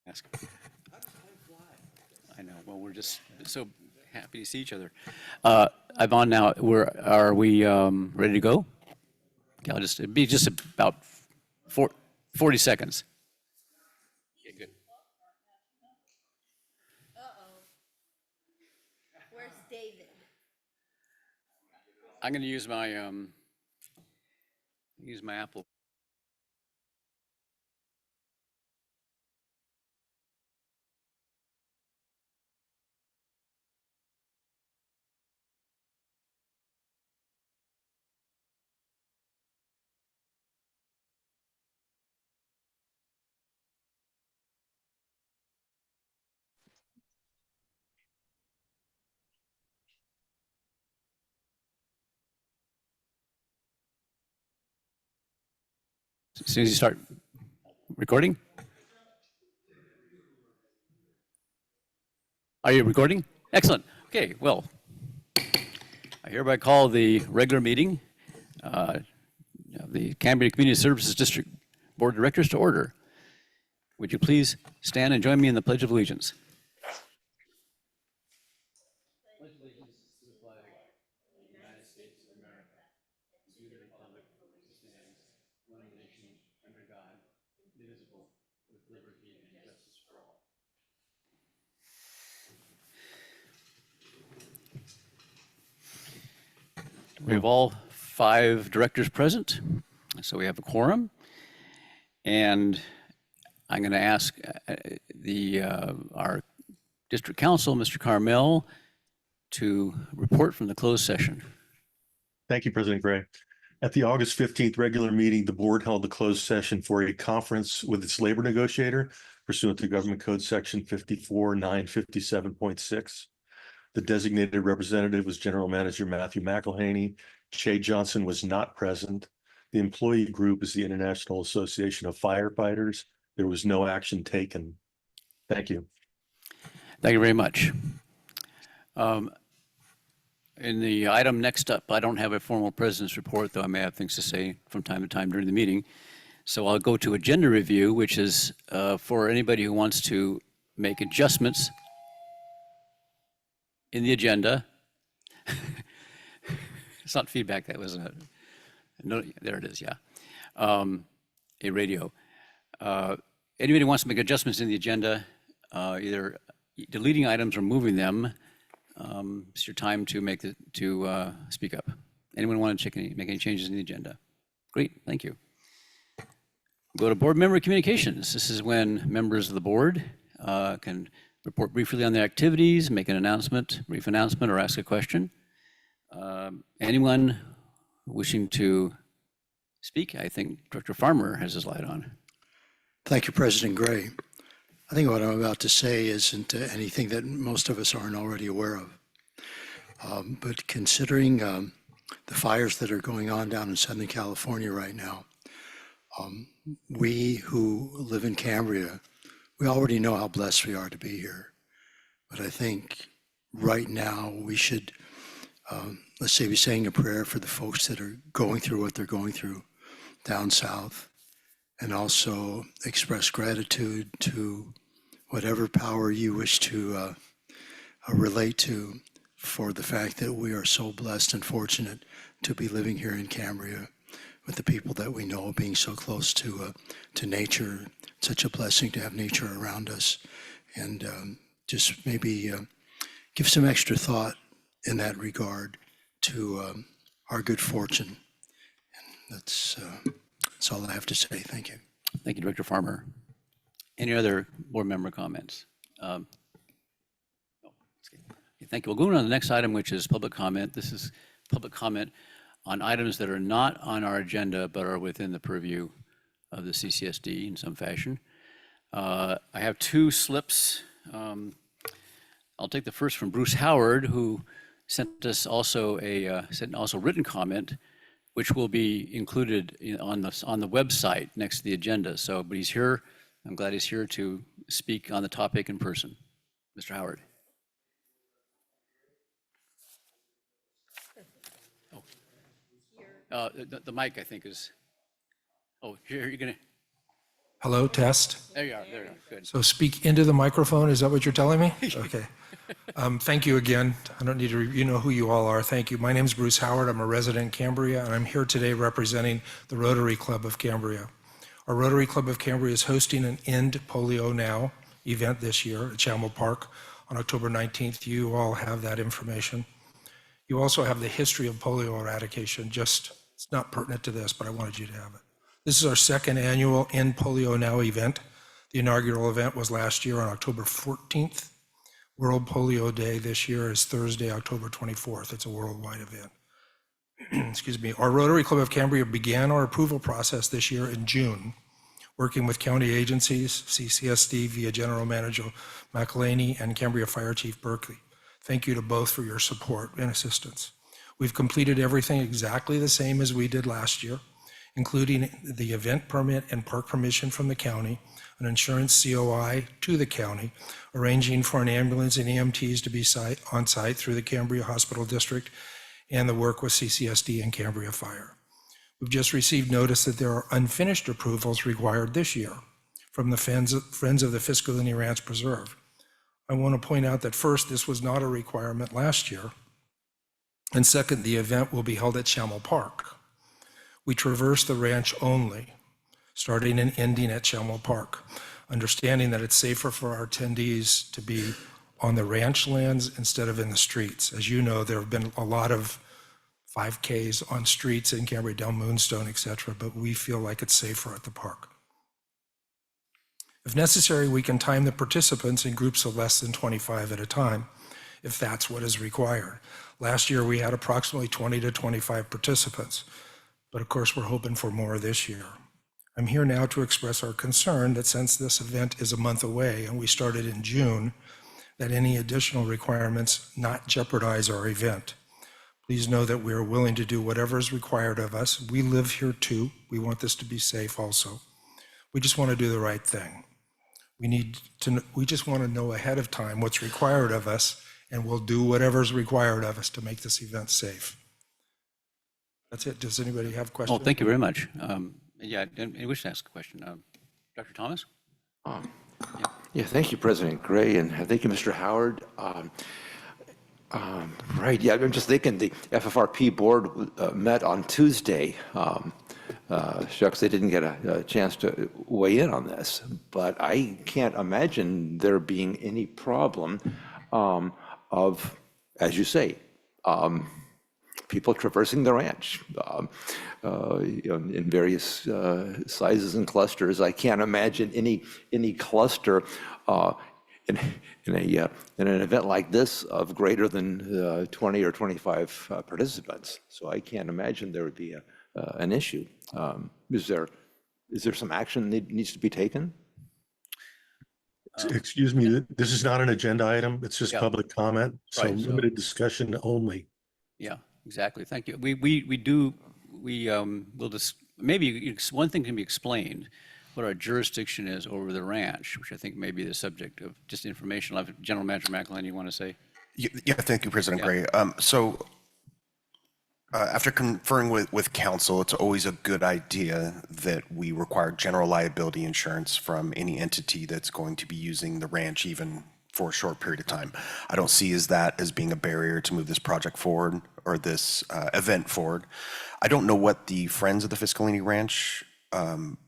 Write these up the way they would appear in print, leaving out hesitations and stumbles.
Ask. I know. Well, we're just so happy to see each other. I'm on now. Are we ready to go? Okay, it'd be just about 40 seconds. Okay, good. Uh-oh. Where's David? I'm going to use my Apple. As soon as you start recording. Are you recording? Excellent. Okay. Well, I hereby call the regular meeting of the Cambria Community Services District Board of Directors to order. Would you please stand and join me in the Pledge of Allegiance? Pledge allegiance to the flag of the United States of America, to the republic which stands, one nation, under God, indivisible, with liberty and justice for all. We have all 5 directors present, so we have a quorum. And I'm going to ask our district counsel, Mr. Carmel, to report from the closed session. Thank you, President Gray. At the August 15th regular meeting, the board held a closed session for a conference with its labor negotiator pursuant to Government Code Section 54-957.6. The designated representative was General Manager Matthew McElhaney. Che Johnson was not present. The employee group is the International Association of Firefighters. There was no action taken. Thank you. Thank you very much. In the item next up, I don't have a formal president's report, though I may have things to say from time to time during the meeting. So I'll go to agenda review, which is for anybody who wants to make adjustments in the agenda. It's not feedback, that wasn't it. No, there it is, yeah. A radio. Anybody who wants to make adjustments in the agenda, either deleting items or moving them, it's your time to speak up. Anyone want to make any changes in the agenda? Great, thank you. Go to board member communications. This is when members of the board can report briefly on their activities, make an announcement, brief announcement, or ask a question. Anyone wishing to speak? I think Director Farmer has his light on. Thank you, President Gray. I think what I'm about to say isn't anything that most of us aren't already aware of. But considering the fires that are going on down in Southern California right now, we who live in Cambria, we already know how blessed we are to be here. But I think right now we should, let's say, be saying a prayer for the folks that are going through what they're going through down south, and also express gratitude to whatever power you wish to relate to for the fact that we are so blessed and fortunate to be living here in Cambria with the people that we know, being so close to nature. Such a blessing to have nature around us, and just maybe give some extra thought in that regard to our good fortune. And that's all I have to say. Thank you. Thank you, Director Farmer. Any other board member comments? Thank you. We'll go on to the next item, which is public comment. This is public comment on items that are not on our agenda but are within the purview of the CCSD in some fashion. I have 2 slips. I'll take the first from Bruce Howard, who sent us also written comment, which will be included on the website next to the agenda. So, but he's here. I'm glad he's here to speak on the topic in person. Mr. Howard. Oh, the mic, I think, is. Oh, here you're gonna. Hello, test. There you are, good. So speak into the microphone, is that what you're telling me? Okay. Thank you again. I don't need to, you know who you all are. Thank you. My name is Bruce Howard. I'm a resident in Cambria, and I'm here today representing the Rotary Club of Cambria. Our Rotary Club of Cambria is hosting an End Polio Now event this year at Chamel Park on October 19th. You all have that information. You also have the history of polio eradication. It's not pertinent to this, but I wanted you to have it. This is our second annual End Polio Now event. The inaugural event was last year on October 14th. World Polio Day this year is Thursday, October 24th. It's a worldwide event. Excuse me. Our Rotary Club of Cambria began our approval process this year in June, working with county agencies, CSD via General Manager McElhaney and Cambria Fire Chief Berkeley. Thank you to both for your support and assistance. We've completed everything exactly the same as we did last year, including the event permit and park permission from the county, an insurance COI to the county, arranging for an ambulance and EMTs to be on site through the Cambria Hospital District, and the work with CCSD and Cambria Fire. We've just received notice that there are unfinished approvals required this year from the Friends of the Fiscalini Ranch Preserve. I want to point out that first, this was not a requirement last year, and second, the event will be held at Chamel Park. We traverse the ranch only, starting and ending at Chamel Park, understanding that it's safer for our attendees to be on the ranch lands instead of in the streets. As you know, there have been a lot of 5Ks on streets in Cambria, Del Moonstone, et cetera, but we feel like it's safer at the park. If necessary, we can time the participants in groups of less than 25 at a time, if that's what is required. Last year, we had approximately 20 to 25 participants, but of course, we're hoping for more this year. I'm here now to express our concern that since this event is a month away and we started in June, that any additional requirements not jeopardize our event. Please know that we are willing to do whatever is required of us. We live here too. We want this to be safe also. We just want to do the right thing. We just want to know ahead of time what's required of us, and we'll do whatever is required of us to make this event safe. That's it. Does anybody have questions? Oh, thank you very much. Yeah, and I wish to ask a question. Dr. Thomas? Yeah, thank you, President Gray, and thank you, Mr. Howard. Right, yeah, I'm just thinking the FFRP board met on Tuesday. Shucks, they didn't get a chance to weigh in on this, but I can't imagine there being any problem of, as you say, people traversing the ranch in various sizes and clusters. I can't imagine any cluster in an event like this of greater than 20 or 25 participants. So I can't imagine there would be an issue. Is there some action that needs to be taken? Excuse me, this is not an agenda item. It's just public comment. So Right, so- limited discussion only. Yeah, exactly. Thank you. We'll just, maybe one thing can be explained, what our jurisdiction is over the ranch, which I think may be the subject of just information. General Manager McElhaney, you want to say? Yeah, thank you, President Gray. After conferring with council, it's always a good idea that we require general liability insurance from any entity that's going to be using the ranch even for a short period of time. I don't see that as being a barrier to move this project forward or this event forward. I don't know what the Friends of the Fiscalini Ranch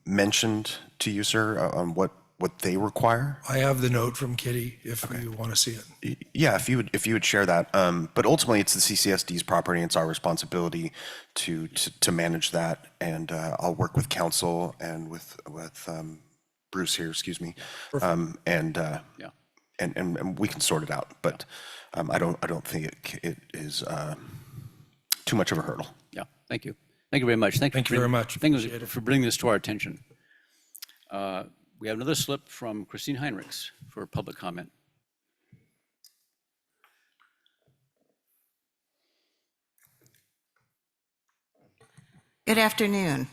mentioned to you, sir, on what they require. I have the note from Kitty if you want to see it. Yeah, if you would share that. But ultimately, it's the CCSD's property, and it's our responsibility to manage that. And I'll work with council and with Bruce here. Excuse me. And we can sort it out. But I don't think it is too much of a hurdle. Yeah, thank you. Thank you very much. Thank you very much. Thank you Appreciate it. for bringing this to our attention. We have another slip from Christine Heinrichs for public comment. Good afternoon.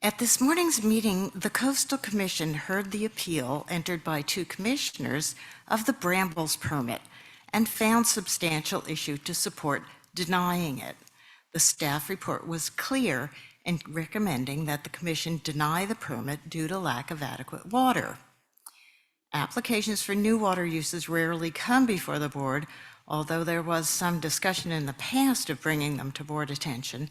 At this morning's meeting, the Coastal Commission heard the appeal entered by 2 commissioners of the Brambles permit and found substantial issue to support denying it. The staff report was clear and recommending that the commission deny the permit due to lack of adequate water. Applications for new water uses rarely come before the board, although there was some discussion in the past of bringing them to board attention.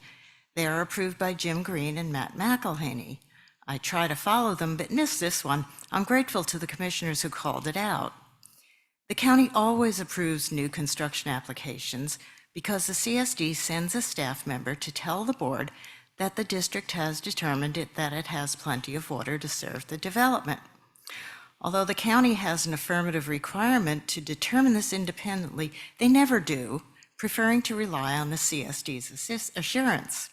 They are approved by Jim Green and Matt McElhaney. I try to follow them, but missed this one. I'm grateful to the commissioners who called it out. The county always approves new construction applications because the CSD sends a staff member to tell the board that the district has determined that it has plenty of water to serve the development. Although the county has an affirmative requirement to determine this independently, they never do, preferring to rely on the CSD's assurance.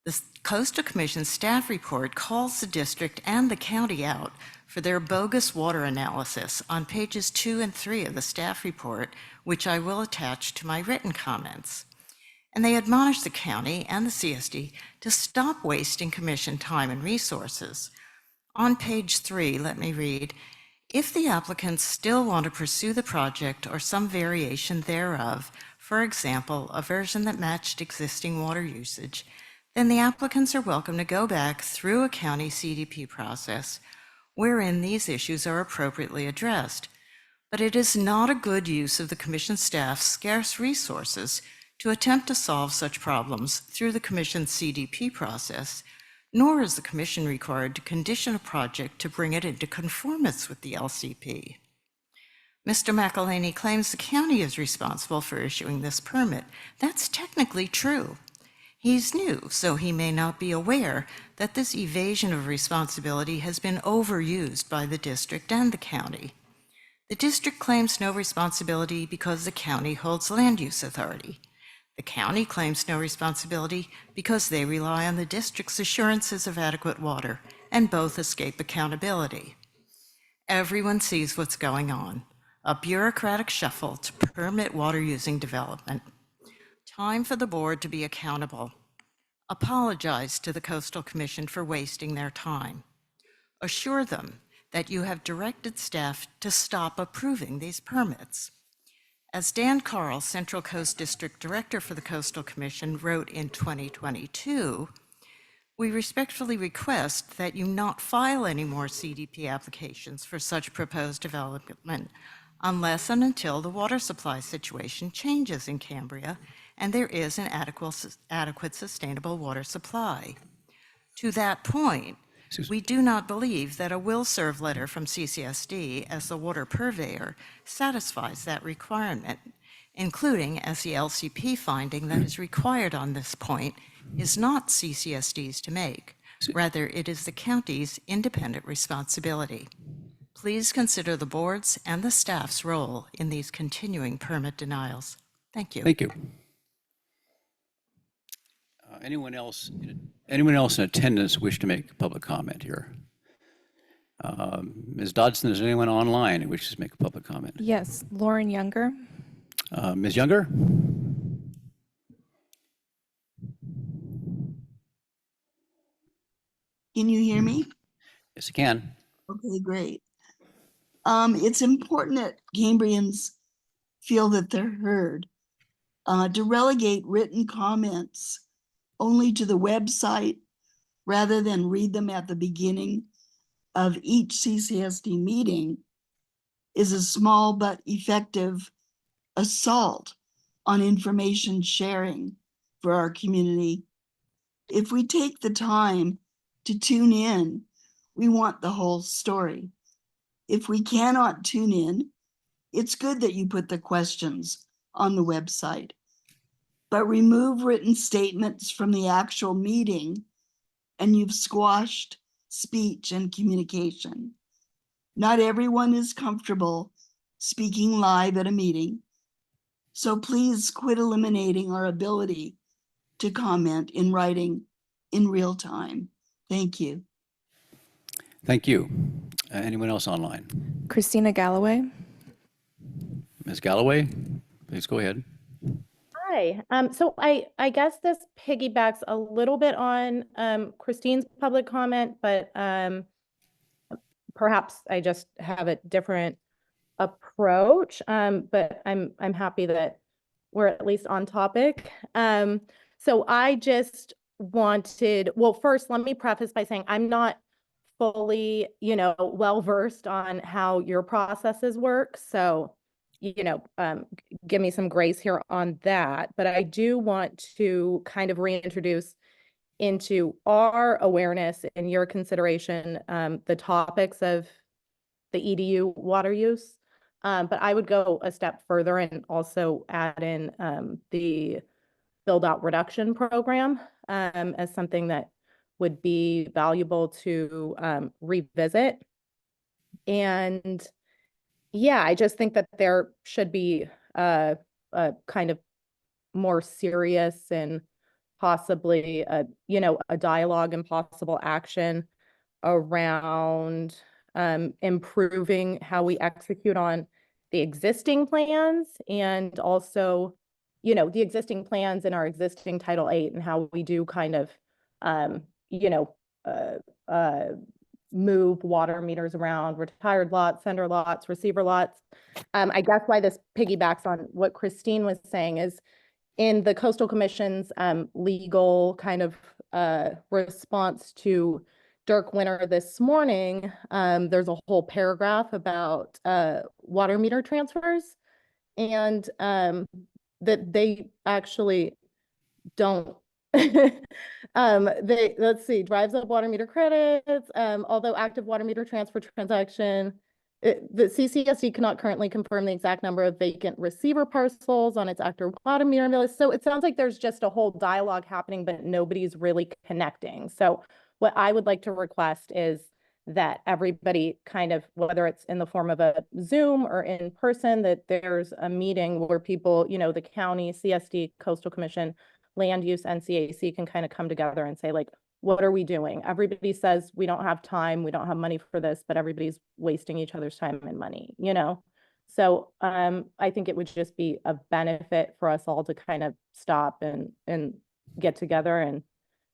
The Coastal Commission staff report calls the district and the county out for their bogus water analysis on pages 2 and 3 of the staff report, which I will attach to my written comments. And they admonish the county and the CSD to stop wasting commission time and resources. On page 3, let me read, if the applicants still want to pursue the project or some variation thereof, for example, a version that matched existing water usage, then the applicants are welcome to go back through a county CDP process wherein these issues are appropriately addressed. But it is not a good use of the commission staff's scarce resources to attempt to solve such problems through the commission's CDP process, nor is the commission required to condition a project to bring it into conformance with the LCP. Mr. McElhaney claims the county is responsible for issuing this permit. That's technically true. He's new, so he may not be aware that this evasion of responsibility has been overused by the district and the county. The district claims no responsibility because the county holds land use authority. The county claims no responsibility because they rely on the district's assurances of adequate water, and both escape accountability. Everyone sees what's going on, a bureaucratic shuffle to permit water-using development. Time for the board to be accountable. Apologize to the Coastal Commission for wasting their time. Assure them that you have directed staff to stop approving these permits. As Dan Carl, Central Coast District Director for the Coastal Commission, wrote in 2022, we respectfully request that you not file any more CDP applications for such proposed development unless and until the water supply situation changes in Cambria and there is an adequate sustainable water supply. To that point, we do not believe that a will-serve letter from CCSD as the water purveyor satisfies that requirement, including as the LCP finding that is required on this point is not CCSD's to make. Rather, it is the county's independent responsibility. Please consider the board's and the staff's role in these continuing permit denials. Thank you. Thank you. Anyone else in attendance wish to make public comment here? Ms. Dodson, is anyone online who wishes to make a public comment? Yes, Lauren Younger. Ms. Younger? Can you hear me? Yes, I can. Okay, great. It's important that Cambrians feel that they're heard. To relegate written comments only to the website rather than read them at the beginning of each CCSD meeting is a small but effective assault on information sharing for our community. If we take the time to tune in, we want the whole story. If we cannot tune in, it's good that you put the questions on the website, but remove written statements from the actual meeting and you've squashed speech and communication. Not everyone is comfortable speaking live at a meeting, so please quit eliminating our ability to comment in writing in real time. Thank you. Thank you. Anyone else online? Christina Galloway. Ms. Galloway, please go ahead. Hi. So I guess this piggybacks a little bit on Christine's public comment, but perhaps I just have a different approach. But I'm happy that we're at least on topic. So I just wanted, well, first, let me preface by saying I'm not fully, well-versed on how your processes work. So, give me some grace here on that. But I do want to kind of reintroduce into our awareness and your consideration, the topics of the EDU water use. But I would go a step further and also add in the build-out reduction program as something that would be valuable to revisit. And yeah, I just think that there should be a kind of more serious and possibly a dialogue and possible action around improving how we execute on the existing plans and also, the existing plans in our existing Title VIII and how we do kind of, you know, uh, uh, move water meters around, retired lots, sender lots, receiver lots. I guess why this piggybacks on what Christine was saying is in the Coastal Commission's legal kind of response to Dirk Winter this morning, there's a whole paragraph about water meter transfers and that they actually don't let's see, drives up water meter credits, although active water meter transfer transaction, the CCSD cannot currently confirm the exact number of vacant receiver parcels on its active water meter list. So it sounds like there's just a whole dialogue happening, but nobody's really connecting. So what I would like to request is that everybody kind of, whether it's in the form of a Zoom or in person, that there's a meeting where people, the county, CSD, Coastal Commission, land use, and CAC can kind of come together and say, like, what are we doing? Everybody says we don't have time, we don't have money for this, but everybody's wasting each other's time and money, So I think it would just be a benefit for us all to kind of stop and get together and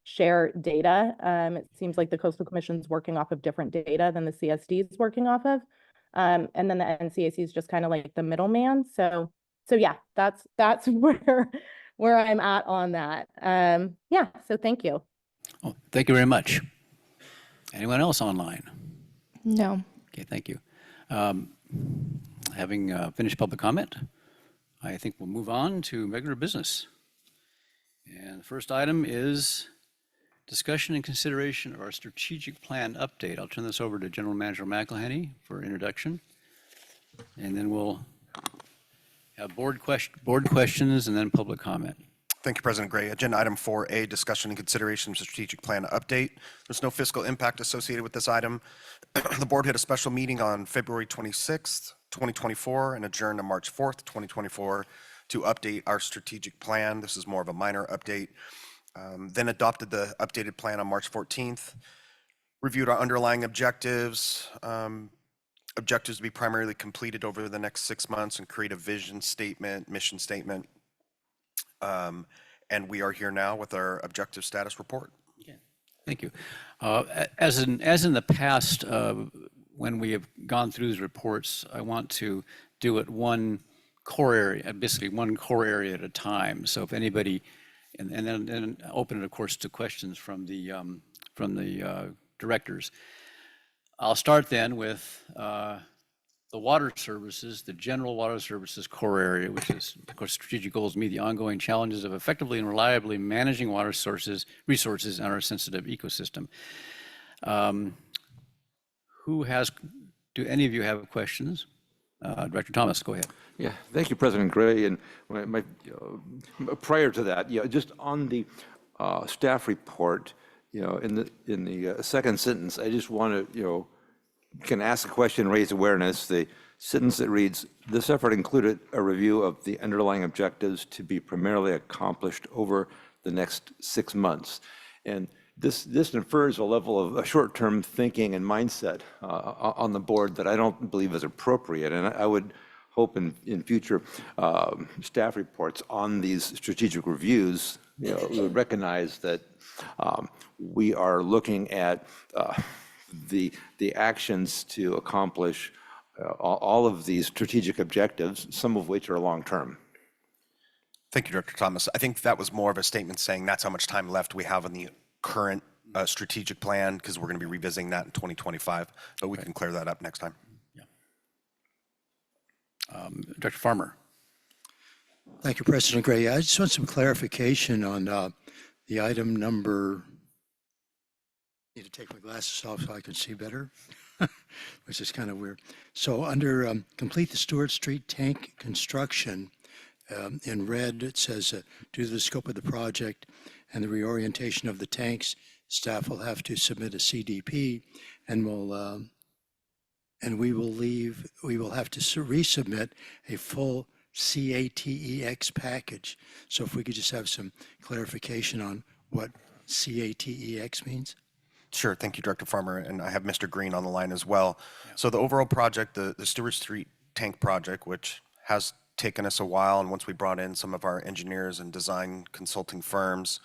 share data. It seems like the Coastal Commission's working off of different data than the CSD is working off of. And then the NCAC is just kind of like the middleman. So yeah, that's where I'm at on that. Yeah, so thank you. Oh, thank you very much. Anyone else online? No. Okay, thank you. Having finished public comment, I think we'll move on to regular business. And the first item is discussion and consideration of our strategic plan update. I'll turn this over to General Manager McElhenney for introduction. And then we'll have board questions and then public comment. Thank you, President Gray. Agenda item 4A, discussion and consideration of strategic plan update. There's no fiscal impact associated with this item. The board had a special meeting on February 26th, 2024, and adjourned on March 4th, 2024, to update our strategic plan. This is more of a minor update. Then adopted the updated plan on March 14th, reviewed our underlying objectives, objectives to be primarily completed over the next 6 months, and create a vision statement, mission statement. And we are here now with our objective status report. Okay. Thank you. As in the past, when we have gone through these reports, I want to do it one core area, basically one core area at a time. So if anybody, and then open it, of course, to questions from the directors. I'll start then with the water services, the general water services core area, which is, of course, strategic goals meet the ongoing challenges of effectively and reliably managing water resources in our sensitive ecosystem. Do any of you have questions? Director Thomas, go ahead. Yeah, thank you, President Gray. And prior to that, just on the staff report, in the second sentence, I just want to, can ask a question, raise awareness. The sentence that reads, this effort included a review of the underlying objectives to be primarily accomplished over the next 6 months. And this infers a level of short-term thinking and mindset on the board that I don't believe is appropriate. And I would hope in future staff reports on these strategic reviews, we would recognize that we are looking at the actions to accomplish all of these strategic objectives, some of which are long-term. Thank you, Director Thomas. I think that was more of a statement saying that's how much time left we have on the current strategic plan, because we're going to be revisiting that in 2025, but we can clear that up next time. Director Farmer. Thank you, President Gray. I just want some clarification on the item number. Need to take my glasses off so I can see better, which is kind of weird. So under complete the Stewart Street tank construction, in red, it says, due to the scope of the project and the reorientation of the tanks, staff will have to submit a CDP and we will have to resubmit a full CATEX package. So if we could just have some clarification on what CATEX means? Sure. Thank you, Director Farmer. And I have Mr. Green on the line as well. So the overall project, the Stewart Street Tank Project, which has taken us a while, and once we brought in some of our engineers and design consulting firms,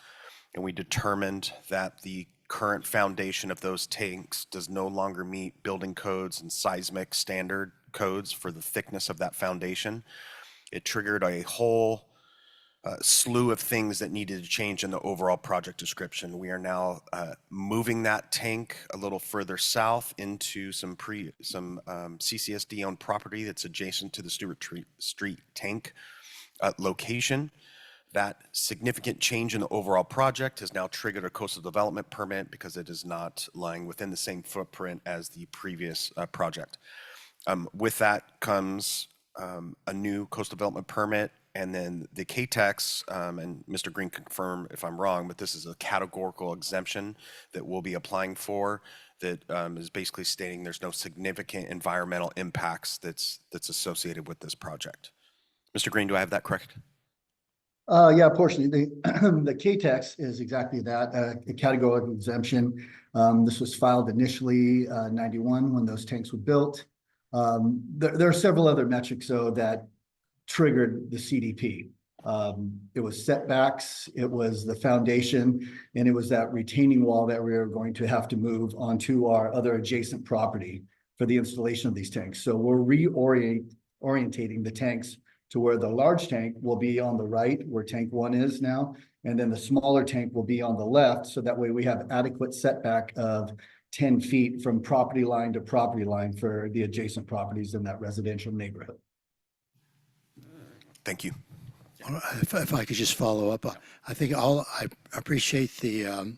and we determined that the current foundation of those tanks does no longer meet building codes and seismic standard codes for the thickness of that foundation. It triggered a whole slew of things that needed to change in the overall project description. We are now moving that tank a little further south into some CCSD owned property that's adjacent to the Stewart Street tank location. That significant change in the overall project has now triggered a coastal development permit because it is not lying within the same footprint as the previous project. With that comes a new coastal development permit, and then the KTEX, and Mr. Green can confirm if I'm wrong, but this is a categorical exemption that we'll be applying for that is basically stating there's no significant environmental impacts that's associated with this project. Mr. Green, do I have that correct? Yeah, unfortunately, the KTEX is exactly that, a categorical exemption. This was filed initially 91 when those tanks were built. There are several other metrics, though, that triggered the CDP. It was setbacks, it was the foundation, and it was that retaining wall that we were going to have to move onto our other adjacent property for the installation of these tanks. So we're orientating the tanks to where the large tank will be on the right, where tank 1 is now, and then the smaller tank will be on the left, so that way we have adequate setback of 10 feet from property line to property line for the adjacent properties in that residential neighborhood. Thank you. If I could just follow up, I think I appreciate the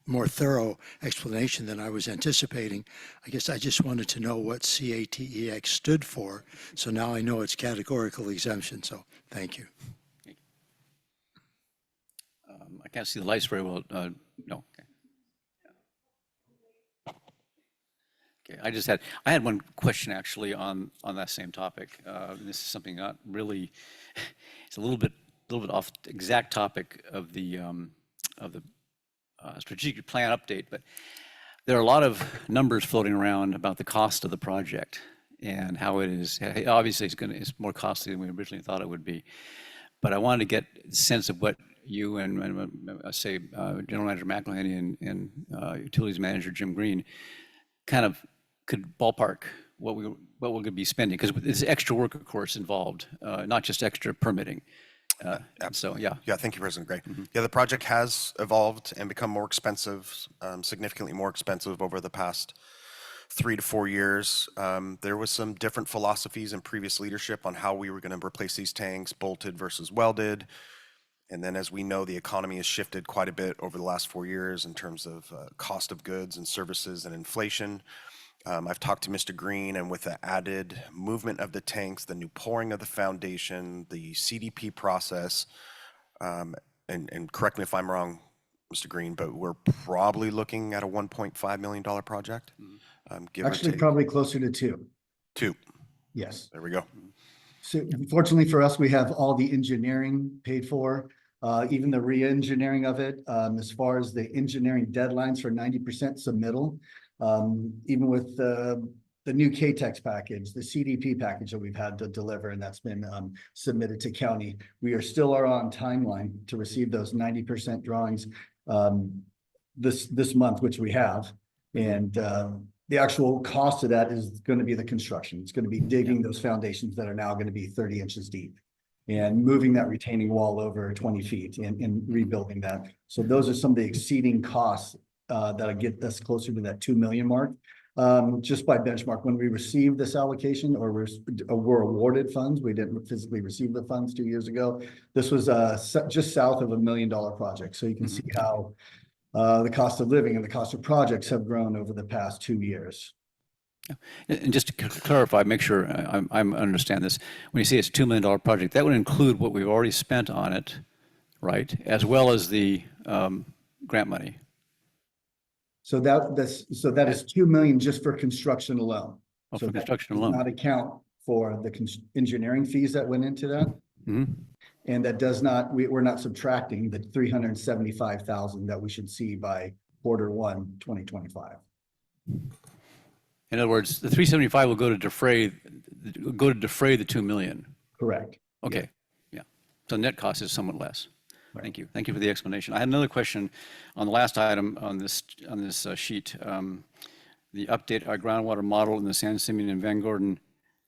more thorough explanation than I was anticipating. I guess I just wanted to know what CATEX stood for. So now I know it's categorical exemption. So thank you. I can't see the lights very well. No. Okay. I had one question actually on that same topic. This is something not really, it's a little bit off exact topic of the strategic plan update, but there are a lot of numbers floating around about the cost of the project and how it is. Obviously, it's more costly than we originally thought it would be. But I wanted to get a sense of what you and say General Manager McElhaney and Utilities Manager Jim Green kind of could ballpark what we're going to be spending, because there's extra work, of course, involved, not just extra permitting. So yeah. Yeah, thank you, President Gray. Yeah, the project has evolved and become more expensive, significantly more expensive over the past 3 to 4 years. There was some different philosophies in previous leadership on how we were going to replace these tanks, bolted versus welded. And then, as we know, the economy has shifted quite a bit over the last 4 years in terms of cost of goods and services and inflation. I've talked to Mr. Green, and with the added movement of the tanks, the new pouring of the foundation, the CDP process, and correct me if I'm wrong, Mr. Green, but we're probably looking at a $1.5 million project. Give Actually, or take. probably closer to 2. 2. Yes. There we go. So fortunately for us, we have all the engineering paid for, even the re-engineering of it, as far as the engineering deadlines for 90% submittal. Even with the new KTEX package, the CDP package that we've had to deliver, and that's been submitted to county, we are still on timeline to receive those 90% drawings this month, which we have. And the actual cost of that is going to be the construction. It's going to be digging those foundations that are now going to be 30 inches deep. and moving that retaining wall over 20 feet and rebuilding that. So those are some of the exceeding costs that'll get us closer to that 2 million mark. Just by benchmark, when we received this allocation or were awarded funds, we didn't physically receive the funds 2 years ago. This was just south of $1 million project. So you can see how the cost of living and the cost of projects have grown over the past 2 years. And just to clarify, make sure I understand this, when you say it's a $2 million project, that would include what we've already spent on it, right? As well as the grant money. So that is 2 million just for construction alone. Oh, So for that construction does alone. not account for the engineering fees that went into that. And that does not, we're not subtracting the 375,000 that we should see by Q1 2025. In other words, the 375 will go to defray the 2 million. Correct. Okay, yeah. So net cost is somewhat less. Thank you. Thank you for the explanation. I had another question on the last item on this sheet. The update our groundwater model in the San Simeon and Van Gordon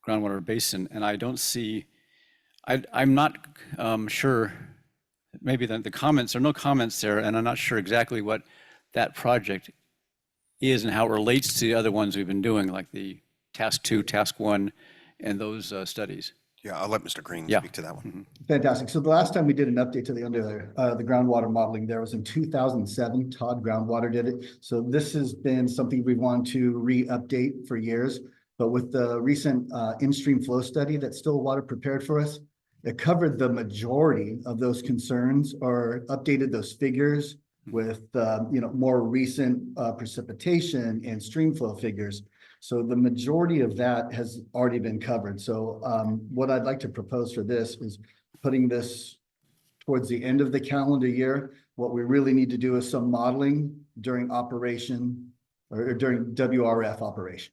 groundwater basin, and I don't see. I'm not sure. Maybe the comments, there are no comments there, and I'm not sure exactly what that project is and how it relates to the other ones we've been doing, like the task 2, task 1, and those studies. Yeah, I'll let Mr. Green speak to that one. Fantastic. So the last time we did an update to the groundwater modeling, there was in 2007, Todd Groundwater did it. So this has been something we want to re-update for years, but with the recent in-stream flow study that Stillwater prepared for us, it covered the majority of those concerns or updated those figures with more recent precipitation and stream flow figures. So the majority of that has already been covered. So what I'd like to propose for this is putting this towards the end of the calendar year. What we really need to do is some modeling during operation or during WRF operation.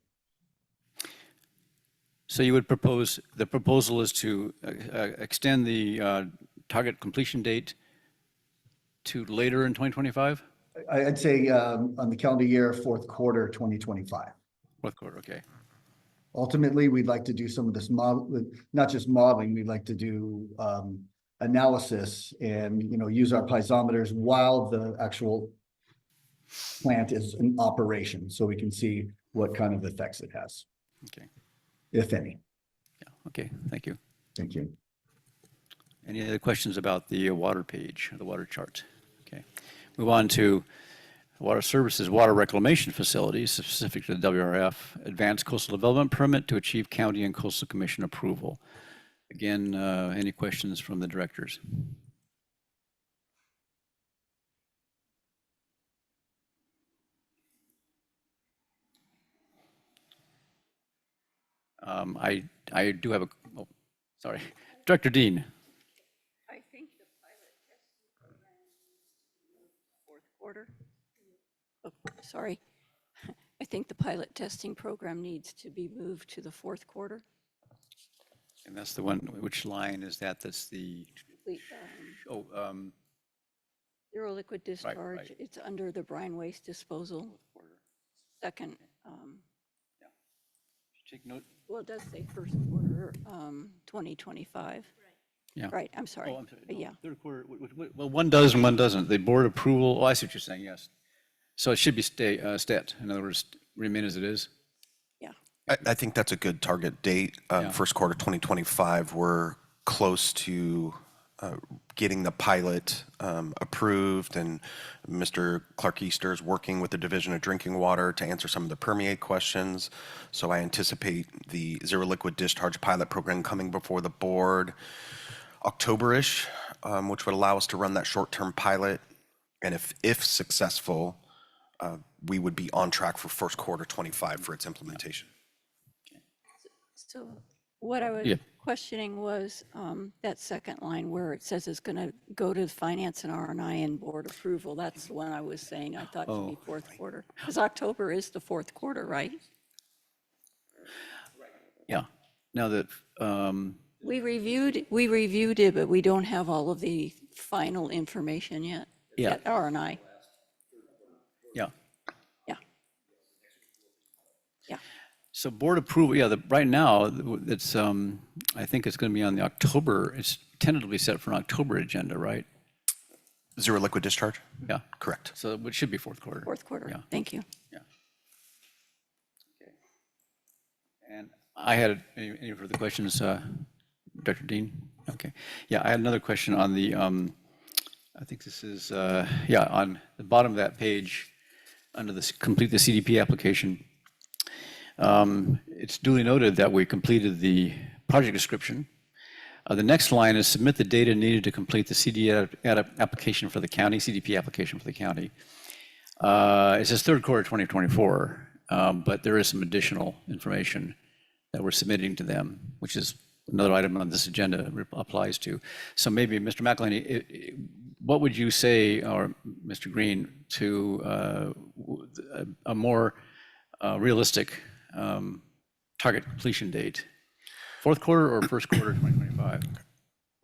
So you would propose, the proposal is to extend the target completion date to later in 2025? I'd say on the calendar year, Q4 2025. Q4, okay. Ultimately, we'd like to do some of this not just modeling, we'd like to do analysis and, use our piezometers while the actual plant is in operation. So we can see what kind of effects it has. Okay. If any. Yeah, okay, thank you. Thank you. Any other questions about the water page, the water chart? Okay. Move on to Water Services Water Reclamation Facilities, specific to the WRF, Advanced Coastal Development Permit to achieve County and Coastal Commission approval. Again, any questions from the directors? I do have sorry. Director Dean. I think the pilot testing program Q4. Oh, sorry. I think the pilot testing program needs to be moved to the Q4. And that's the one, which line is that? That's the, Zero liquid discharge. right. It's under the brine waste disposal. Second. Take note. Well, it does say Q1, 2025. Yeah. Right, I'm sorry. Oh, I'm sorry. No, Yeah. Q3. Well, one does and one doesn't. The board approval, oh, I see what you're saying, yes. So it should be stat, in other words, remain as it is. Yeah. I think that's a good target date. Q1 2025, we're close to getting the pilot approved, and Mr. Clark Easter is working with the Division of Drinking Water to answer some of the permeate questions. So I anticipate the zero liquid discharge pilot program coming before the board October-ish, which would allow us to run that short-term pilot. And if successful, we would be on track for Q1 25 for its implementation. So what I was questioning was that second line where it says it's going to go to finance and R&I and board approval. That's the one I was saying I thought should be Q4. Because October is the Q4, right? Yeah. Now that, We reviewed it, but we don't have all of the final information yet. Yeah. At R&I. yeah. Yeah. Yeah. So board approval, right now, it's, I think it's going to be on the October, it's tentatively set for an October agenda, right? Zero liquid discharge? Yeah, Correct. so it should be fourth quarter. Fourth quarter. Yeah. Thank you. And I had any further questions, Dr. Dean? Okay. Yeah, I had another question on the, I think this is, yeah, on the bottom of that page, under the complete the CDP application. It's duly noted that we completed the project description. The next line is submit the data needed to complete the application for the county, CDP application for the county. It says third quarter 2024, but there is some additional information that we're submitting to them, which is another item on this agenda applies to. So maybe, Mr. McElhaney, what would you say, or Mr. Green, to a more realistic target completion date? Fourth quarter or first quarter 2025?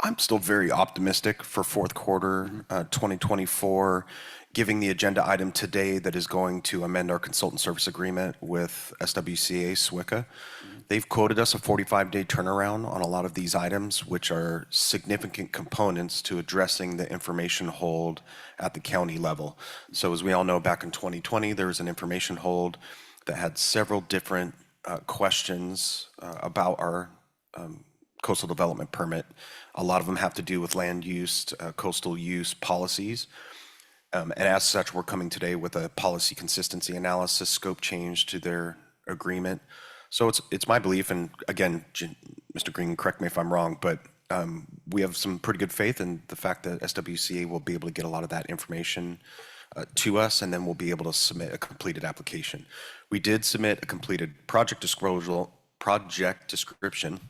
I'm still very optimistic for fourth quarter 2024, giving the agenda item today that is going to amend our consultant service agreement with SWCA SWCA. They've quoted us a 45-day turnaround on a lot of these items, which are significant components to addressing the information hold at the county level. So as we all know, back in 2020, there was an information hold that had several different questions about our coastal development permit. A lot of them have to do with land use, coastal use policies. And as such, we're coming today with a policy consistency analysis scope change to their agreement. So it's my belief, and again, Mr. Green, correct me if I'm wrong, but we have some pretty good faith in the fact that SWCA will be able to get a lot of that information to us, and then we'll be able to submit a completed application. We did submit a completed project description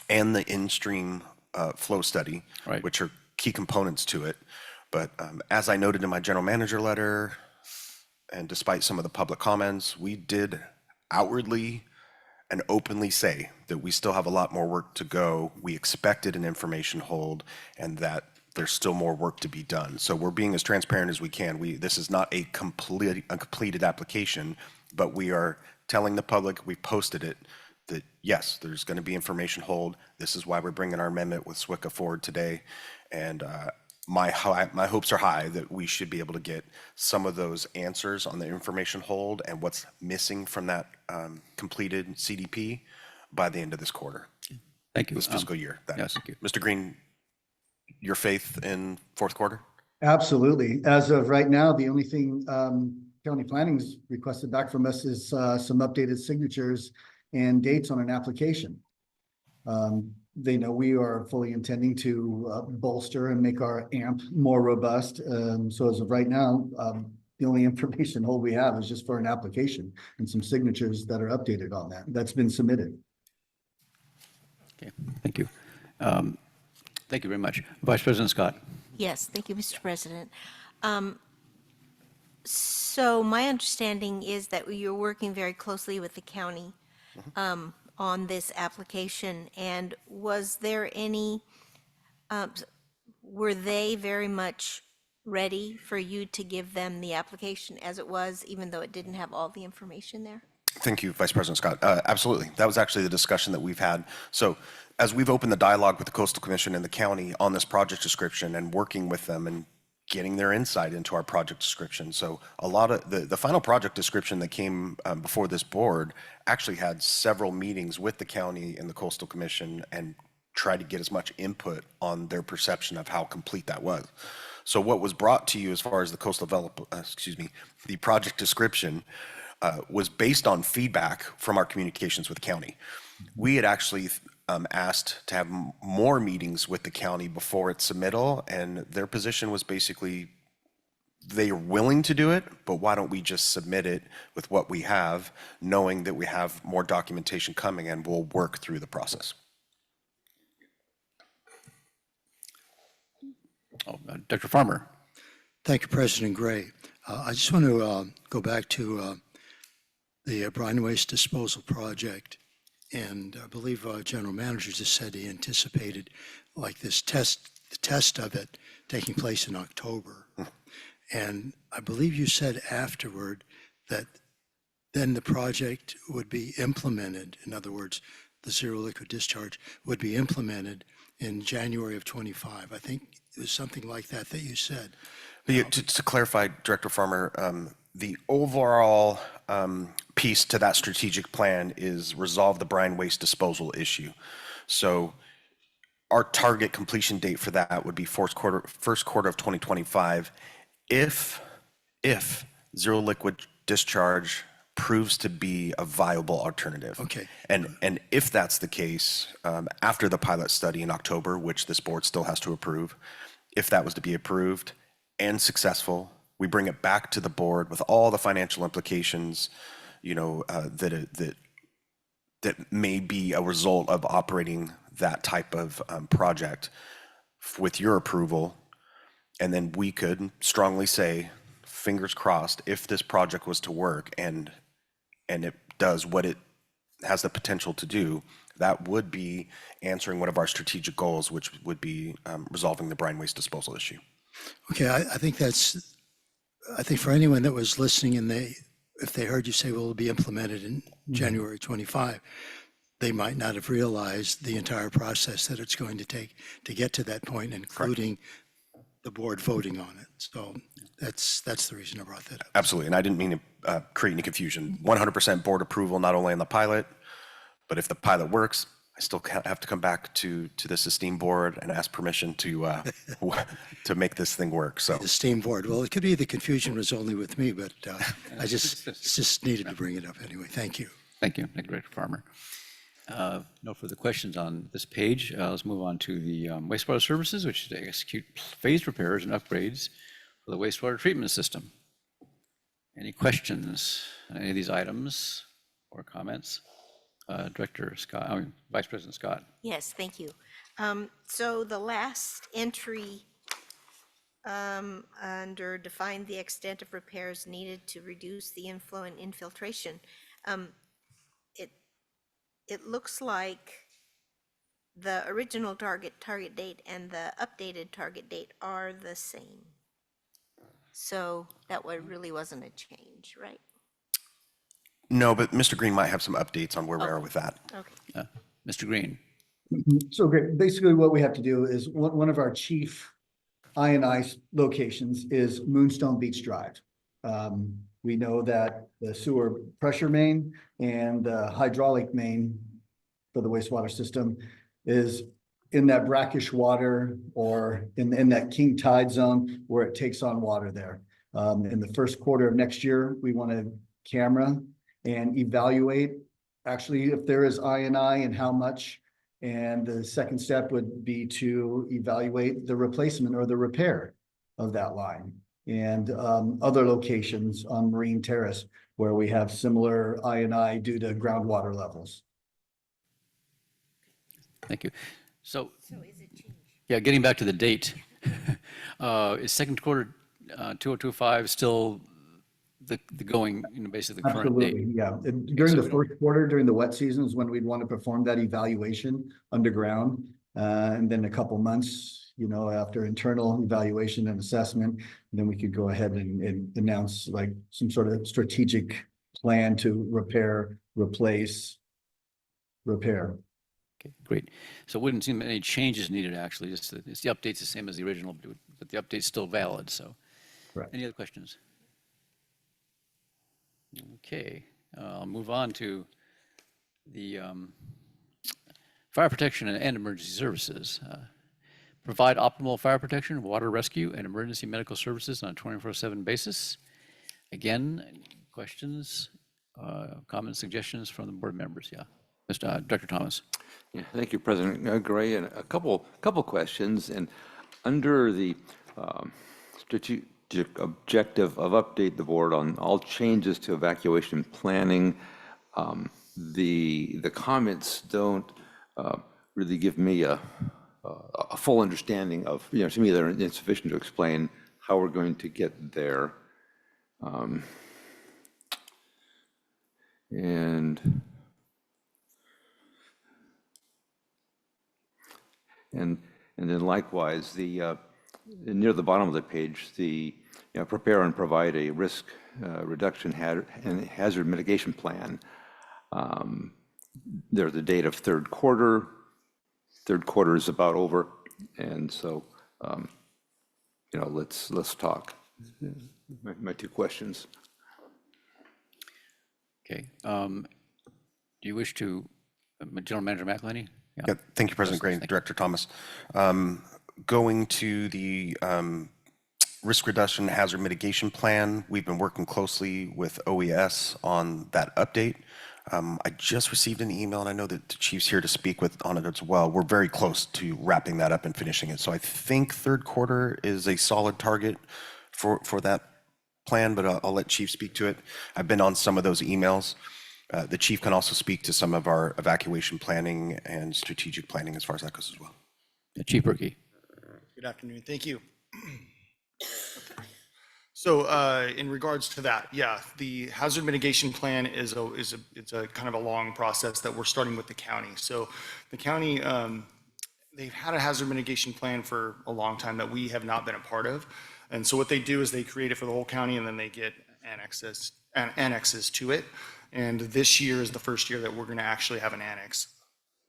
and the in-stream flow study, Right. which are key components to it. But as I noted in my general manager letter, and despite some of the public comments, we did outwardly and openly say that we still have a lot more work to go. We expected an information hold and that there's still more work to be done. So we're being as transparent as we can. This is not a completed application, but we are telling the public, we posted it, that yes, there's going to be information hold. This is why we're bringing our amendment with SWCA forward today. And my hopes are high that we should be able to get some of those answers on the information hold and what's missing from that completed CDP by the end of this quarter. Thank you. This fiscal year. That yes, is. thank you. Mr. Green, your faith in fourth quarter? Absolutely. As of right now, the only thing county planning's requested back from us is some updated signatures and dates on an application. They know we are fully intending to bolster and make our AMP more robust. So as of right now, the only information hold we have is just for an application and some signatures that are updated on that. That's been submitted. Okay, thank you. Thank you very much. Vice President Scott. Yes, thank you, Mr. President. So my understanding is that you're working very closely with the county on this application, and was there any, were they very much ready for you to give them the application as it was, even though it didn't have all the information there? Thank you, Vice President Scott. Absolutely. That was actually the discussion that we've had. So as we've opened the dialogue with the Coastal Commission and the county on this project description and working with them and getting their insight into our project description. So a lot of the final project description that came before this board actually had several meetings with the county and the Coastal Commission and tried to get as much input on their perception of how complete that was. So what was brought to you as far as the the project description was based on feedback from our communications with the county. We had actually asked to have more meetings with the county before its submittal, and their position was basically they are willing to do it, but why don't we just submit it with what we have, knowing that we have more documentation coming and we'll work through the process. Dr. Farmer. Thank you, President Gray. I just want to go back to the brine waste disposal project. And I believe General Manager just said he anticipated like the test of it taking place in October. And I believe you said afterward that then the project would be implemented. In other words, the zero liquid discharge would be implemented in January of 25. I think it was something like that that you said. But yeah, to clarify, Director Farmer, the overall piece to that strategic plan is resolve the brine waste disposal issue. So our target completion date for that would be first quarter of 2025. If zero liquid discharge proves to be a viable alternative. Okay. And if that's the case, after the pilot study in October, which this board still has to approve, if that was to be approved and successful, we bring it back to the board with all the financial implications, you know, that may be a result of operating that type of project with your approval. And then we could strongly say, fingers crossed, if this project was to work and it does what it has the potential to do, that would be answering one of our strategic goals, which would be resolving the brine waste disposal issue. Okay, I think for anyone that was listening and if they heard you say, well, it'll be implemented in January 25, they might not have realized the entire process that it's going to take to get to that point, including the board voting on it. So that's the reason I brought that up. Absolutely, and I didn't mean to create any confusion. 100% board approval, not only on the pilot, but if the pilot works, I still have to come back to this esteemed board and ask permission to make this thing work. So The esteemed board. Well, it could be the confusion was only with me, but I just needed to bring it up anyway. Thank you. Thank you, Director Farmer. No further questions on this page. Let's move on to the wastewater services, which is to execute phased repairs and upgrades for the wastewater treatment system. Any questions on any of these items or comments? Director Scott, Vice President Scott. Yes, thank you. So the last entry under define the extent of repairs needed to reduce the inflow and infiltration. It looks like the original target date and the updated target date are the same. So that really wasn't a change, right? no, but Mr. Green might have some updates on where we are with that. Okay. Mr. Green. So great. Basically, what we have to do is one of our chief I&I locations is Moonstone Beach Drive. We know that the sewer pressure main and the hydraulic main for the wastewater system is in that brackish water or in that king tide zone where it takes on water there. In the first quarter of next year, we want to camera and evaluate actually if there is I&I and how much. And the second step would be to evaluate the replacement or the repair of that line. And other locations on Marine Terrace where we have similar I&I due to groundwater levels. Thank you. So is it changed? Yeah, getting back to the date, is second quarter 2025 still the going, basically the current date? Absolutely, yeah. During the first quarter, during the wet season is when we'd want to perform that evaluation underground. And then a couple months, after internal evaluation and assessment, then we could go ahead and announce like some sort of strategic plan to repair, replace, repair. Okay, great. So it wouldn't seem any changes needed, actually. It's the update's the same as the original, but the update's still valid, so. Correct. Any other questions? Okay, I'll move on to the fire protection and emergency services. Provide optimal fire protection, water rescue, and emergency medical services on a 24/7 basis. Again, questions, comments, suggestions from the board members? Yeah, Director Thomas. Yeah, thank you, President Gray. And a couple questions. And under the strategic objective of update the board on all changes to evacuation planning, the comments don't really give me a full understanding of, to me they're insufficient to explain how we're going to get there. And then likewise, near the bottom of the page, the prepare and provide a risk reduction and hazard mitigation plan. There's a date of third quarter third quarter is about over, and so, let's talk. My two questions. Okay. Do you wish to, General Manager McElhenney? Yeah, thank you, President Gray, Thank you. Director Thomas. Going to the risk reduction hazard mitigation plan, we've been working closely with OES on that update. I just received an email, and I know that the chief's here to speak on it as well. We're very close to wrapping that up and finishing it. So I think third quarter is a solid target for that plan, but I'll let Chief speak to it. I've been on some of those emails. The chief can also speak to some of our evacuation planning and strategic planning as far as that goes as well. Chief Berkey. Good afternoon. Thank you. So in regards to that, yeah, the hazard mitigation plan is a kind of a long process that we're starting with the county. So the county, they've had a hazard mitigation plan for a long time that we have not been a part of. And so what they do is they create it for the whole county, and then they get annexes to it. And this year is the first year that we're going to actually have an annex,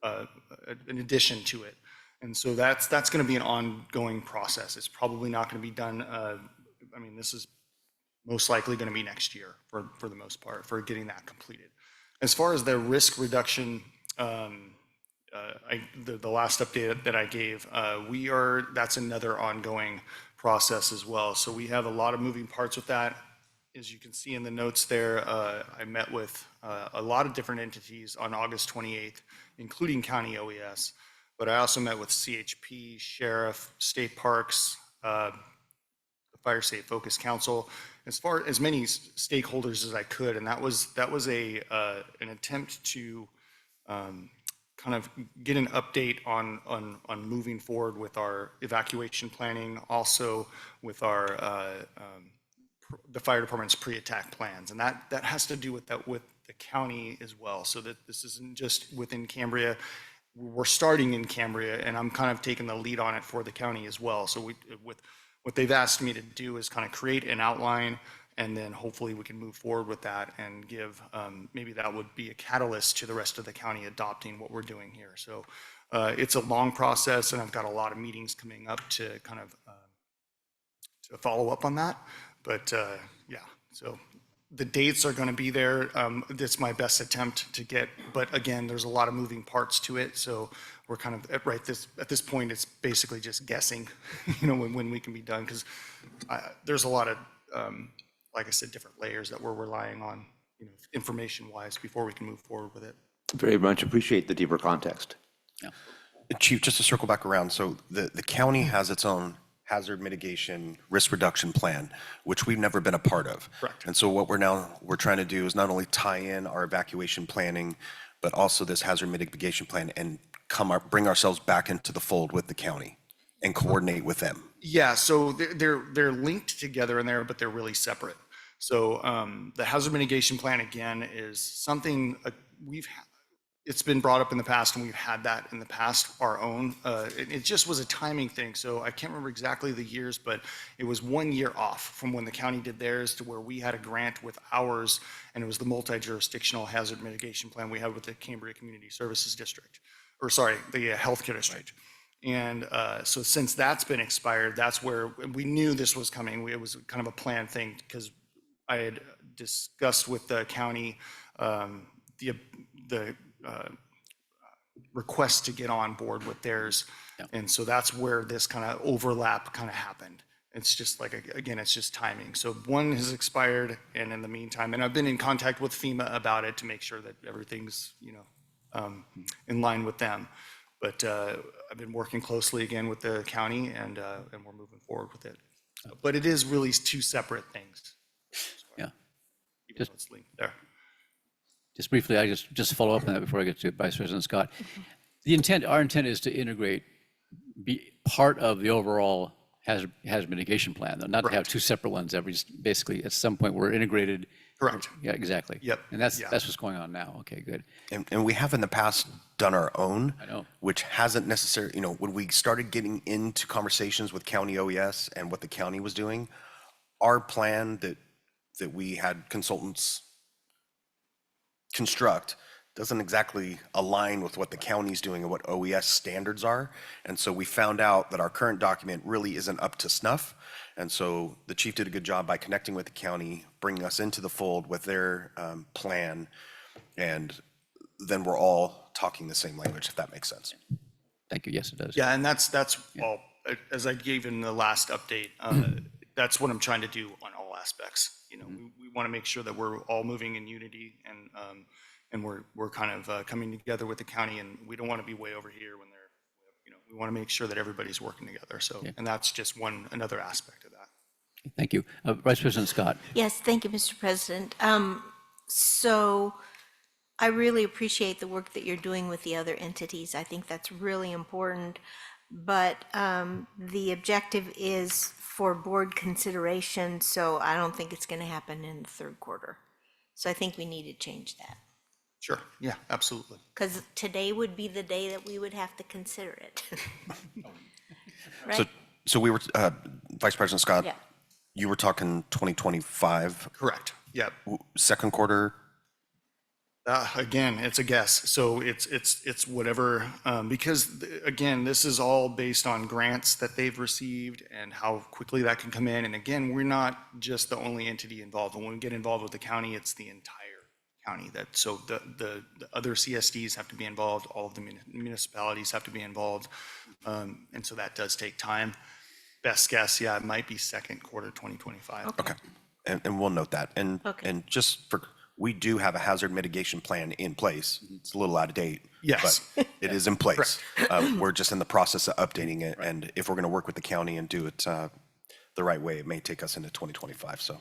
an addition to it. And so that's going to be an ongoing process. It's probably not going to be done. This is most likely going to be next year for the most part for getting that completed. As far as the risk reduction, the last update that I gave, that's another ongoing process as well. So we have a lot of moving parts with that. As you can see in the notes there, I met with a lot of different entities on August 28th, including County OES, but I also met with CHP, Sheriff, State Parks, the Fire Safe Focus Council, as many stakeholders as I could, and that was an attempt to kind of get an update on moving forward with our evacuation planning, also with our the fire department's pre-attack plans, and that has to do with the county as well. So that this isn't just within Cambria. We're starting in Cambria, and I'm kind of taking the lead on it for the county as well. So what they've asked me to do is kind of create an outline, and then hopefully we can move forward with that and give, maybe that would be a catalyst to the rest of the county adopting what we're doing here. So it's a long process, and I've got a lot of meetings coming up to kind of to follow up on that. But yeah, so the dates are going to be there. That's my best attempt to get, but again, there's a lot of moving parts to it. So we're kind of at this point, it's basically just guessing, when we can be done, because there's a lot of, like I said, different layers that we're relying on, information-wise before we can move forward with it. Very much appreciate the deeper context. Yeah. Chief, just to circle back around, so the county has its own hazard mitigation risk reduction plan, which we've never been a part of. Correct. And so what we're trying to do is not only tie in our evacuation planning, but also this hazard mitigation plan and bring ourselves back into the fold with the county and coordinate with them. Yeah, so they're linked together in there, but they're really separate. So the hazard mitigation plan, again, is something it's been brought up in the past, and we've had that in the past, our own. It just was a timing thing. So I can't remember exactly the years, but it was 1 year off from when the county did theirs to where we had a grant with ours, and it was the multi-jurisdictional hazard mitigation plan we had with the Cambria Community Services District, the healthcare district. And so since that's been expired, that's where we knew this was coming. It was kind of a planned thing, because I had discussed with the county the request to get on board with theirs. Yeah. And so that's where this kind of overlap kind of happened. It's just like, again, it's just timing. So one has expired, and in the meantime, and I've been in contact with FEMA about it to make sure that everything's, in line with them. But I've been working closely again with the county, and we're moving forward with it. But it is really two separate things. Yeah. Even though it's linked there. Just briefly, I just follow up on that before I get to Vice President Scott. Our intent is to be part of the overall hazard mitigation plan, though, not to have two separate ones. Basically, at some point, we're integrated. Correct. Yeah, exactly. Yep. And that's what's going on now. Okay, good. And we have in the past done our own, I know. which hasn't necessarily, when we started getting into conversations with County OES and what the county was doing, our plan that we had consultants construct, doesn't exactly align with what the county's doing and what OES standards are. And so we found out that our current document really isn't up to snuff. And so the chief did a good job by connecting with the county, bringing us into the fold with their plan. And then we're all talking the same language, if that makes sense. Thank you. Yes, it does. Yeah, and that's all, as I gave in the last update, that's what I'm trying to do on all aspects. You know, we want to make sure that we're all moving in unity and we're kind of coming together with the county, and we don't want to be way over here when they're, you know, we want to make sure that everybody's working together. So, and that's just another aspect of that. Thank you. Vice President Scott. Yes, thank you, Mr. President. So I really appreciate the work that you're doing with the other entities. I think that's really important. But the objective is for board consideration, so I don't think it's going to happen in the third quarter. So I think we need to change that. Sure. Yeah, absolutely. Because today would be the day that we would have to consider it. Right? So we were, Vice President Scott, Yeah. you were talking 2025, Correct. Yeah. second quarter? Again, it's a guess. So it's whatever, because again, this is all based on grants that they've received and how quickly that can come in. And again, we're not just the only entity involved. When we get involved with the county, it's the entire county. So the other CSDs have to be involved. All of the municipalities have to be involved. And so that does take time. Best guess, yeah, it might be second quarter 2025. Okay. And we'll note that. And just for, we do have a hazard mitigation plan in place. It's a little out of date. Yes. But it is in place. We're just in the process of updating it. And if we're going to work with the county and do it the right way, it may take us into 2025. So.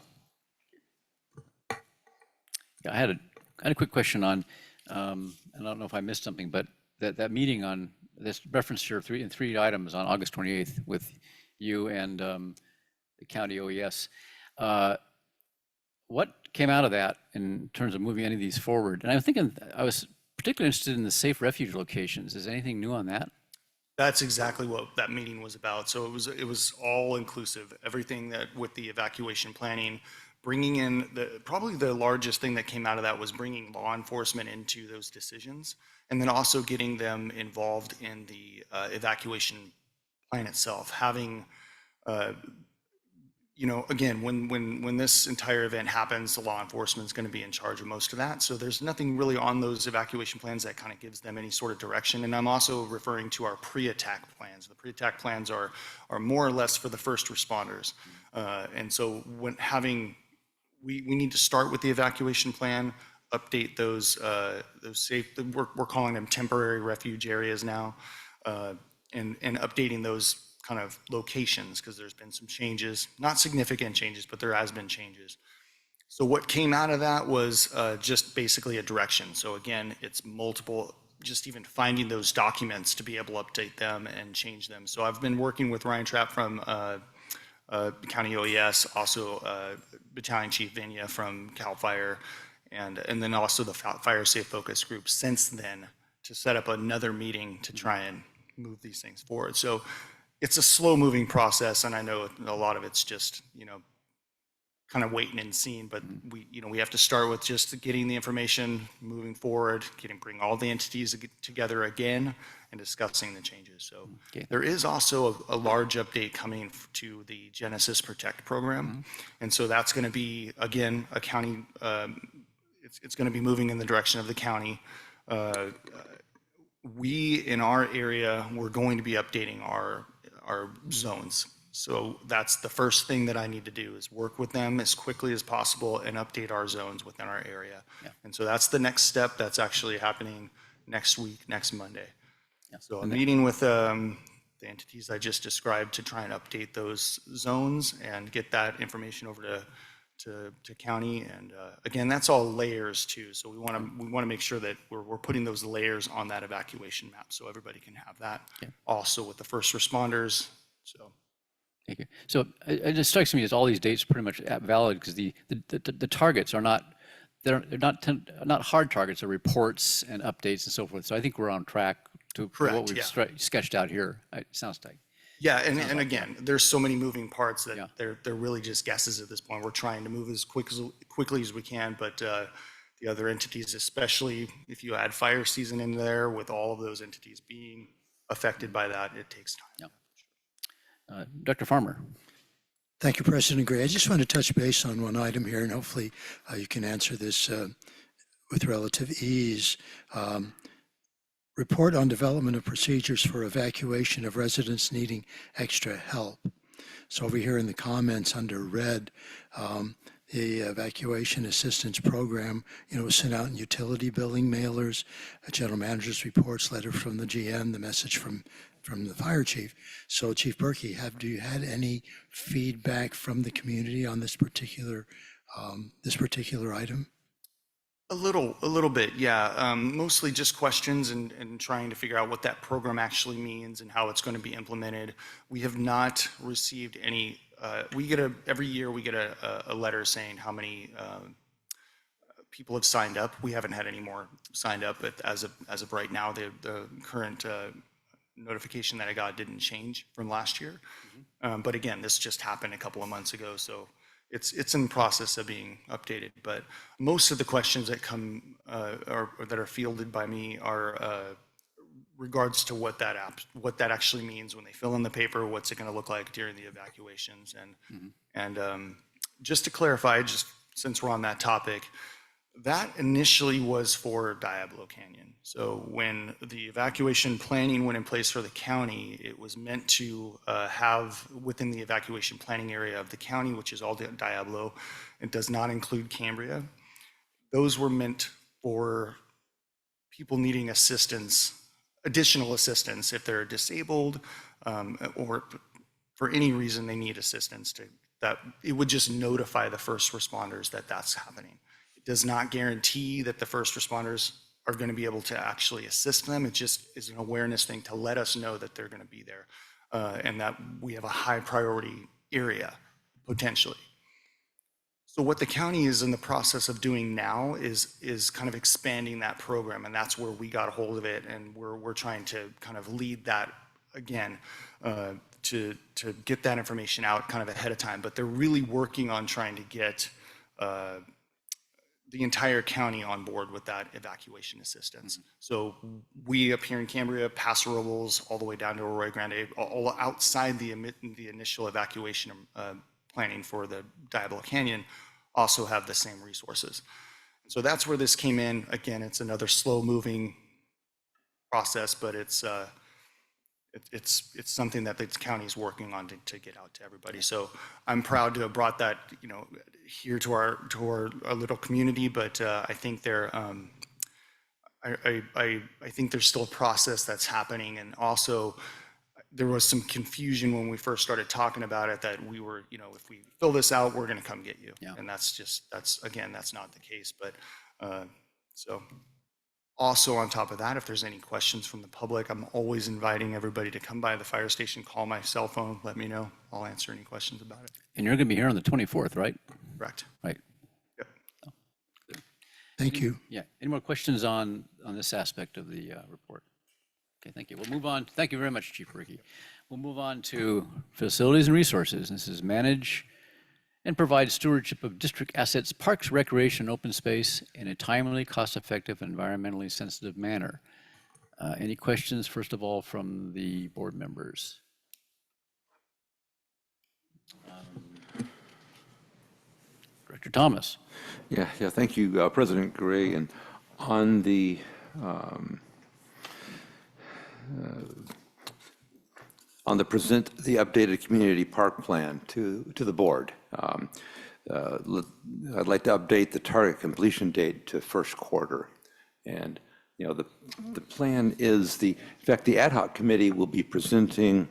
Yeah, I had a quick question on, and I don't know if I missed something, but that meeting on this reference here in three items on August 28th with you and the county OES. What came out of that in terms of moving any of these forward? And I'm thinking, I was particularly interested in the safe refuge locations. Is anything new on that? That's exactly what that meeting was about. So it was all inclusive, everything that with the evacuation planning, bringing in probably the largest thing that came out of that was bringing law enforcement into those decisions, and then also getting them involved in the evacuation plan itself. Having, you know, again, when this entire event happens, the law enforcement is going to be in charge of most of that. So there's nothing really on those evacuation plans that kind of gives them any sort of direction. And I'm also referring to our pre-attack plans. The pre-attack plans are more or less for the first responders. And so when we need to start with the evacuation plan, update those safe, we're calling them temporary refuge areas now, and updating those kind of locations, because there's been some changes, not significant changes, but there has been changes. So what came out of that was just basically a direction. So again, it's multiple, just even finding those documents to be able to update them and change them. So I've been working with Ryan Trapp from County OES, also Battalion Chief Vinya from CAL FIRE, and then also the Fire Safe Focus Group since then to set up another meeting to try and move these things forward. So it's a slow moving process, and I know a lot of it's just, you know, kind of waiting and seeing, but we have to start with just getting the information, moving forward, bring all the entities together again and discussing the changes. So there is also a large update coming to the Genesis Protect program. And so that's going to be, again, a county, it's going to be moving in the direction of the county. We, in our area, we're going to be updating our zones. So that's the first thing that I need to do, is work with them as quickly as possible and update our zones within our area. And so that's the next step that's actually happening next week, next Monday. So I'm meeting with the entities I just described to try and update those zones and get that information over to county. And again, that's all layers too. So we want to make sure that we're putting those layers on that evacuation map so everybody can have that. Also with the first responders. So. Thank you. So it just strikes me as all these dates are pretty much valid, because the targets are not, they're not hard targets, they're reports and updates and so forth. So I think we're on track to what we've sketched out here. It sounds like. Yeah, and again, there's so many moving parts that they're really just guesses at this point. We're trying to move as quickly as we can, but the other entities, especially if you add fire season in there with all of those entities being affected by that, it takes time. Dr. Farmer. Thank you, President Gray. I just want to touch base on one item here, and hopefully you can answer this with relative ease. Report on development of procedures for evacuation of residents needing extra help. So over here in the comments under red, the evacuation assistance program, was sent out in utility billing mailers, a general manager's reports, letter from the GM, the message from the fire chief. So Chief Berkey, do you had any feedback from the community on this particular item? A little bit, yeah. Mostly just questions and trying to figure out what that program actually means and how it's going to be implemented. We have not received any, every year we get a letter saying how many people have signed up. We haven't had any more signed up, but as of right now, the current notification that I got didn't change from last year. But again, this just happened a couple of months ago, so it's in the process of being updated. But most of the questions that come or that are fielded by me are regards to what that actually means when they fill in the paper, what's it going to look like during the evacuations, and just to clarify, just since we're on that topic, that initially was for Diablo Canyon. So when the evacuation planning went in place for the county, it was meant to have within the evacuation planning area of the county, which is all Diablo, it does not include Cambria. Those were meant for people needing assistance, additional assistance, if they're disabled or for any reason they need assistance, that it would just notify the first responders that that's happening. It does not guarantee that the first responders are going to be able to actually assist them. It just is an awareness thing to let us know that they're going to be there and that we have a high priority area potentially. So what the county is in the process of doing now is kind of expanding that program, and that's where we got a hold of it, and we're trying to kind of lead that again to get that information out kind of ahead of time. But they're really working on trying to get the entire county on board with that evacuation assistance. So we up here in Cambria, Paso Robles, all the way down to Arroyo Grande, all outside the initial evacuation planning for the Diablo Canyon, also have the same resources. So that's where this came in. Again, it's another slow-moving process, but it's something that the county is working on to get out to everybody. So I'm proud to have brought that, here to our little community. But I think I think there's still a process that's happening, and also there was some confusion when we first started talking about it that we were, if we fill this out, we're going to come get you. Yeah. And that's not the case. But so. Also, on top of that, if there's any questions from the public, I'm always inviting everybody to come by the fire station, call my cell phone, let me know. I'll answer any questions about it. And you're going to be here on the 24th, right? Correct. Right. Yep. Thank you. Yeah. Any more questions on this aspect of the report? Okay, thank you. We'll move on. Thank you very much, Chief Ricky. We'll move on to facilities and resources. This is manage and provide stewardship of district assets, parks, recreation, open space in a timely, cost-effective, and environmentally sensitive manner. Any questions, first of all, from the board members? Director Thomas. Yeah, thank you, President Gray. And on the present the updated community park plan to the board. I'd like to update the target completion date to first quarter. And, the plan is in fact, the ad hoc committee will be presenting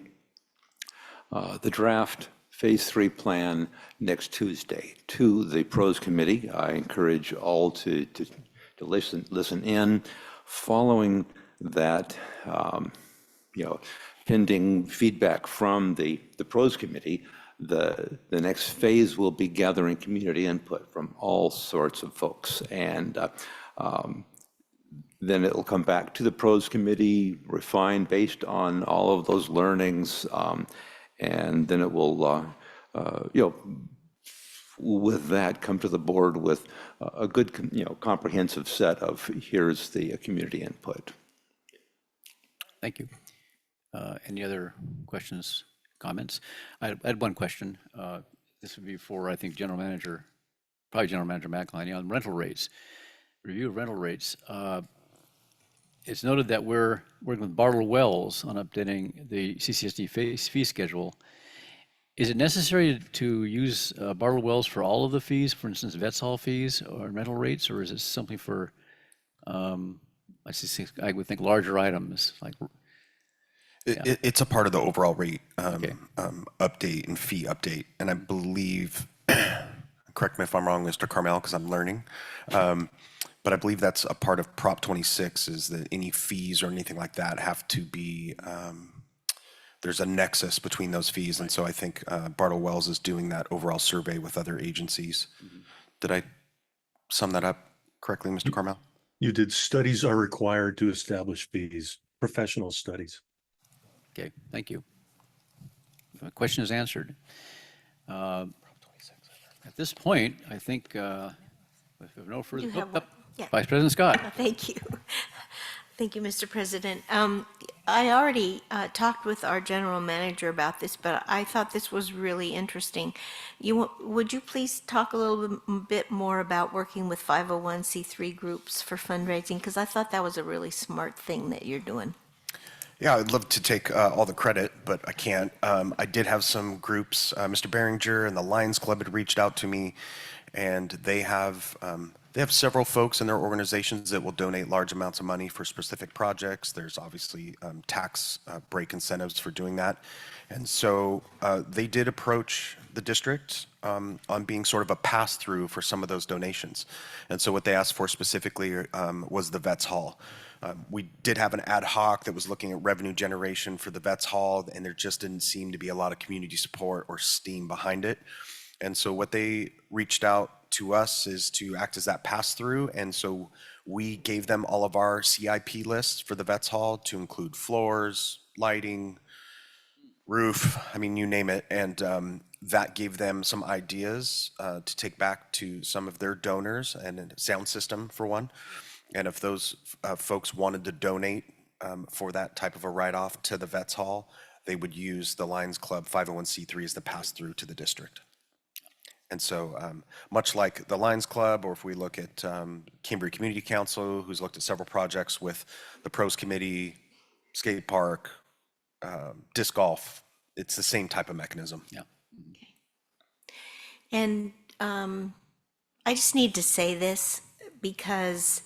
the draft phase 3 plan next Tuesday to the pros committee. I encourage all to listen in. Following that, pending feedback from the pros committee, the next phase will be gathering community input from all sorts of folks, and then it'll come back to the pros committee, refined based on all of those learnings, and then it will with that, come to the board with a good, comprehensive set of, here's the community input. Thank you. Any other questions, comments? I had one question. This would be for, I think, General Manager McElhinney on rental rates. Review of rental rates. It's noted that we're working with Bartle Wells on updating the CCSD fee schedule. Is it necessary to use Bartle Wells for all of the fees, for instance, vets hall fees or rental rates, or is it something for, I would think larger items like? It's a part of the overall rate Okay. update and fee update. And I believe, correct me if I'm wrong, Mr. Carmel, because I'm learning, but I believe that's a part of Prop 26 is that any fees or anything like that have to be, there's a nexus between those fees. And so I think Bartle Wells is doing that overall survey with other agencies. Did I sum that up correctly, Mr. Carmel? You did. Studies are required to establish fees, professional studies. Okay, thank you. The question is answered. At this point, I think, if we have no further, You have one. Yeah. Vice President Scott. Thank you. Thank you, Mr. President. I already talked with our general manager about this, but I thought this was really interesting. Would you please talk a little bit more about working with 501c3 groups for fundraising? Because I thought that was a really smart thing that you're doing. Yeah, I'd love to take all the credit, but I can't. I did have some groups, Mr. Behringer and the Lions Club had reached out to me, and they have several folks in their organizations that will donate large amounts of money for specific projects. There's obviously tax break incentives for doing that. And so they did approach the district on being sort of a pass-through for some of those donations. And so what they asked for specifically was the Vets Hall. We did have an ad hoc that was looking at revenue generation for the Vets Hall, and there just didn't seem to be a lot of community support or steam behind it. And so what they reached out to us is to act as that pass-through. And so we gave them all of our CIP lists for the Vets Hall to include floors, lighting, roof, I mean, you name it. And that gave them some ideas to take back to some of their donors, and a sound system for one. And if those folks wanted to donate for that type of a write-off to the Vets Hall, they would use the Lions Club 501c3 as the pass-through to the district. And so much like the Lions Club, or if we look at Cambria Community Council, who's looked at several projects with the Pros Committee, skate park, disc golf, it's the same type of mechanism. Yeah. And I just need to say this because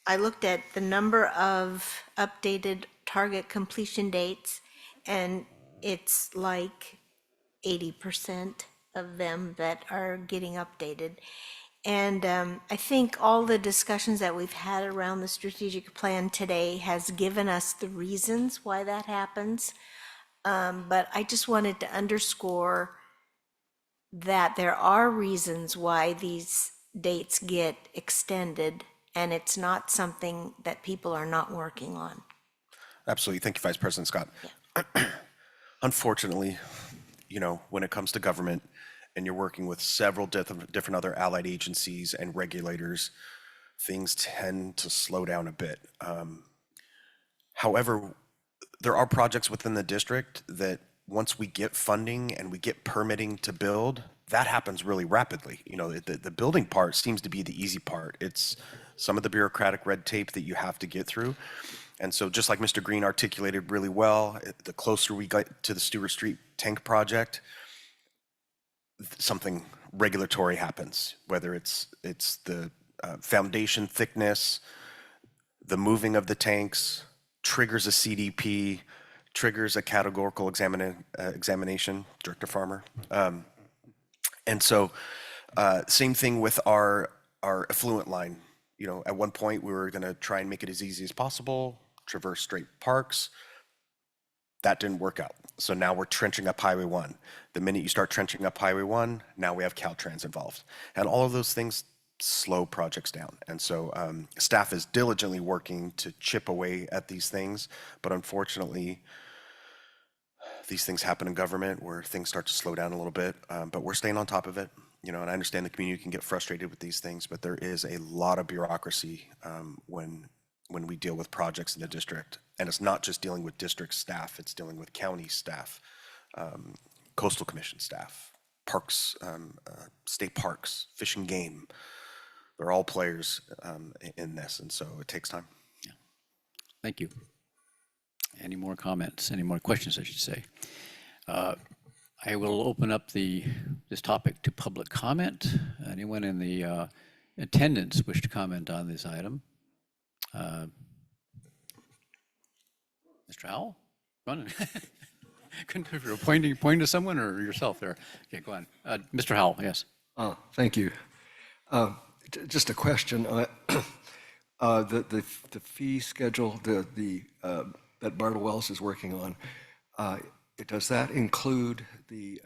I looked at the number of updated target completion dates, and it's like 80% of them that are getting updated. And I think all the discussions that we've had around the strategic plan today has given us the reasons why that happens. But I just wanted to underscore that there are reasons why these dates get extended, and it's not something that people are not working on. Absolutely. Thank you, Vice President Scott. Unfortunately, you know, when it comes to government and you're working with several different other allied agencies and regulators, things tend to slow down a bit. However, there are projects within the district that once we get funding and we get permitting to build, that happens really rapidly. You know, the building part seems to be the easy part. It's some of the bureaucratic red tape that you have to get through. And so just like Mr. Green articulated really well, the closer we get to the Stewart Street tank project, something regulatory happens, whether it's the foundation thickness, the moving of the tanks, triggers a CDP, triggers a categorical examination, Director Farmer. And so same thing with our effluent line. You know, at one point we were going to try and make it as easy as possible, traverse straight parks. That didn't work out. So now we're trenching up Highway 1. The minute you start trenching up Highway 1, now we have Caltrans involved. And all of those things slow projects down. And so staff is diligently working to chip away at these things, but unfortunately, these things happen in government where things start to slow down a little bit, but we're staying on top of it. And I understand the community can get frustrated with these things, but there is a lot of bureaucracy when we deal with projects in the district. And it's not just dealing with district staff, it's dealing with county staff, coastal commission staff, parks, state parks, fish and game. They're all players in this, and so it takes time. Thank you. Any more comments? Any more questions, I should say? I will open up this topic to public comment. Anyone in the attendance wish to comment on this item? Mr. Howell? Go on. Couldn't if you're pointing to someone or yourself there. Okay, go on. Mr. Howell, yes. Thank you. Just a question. The fee schedule that Bartle Wells is working on, does that include the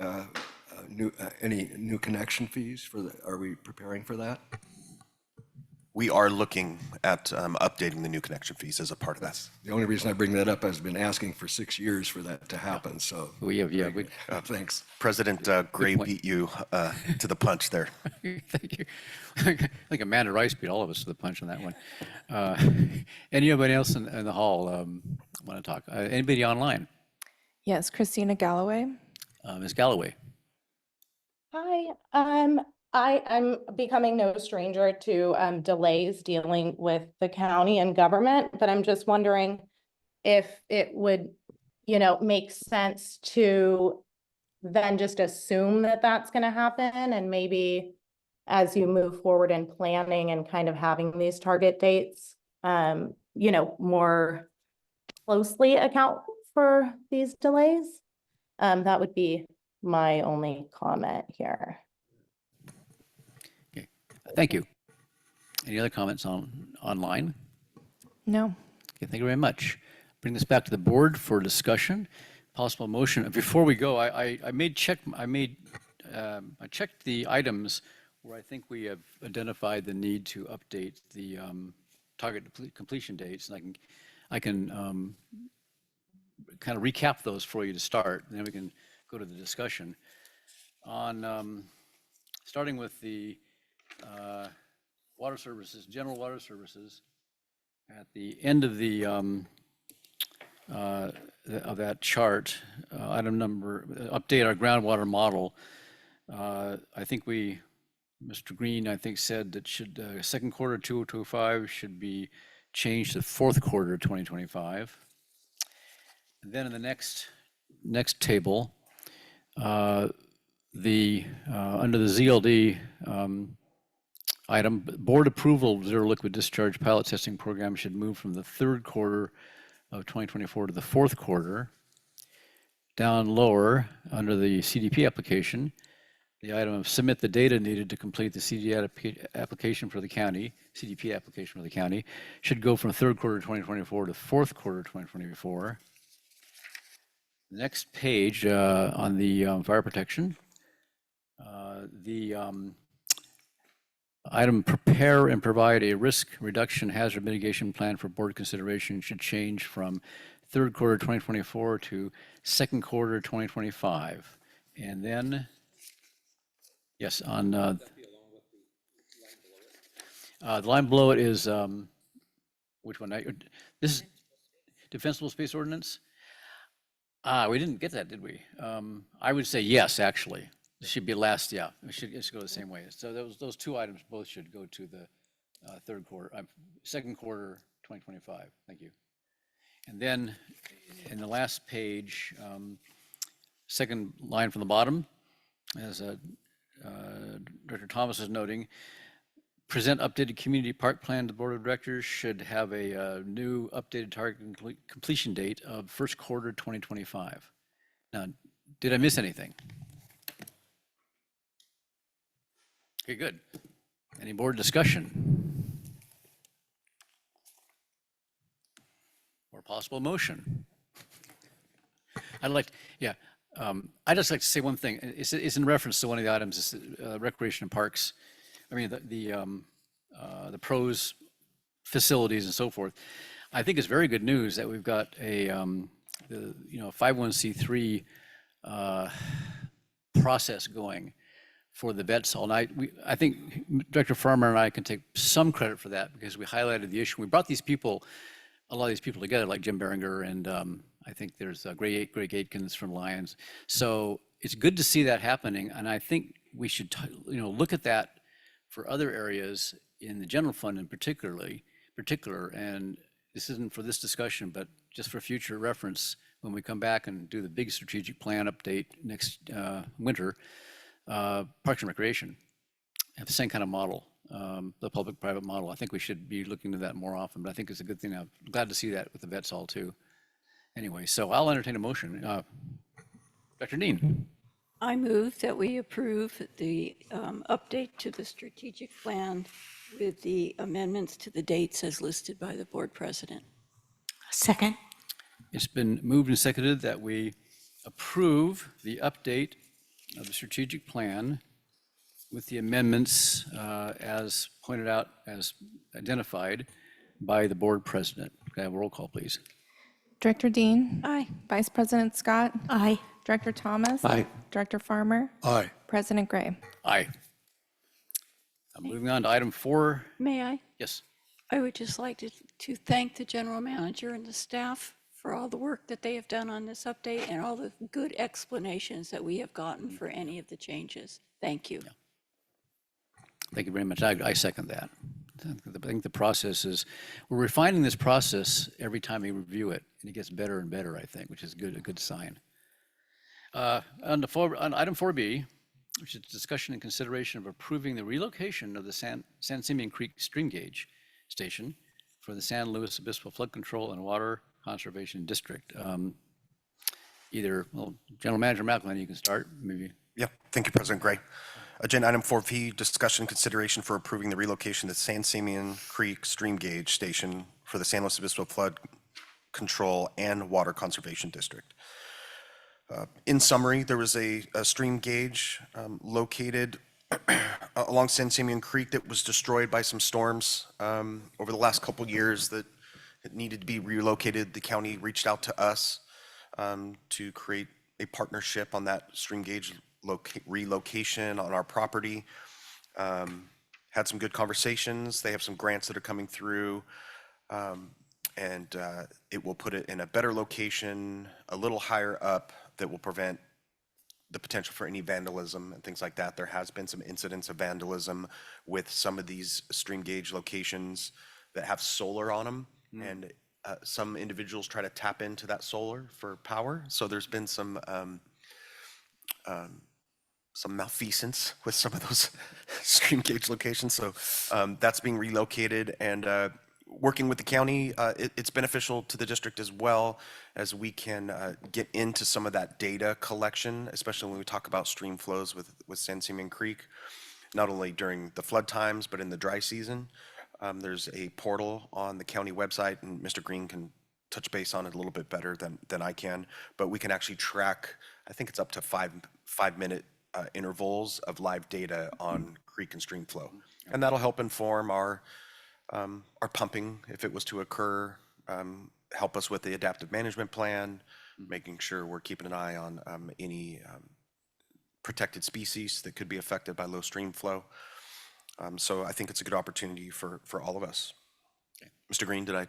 any new connection fees are we preparing for that? We are looking at updating the new connection fees as a part of that. The only reason I bring that up, I've been asking for 6 years for that to happen, so. We have, yeah. Thanks. President Gray beat you to the punch there. Thank you. I think Amanda Rice beat all of us to the punch on that one. Anybody else in the hall want to talk? Anybody online? Yes, Christina Galloway. Ms. Galloway. Hi, I'm becoming no stranger to delays dealing with the county and government, but I'm just wondering if it would, make sense to then just assume that that's going to happen, and maybe as you move forward in planning and kind of having these target dates, more closely account for these delays. That would be my only comment here. Thank you. Any other comments online? No. Okay, thank you very much. Bring this back to the board for discussion. Possible motion. Before we go, I checked the items where I think we have identified the need to update the target completion dates, and I can kind of recap those for you to start, and then we can go to the discussion. On starting with the water services, general water services, at the end of of that chart, item number, update our groundwater model. I think Mr. Green, I think said that second quarter 2025 should be changed to fourth quarter 2025. And then in the next table, under the ZLD item, board approval of zero liquid discharge pilot testing program should move from the third quarter of 2024 to the fourth quarter. Down lower, under the CDP application, the item of submit the data needed to complete the CDP application for the county, should go from third quarter 2024 to fourth quarter 2024. The next page on the fire protection, the item prepare and provide a risk reduction hazard mitigation plan for board consideration should change from third quarter 2024 to second quarter 2025. And then, yes, on the line below it is, which one? This is defensible space ordinance. We didn't get that, did we? I would say yes, actually. It should be last, yeah. It should go the same way. So those two items both should go to the second quarter 2025. Thank you. And then in the last page, second line from the bottom, as Director Thomas is noting, present updated community park plan to the board of directors should have a new updated target completion date of first quarter 2025. Now, did I miss anything? Okay, good. Any board discussion? Or possible motion? I'd just like to say one thing. It's in reference to one of the items, is recreation and parks. I mean, the pros facilities and so forth. I think it's very good news that we've got a the 501c3 process going for the vets all night. I think Director Farmer and I can take some credit for that because we highlighted the issue. We brought a lot of these people together, like Jim Berenger, and I think there's Greg Aitkins from Lions. So it's good to see that happening, and I think we should look at that for other areas in the general fund in particular. And this isn't for this discussion, but just for future reference when we come back and do the big strategic plan update next winter. Parks and Recreation have the same kind of model, the public-private model. I think we should be looking to that more often, but I think it's a good thing. I'm glad to see that with the vets all too. Anyway, so I'll entertain a motion. Dr. Dean. I move that we approve the update to the strategic plan with the amendments to the dates as listed by the board president. Second. It's been moved and seconded that we approve the update of the strategic plan with the amendments as pointed out, as identified by the board president. Can I have a roll call, please? Director Dean. Aye. Vice President Scott. Aye. Director Thomas. Aye. Director Farmer. Aye. President Gray. Aye. Moving on to item 4. May I? Yes. I would just like to thank the general manager and the staff for all the work that they have done on this update and all the good explanations that we have gotten for any of the changes. Thank you. Thank you very much. I second that. I think the process is, we're refining this process every time we review it, and it gets better and better, I think, which is good, a good sign. On item 4B, which is discussion and consideration of approving the relocation of the San Simeon Creek Stream Gauge Station for the San Luis Obispo Flood Control and Water Conservation District. General Manager McElhenney, you can start, maybe. Yeah, thank you, President Gray. Agenda item 4P, discussion and consideration for approving the relocation of the San Simeon Creek Stream Gauge Station for the San Luis Obispo Flood Control and Water Conservation District. In summary, there was a stream gauge located along San Simeon Creek that was destroyed by some storms over the last couple years that it needed to be relocated. The county reached out to us to create a partnership on that stream gauge relocation on our property. Had some good conversations. They have some grants that are coming through, and it will put it in a better location, a little higher up, that will prevent the potential for any vandalism and things like that. There has been some incidents of vandalism with some of these stream gauge locations that have solar on them, and some individuals try to tap into that solar for power. So there's been some malfeasance with some of those stream gauge locations. So that's being relocated, and working with the county, it's beneficial to the district as well, as we can get into some of that data collection, especially when we talk about stream flows with San Simeon Creek, not only during the flood times, but in the dry season. There's a portal on the county website, and Mr. Green can touch base on it a little bit better than I can, but we can actually track, I think it's up to 5-minute intervals of live data on creek and stream flow. And that'll help inform our pumping if it was to occur, help us with the adaptive management plan, making sure we're keeping an eye on any protected species that could be affected by low stream flow. So I think it's a good opportunity for all of us. Okay. Mr. Green, did I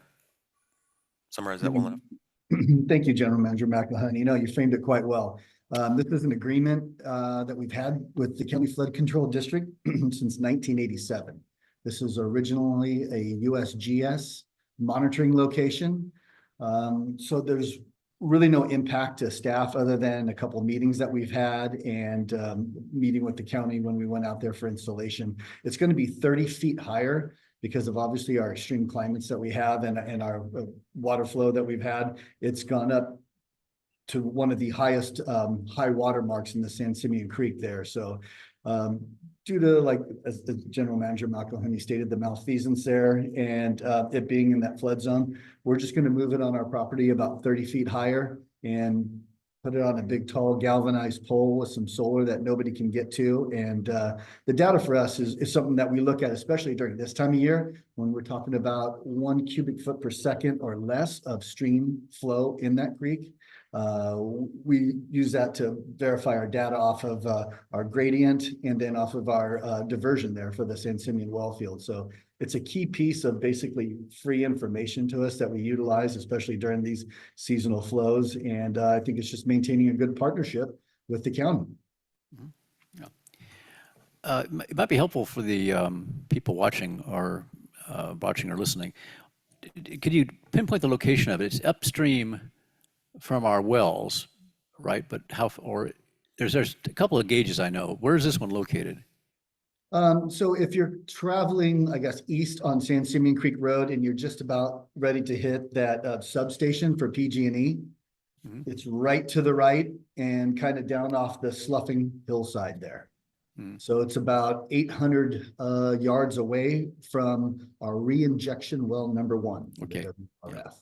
summarize that well enough? Thank you, General Manager McElhenney. You framed it quite well. This is an agreement that we've had with the County Flood Control District since 1987. This is originally a USGS monitoring location. So there's really no impact to staff other than a couple of meetings that we've had and meeting with the county when we went out there for installation. It's going to be 30 feet higher because of obviously our extreme climates that we have and our water flow that we've had. It's gone up to one of the highest high water marks in the San Simeon Creek there. So due to, like, as the General Manager McElhenney stated, the malfeasance there and it being in that flood zone, we're just going to move it on our property about 30 feet higher and put it on a big, tall galvanized pole with some solar that nobody can get to. And the data for us is something that we look at, especially during this time of year, when we're talking about 1 cubic foot per second or less of stream flow in that creek. We use that to verify our data off of our gradient and then off of our diversion there for the San Simeon well field. So it's a key piece of basically free information to us that we utilize, especially during these seasonal flows. And I think it's just maintaining a good partnership with the county. It might be helpful for the people watching or listening. Could you pinpoint the location of it? It's upstream from our wells, right? But there's a couple of gauges I know. Where is this one located? So if you're traveling, I guess, east on San Simeon Creek Road and you're just about ready to hit that substation for PG&E, it's right to the right and kind of down off the sloughing hillside there. So it's about 800 yards away from our re-injection well number 1. Okay. WRF.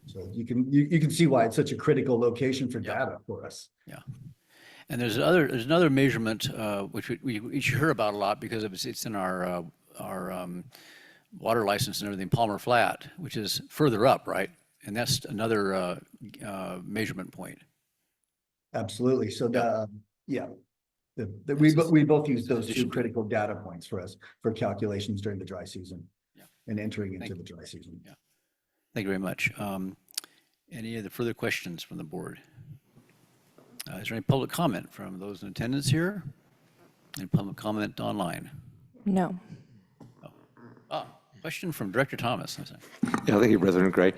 So you can see why it's such a critical location for data for us. Yeah. And there's another measurement which we should hear about a lot because it's in our water license and everything, Palmer Flat, which is further up, right? And that's another measurement point. Absolutely. So we both use those 2 critical data points for us for calculations during the dry season and entering into the dry season. Yeah. Thank you very much. Any other further questions from the board? Is there any public comment from those in attendance here? Any public comment online? No. Question from Director Thomas. Yeah, thank you, President Gray.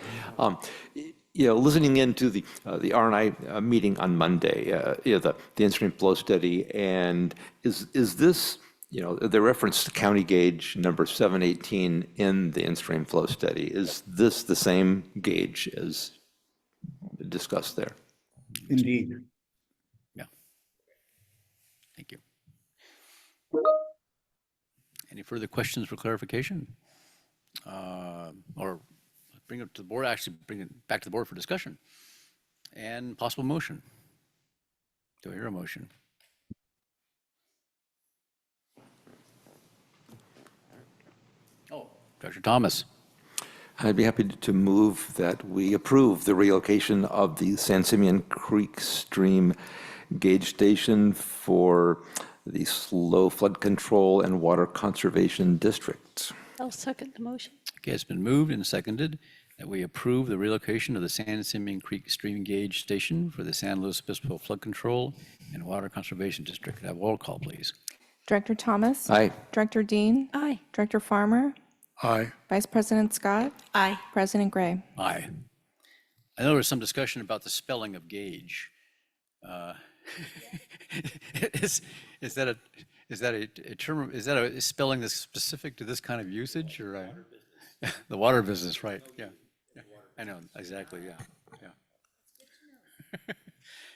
Listening into the R&I meeting on Monday, the in-stream flow study, and is this, the reference to county gauge number 718 in the in-stream flow study, is this the same gauge as discussed there? Indeed. Yeah. Thank you. Any further questions for clarification? Or bring it to the board, actually bring it back to the board for discussion and possible motion. Do I hear a motion? Dr. Thomas. I'd be happy to move that we approve the relocation of the San Simeon Creek Stream Gauge Station for the Slow Flood Control and Water Conservation District. I'll second the motion. Okay, it's been moved and seconded that we approve the relocation of the San Simeon Creek Stream Gauge Station for the San Luis Obispo Flood Control and Water Conservation District. Could I have a roll call, please? Director Thomas? Aye. Director Dean? Aye. Director Farmer? Aye. Vice President Scott? Aye. President Gray? Aye. I know there was some discussion about the spelling of gauge. Is that a term? Is that a spelling that's specific to this kind of usage, or the water business? Right. Yeah. I know exactly. Yeah.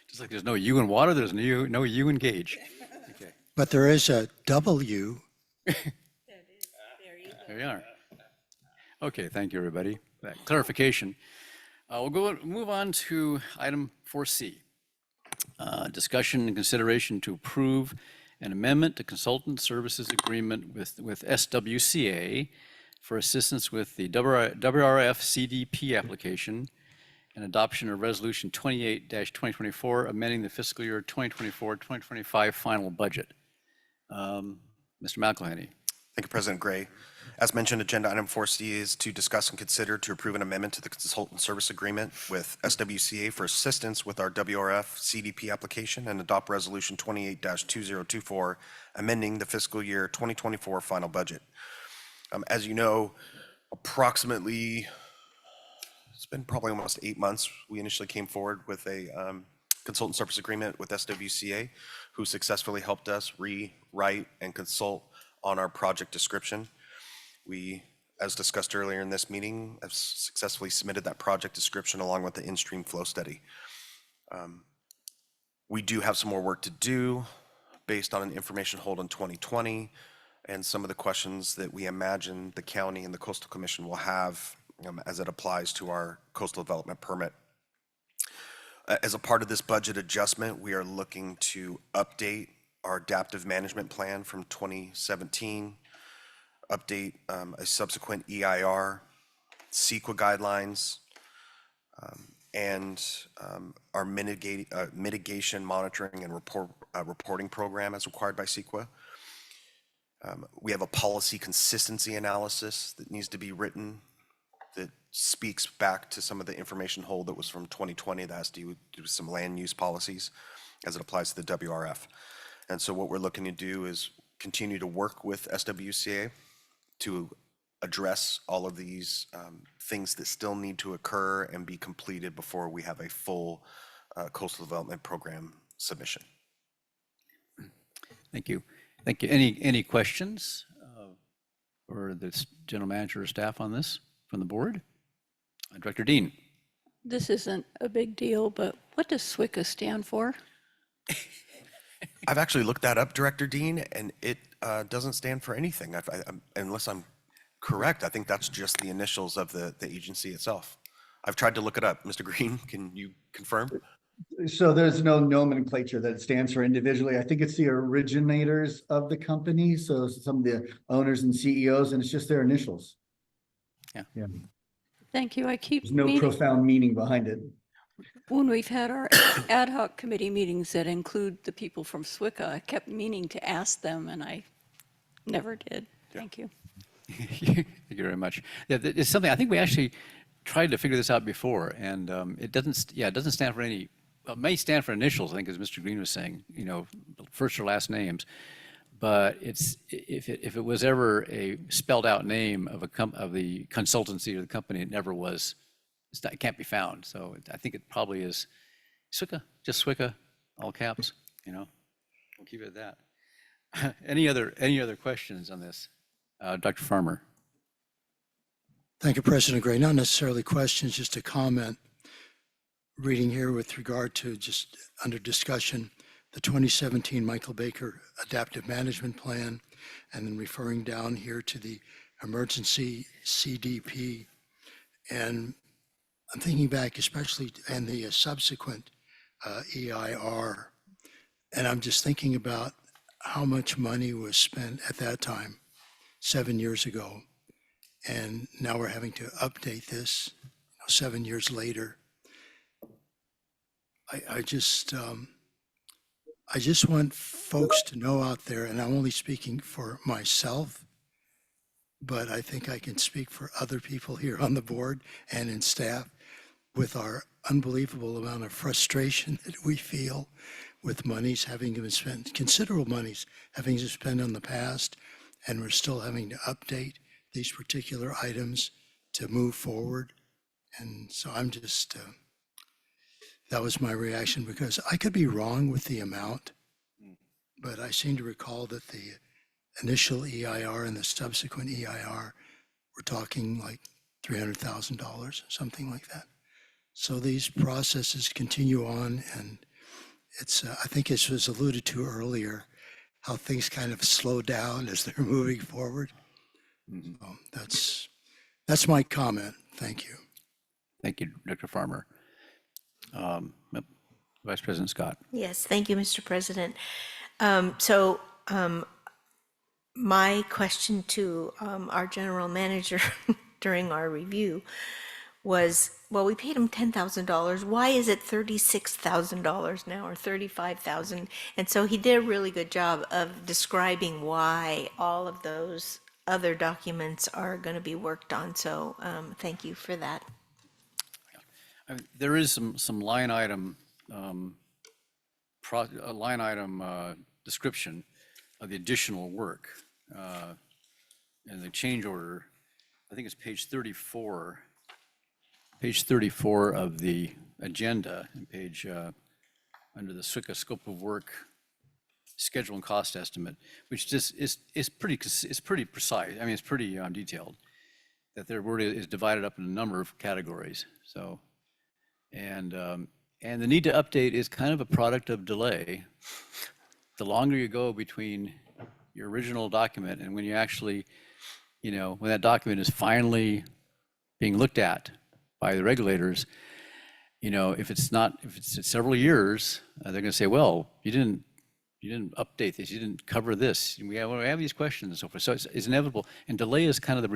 Just like there's no U in water, there's no U in gauge. Okay. But there is a W. There you are. Okay. Thank you, everybody. For that clarification. We'll move on to item 4C. Discussion and consideration to approve an amendment to consultant services agreement with SWCA for assistance with the WRF CDP application and adoption of Resolution 28-2024, amending the fiscal year 2024-2025 final budget. Mr. McElhenney. Thank you, President Gray. As mentioned, agenda item 4C is to discuss and consider to approve an amendment to the consultant service agreement with SWCA for assistance with our WRF CDP application and adopt resolution 28-2024, amending the fiscal year 2024 final budget. As you know, approximately, it's been probably almost 8 months, we initially came forward with a consultant service agreement with SWCA, who successfully helped us rewrite and consult on our project description. We, as discussed earlier in this meeting, have successfully submitted that project description along with the in-stream flow study. We do have some more work to do based on an information hold in 2020 and some of the questions that we imagine the county and the Coastal Commission will have as it applies to our coastal development permit. As a part of this budget adjustment, we are looking to update our adaptive management plan from 2017, update a subsequent EIR, CEQA guidelines, and our mitigation monitoring and reporting program as required by CEQA. We have a policy consistency analysis that needs to be written that speaks back to some of the information hold that was from 2020 that has to do with some land use policies as it applies to the WRF. And so what we're looking to do is continue to work with SWCA to address all of these things that still need to occur and be completed before we have a full coastal development program submission. Thank you. Thank you. Any questions for the general manager or staff on this from the board? Director Dean. This isn't a big deal, but what does SWCA stand for? I've actually looked that up, Director Dean, and it doesn't stand for anything. Unless I'm correct, I think that's just the initials of the agency itself. I've tried to look it up. Mr. Green, can you confirm? So there's no nomenclature that it stands for individually. I think it's the originators of the company. So some of the owners and CEOs, and it's just their initials. Yeah. Thank you. I keep There's no profound meaning behind it. when we've had our ad hoc committee meetings that include the people from SWCA, I kept meaning to ask them and I never did. Thank you. Thank you very much. Yeah, it's something, I think we actually tried to figure this out before, and it doesn't stand for any, well, it may stand for initials, I think, as Mr. Green was saying, you know, first or last names. But it's, if it was ever a spelled out name of of the consultancy or the company, it never was, it can't be found. So I think it probably is SWCA, just SWCA, all caps, you know, we'll keep it at that. Any other questions on this? Dr. Farmer. Thank you, President Gray. Not necessarily questions, just a comment. Reading here with regard to just under discussion, the 2017 Michael Baker Adaptive Management Plan, and then referring down here to the emergency CDP. And I'm thinking back especially and the subsequent EIR, and I'm just thinking about how much money was spent at that time, 7 years ago. And now we're having to update this 7 years later. I just want folks to know out there, and I'm only speaking for myself, but I think I can speak for other people here on the board and in staff with our unbelievable amount of frustration that we feel with monies having been spent, considerable monies having been spent in the past, and we're still having to update these particular items to move forward. And so I'm just, that was my reaction, because I could be wrong with the amount, but I seem to recall that the initial EIR and the subsequent EIR were talking like $300,000, something like that. So these processes continue on, and it's, I think it was alluded to earlier, how things kind of slow down as they're moving forward. So that's my comment. Thank you. Thank you, Dr. Farmer. Vice President Scott. Yes, thank you, Mr. President. My question to our general manager during our review was, well, we paid him $10,000. Why is it $36,000 now, or $35,000? And so he did a really good job of describing why all of those other documents are going to be worked on. So thank you for that. There is some line item description of the additional work and the change order. I think it's page 34 of the agenda, and page under the SWCA scope of work schedule and cost estimate, which just is pretty precise. I mean, it's pretty detailed, that their work is divided up in a number of categories. So, and the need to update is kind of a product of delay. The longer you go between your original document and when you actually, when that document is finally being looked at by the regulators, you know, if it's several years, they're going to say, well, you didn't update this, you didn't cover this. We have these questions and so forth. So it's inevitable, and delay is kind of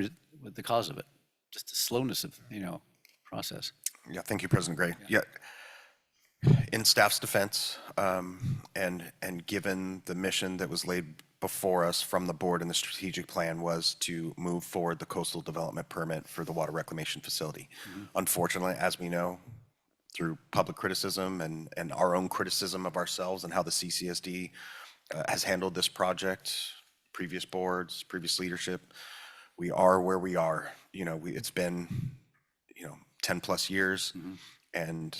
the cause of it, just the slowness of, you know, process. Yeah, thank you, President Gray. Yeah. In staff's defense, and given the mission that was laid before us from the board and the strategic plan was to move forward the coastal development permit for the water reclamation facility. Unfortunately, as we know, through public criticism and our own criticism of ourselves and how the CCSD has handled this project, previous boards, previous leadership, we are where we are. You know, it's been, you know, 10 plus years, and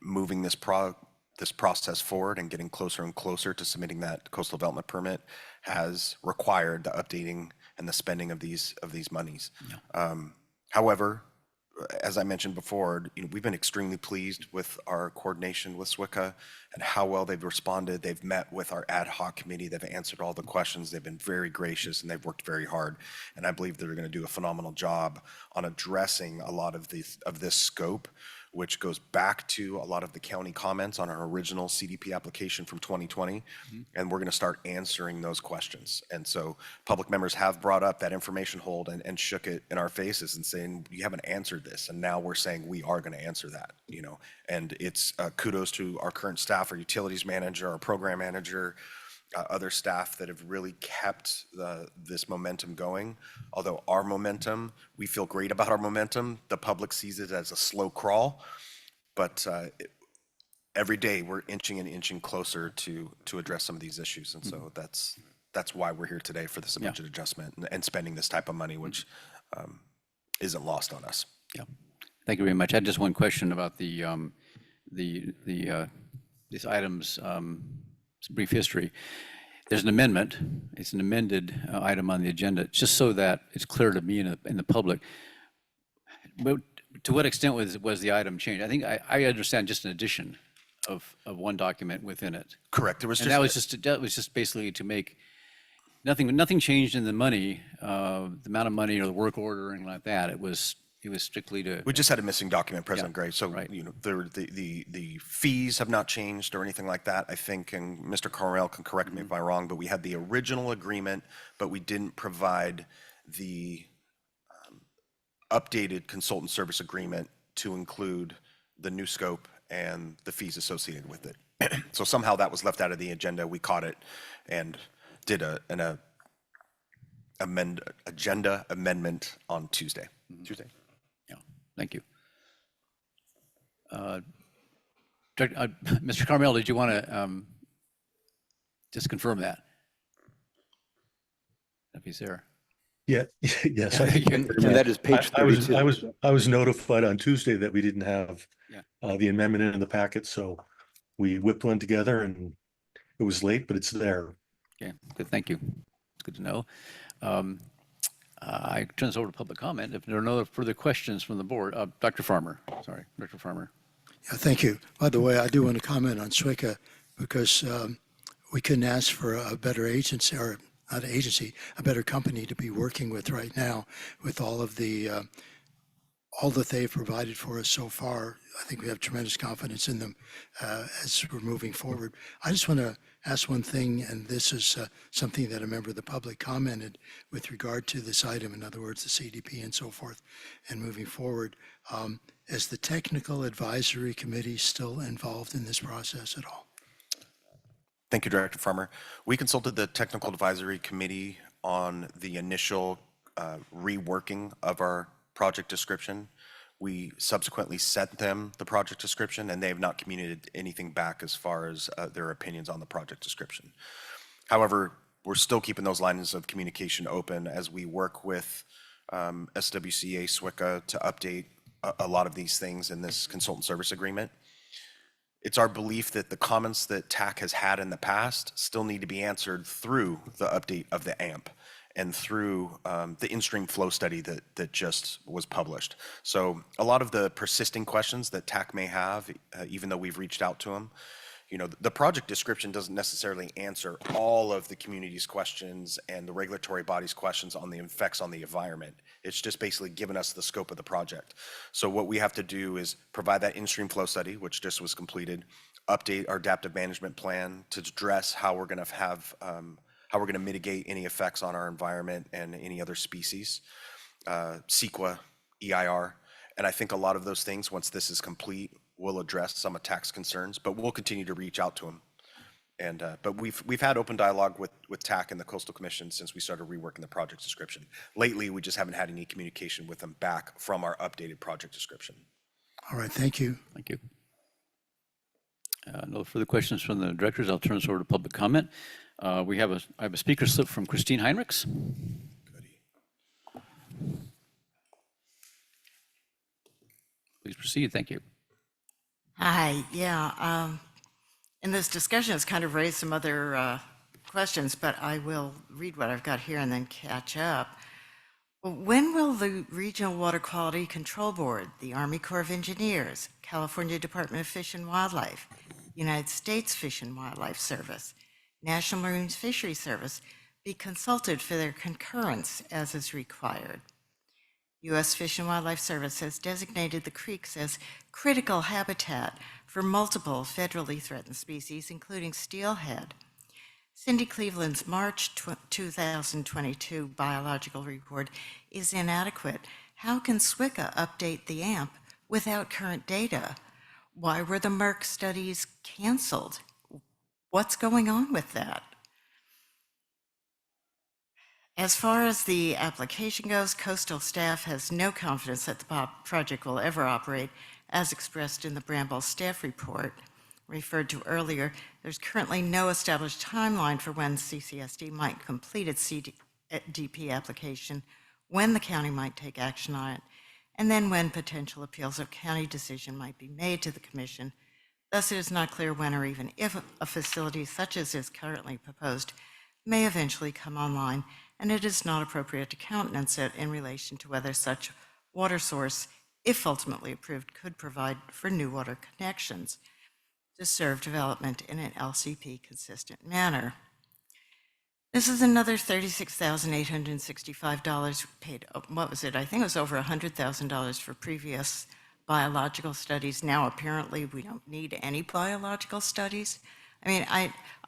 moving this process forward and getting closer and closer to submitting that coastal development permit has required the updating and the spending of these monies. However, as I mentioned before, you know, we've been extremely pleased with our coordination with SWCA and how well they've responded. They've met with our ad hoc committee. They've answered all the questions. They've been very gracious, and they've worked very hard. And I believe they're going to do a phenomenal job on addressing a lot of this scope, which goes back to a lot of the county comments on our original CDP application from 2020. And we're going to start answering those questions. And so public members have brought up that information hold and shook it in our faces and saying, you haven't answered this. And now we're saying we are going to answer that, you know. And it's kudos to our current staff, our utilities manager, our program manager, other staff that have really kept this momentum going. Although our momentum, we feel great about our momentum, the public sees it as a slow crawl, but every day we're inching and inching closer to address some of these issues. And so that's why we're here today for this budget adjustment and spending this type of money, which isn't lost on us. Yeah, thank you very much. I had just one question about these items. Some brief history. There's an amendment. It's an amended item on the agenda, just so that it's clear to me and the public. But to what extent was the item changed? I think I understand just an addition of one document within it. Correct. There was and that was just basically to make nothing changed in the money, the amount of money or the work order or anything like that. It was strictly to. We just had a missing document, President Gray. So, you know, the fees have not changed or anything like that, I think, and Mr. Carmel can correct me if I'm wrong, but we had the original agreement, but we didn't provide the updated consultant service agreement to include the new scope and the fees associated with it. So somehow that was left out of the agenda. We caught it and did an agenda amendment on Tuesday. Yeah, thank you. Mr. Carmel, did you want to just confirm that? If he's there. Yeah, yes. And that is page 32. I was notified on Tuesday that we didn't have the amendment in the packet, so we whipped one together, and it was late, but it's there. Okay, good, thank you. It's good to know. I turn this over to public comment. If there are no further questions from the board, Dr. Farmer, sorry, Dr. Farmer. Yeah, thank you. By the way, I do want to comment on SWCA because we couldn't ask for a better agency, or not an agency, a better company to be working with right now with all of the all that they've provided for us so far. I think we have tremendous confidence in them as we're moving forward. I just want to ask one thing, and this is something that a member of the public commented with regard to this item, in other words, the CDP and so forth, and moving forward. Is the technical advisory committee still involved in this process at all? Thank you, Director Farmer. We consulted the technical advisory committee on the initial reworking of our project description. We subsequently sent them the project description, and they have not communicated anything back as far as their opinions on the project description. However, we're still keeping those lines of communication open as we work with SWCA, SWCA to update a lot of these things in this consultant service agreement. It's our belief that the comments that TAC has had in the past still need to be answered through the update of the AMP and through the in-stream flow study that just was published. So a lot of the persisting questions that TAC may have, even though we've reached out to them, You know, the project description doesn't necessarily answer all of the community's questions and the regulatory body's questions on the effects on the environment. It's just basically given us the scope of the project. So what we have to do is provide that in-stream flow study, which just was completed, update our adaptive management plan to address how we're going to have, how we're going to mitigate any effects on our environment and any other species, CEQA, EIR. And I think a lot of those things, once this is complete, will address some of TAC's concerns, but we'll continue to reach out to them. And but we've had open dialogue with TAC and the Coastal Commission since we started reworking the project description. Lately, we just haven't had any communication with them back from our updated project description. All right, thank you. Thank you. No further questions from the directors. I'll turn this over to public comment. I have a speaker slip from Christine Heinrichs. Please proceed. Thank you. Hi, yeah. In this discussion, it's kind of raised some other questions, but I will read what I've got here and then catch up. When will the Regional Water Quality Control Board, the Army Corps of Engineers, California Department of Fish and Wildlife, United States Fish and Wildlife Service, National Marine Fisheries Service be consulted for their concurrence as is required? U.S. Fish and Wildlife Service has designated the creeks as critical habitat for multiple federally threatened species, including steelhead. Cindy Cleveland's March 2022 biological report is inadequate. How can SWCA update the AMP without current data? Why were the Merck studies canceled? What's going on with that? As far as the application goes, coastal staff has no confidence that the project will ever operate as expressed in the Bramble staff report referred to earlier. There's currently no established timeline for when CCSD might complete its CDP application, when the county might take action on it, and then when potential appeals of county decision might be made to the commission. Thus, it is not clear when or even if a facility such as is currently proposed may eventually come online, and it is not appropriate to countenance it in relation to whether such water source, if ultimately approved, could provide for new water connections to serve development in an LCP consistent manner. This is another $36,865 paid. What was it? I think it was over $100,000 for previous biological studies. Now, apparently, we don't need any biological studies. I mean,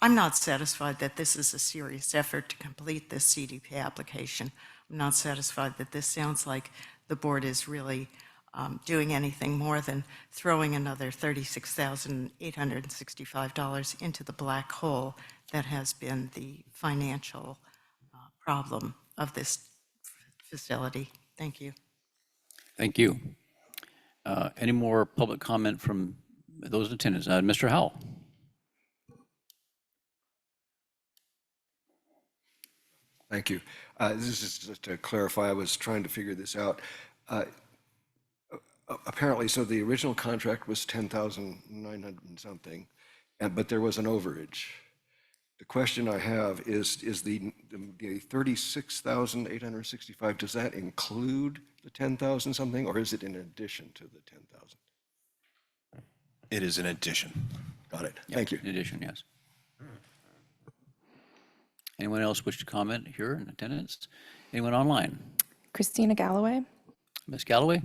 I'm not satisfied that this is a serious effort to complete this CDP application. I'm not satisfied that this sounds like the board is really doing anything more than throwing another $36,865 into the black hole that has been the financial problem of this facility. Thank you. Thank you. Any more public comment from those in attendance? Mr. Howell. Thank you. This is just to clarify, I was trying to figure this out. Apparently, so the original contract was 10,900 and something, but there was an overage. The question I have is the 36,865, does that include the 10,000 something, or is it in addition to the 10,000? It is an addition. Got it. Thank you. In addition, yes. Anyone else wish to comment here in attendance? Anyone online? Christina Galloway. Ms. Galloway?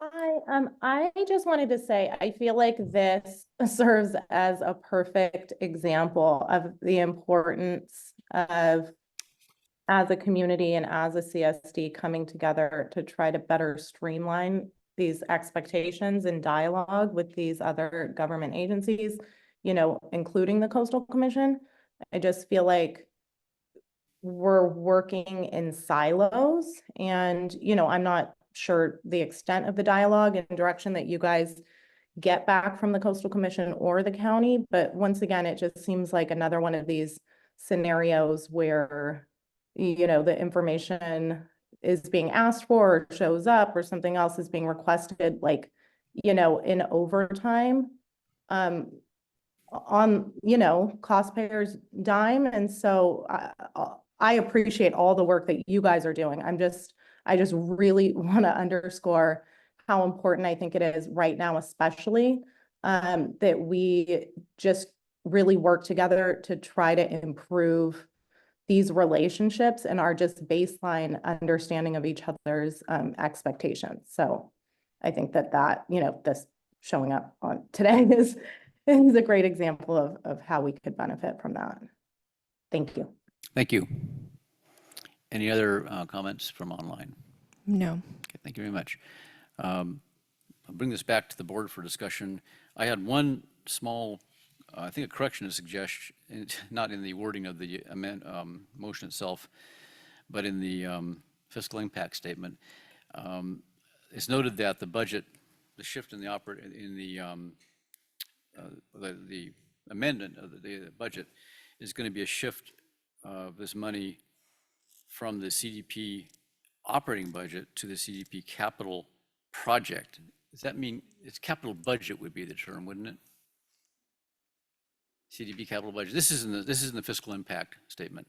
Hi, I just wanted to say, I feel like this serves as a perfect example of the importance of, as a community and as a CSD, coming together to try to better streamline these expectations and dialogue with these other government agencies, you know, including the Coastal Commission. I just feel like we're working in silos, and, you know, I'm not sure the extent of the dialogue and direction that you guys get back from the Coastal Commission or the county. But once again, it just seems like another one of these scenarios where, you know, the information is being asked for or shows up, or something else is being requested, like, you know, in overtime, on, you know, cost payers' dime. And so I appreciate all the work that you guys are doing. I just really want to underscore how important I think it is right now, especially that we just really work together to try to improve these relationships and our just baseline understanding of each other's expectations. So I think that, this showing up on today is a great example of how we could benefit from that. Thank you. Thank you. Any other comments from online? No. Okay, thank you very much. I'll bring this back to the board for discussion. I had one small, I think a correction, a suggestion, not in the wording of the motion itself, but in the fiscal impact statement. It's noted that the budget, the shift in the the amendment of the budget is going to be a shift of this money from the CDP operating budget to the CDP capital project. Does that mean it's capital budget would be the term, wouldn't it? CDP capital budget. This is in the fiscal impact statement.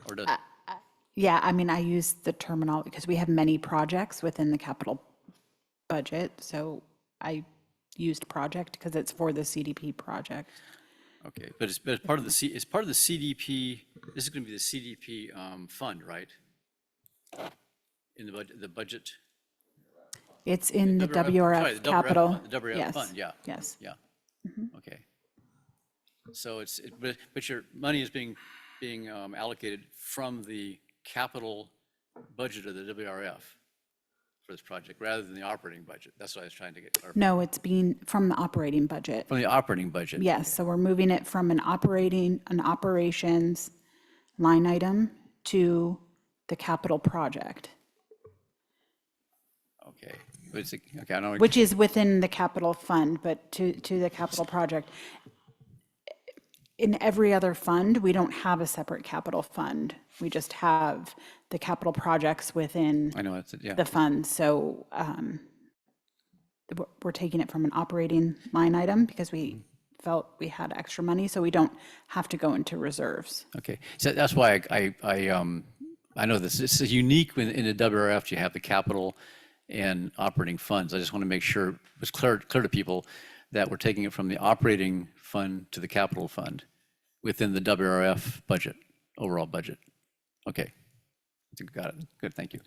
Or does it? Yeah, I mean, I use the terminology because we have many projects within the capital budget. So I used project because it's for the CDP project. Okay, but it's part of the CDP. This is going to be the CDP fund, right? In the budget. It's in the WRF sorry, the capital. Fund, the WRF Yes. fund, yeah. Yes. Yeah. Okay. So but your money is being allocated from the capital budget of the WRF for this project rather than the operating budget. That's what I was trying to get clarified. No, it's being from the operating budget. From the operating budget. Yes, so we're moving it from an operations line item to the capital project, Okay. But it's okay. I know. which is within the capital fund, but to the capital project. In every other fund, we don't have a separate capital fund. We just have the capital projects within I know that's it. Yeah. the fund. So we're taking it from an operating line item because we felt we had extra money, so we don't have to go into reserves. Okay, so that's why I know this is unique in the WRF. You have the capital and operating funds. I just want to make sure it's clear to people that we're taking it from the operating fund to the capital fund within the WRF budget, overall budget. Okay, I think we got it. Good, thank you.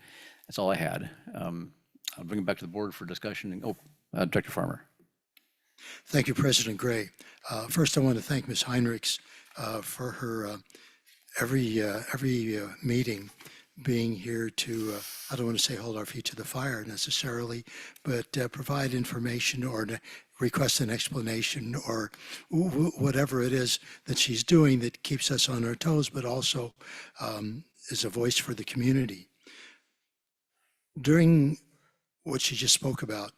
That's all I had. I'll bring it back to the board for discussion. Director Farmer. Thank you, President Gray. First, I want to thank Ms. Heinrichs for her every meeting being here to, I don't want to say hold our feet to the fire necessarily, but provide information or request an explanation or whatever it is that she's doing that keeps us on our toes, but also is a voice for the community. During what she just spoke about,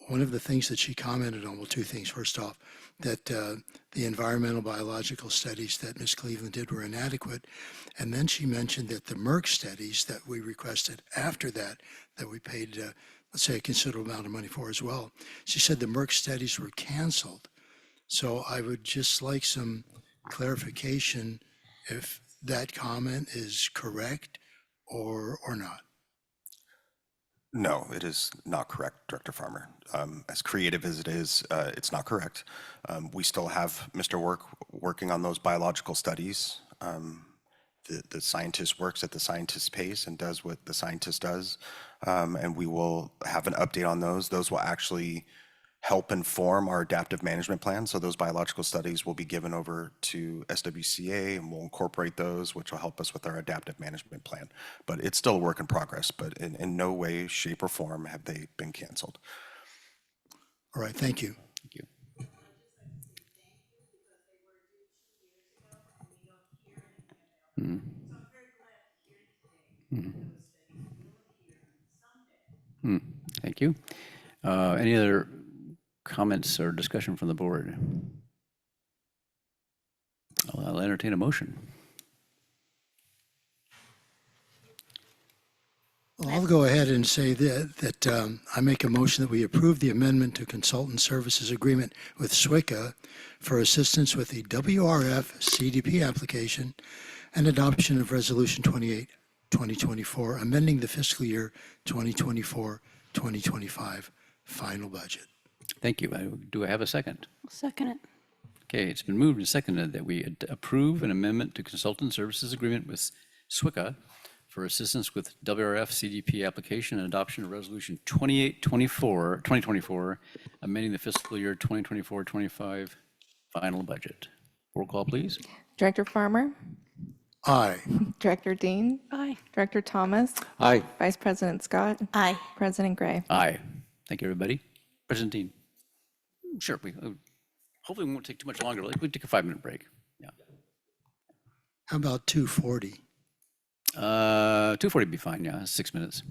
one of the things that she commented on, well, two things. First off, that the environmental biological studies that Ms. Cleveland did were inadequate. And then she mentioned that the Merck studies that we requested after that we paid, let's say, a considerable amount of money for as well. She said the Merck studies were canceled. So I would just like some clarification if that comment is correct or not. No, it is not correct, Director Farmer. As creative as it is, it's not correct. We still have Mr. working on those biological studies. The scientist works at the scientist's pace and does what the scientist does. And we will have an update on those. Those will actually help inform our adaptive management plan. So those biological studies will be given over to SWCA and we'll incorporate those, which will help us with our adaptive management plan. But it's still a work in progress, but in no way, shape, or form have they been canceled. All right, thank you. Thank you. Thank you. Any other comments or discussion from the board? I'll entertain a motion. Well, I'll go ahead and say that I make a motion that we approve the amendment to consultant services agreement with SWICA for assistance with the WRF CDP application and adoption of Resolution 28, 2024, amending the fiscal year 2024-2025 final budget. Thank you. Do I have a second? I'll second it. Okay, it's been moved and seconded that we approve an amendment to consultant services agreement with SWICA for assistance with WRF CDP application and adoption of resolution 2024, amending the fiscal year 2024-25 final budget. Roll call, please. Director Farmer, Aye. Director Dean, Aye. Director Thomas, Aye. Vice President Scott, Aye. President Gray. Aye. Thank you, everybody. President Dean. Sure, hopefully we won't take too much longer. We take a 5-minute break. Yeah. How about 2:40? 2:40 would be fine, yeah, 6 minutes.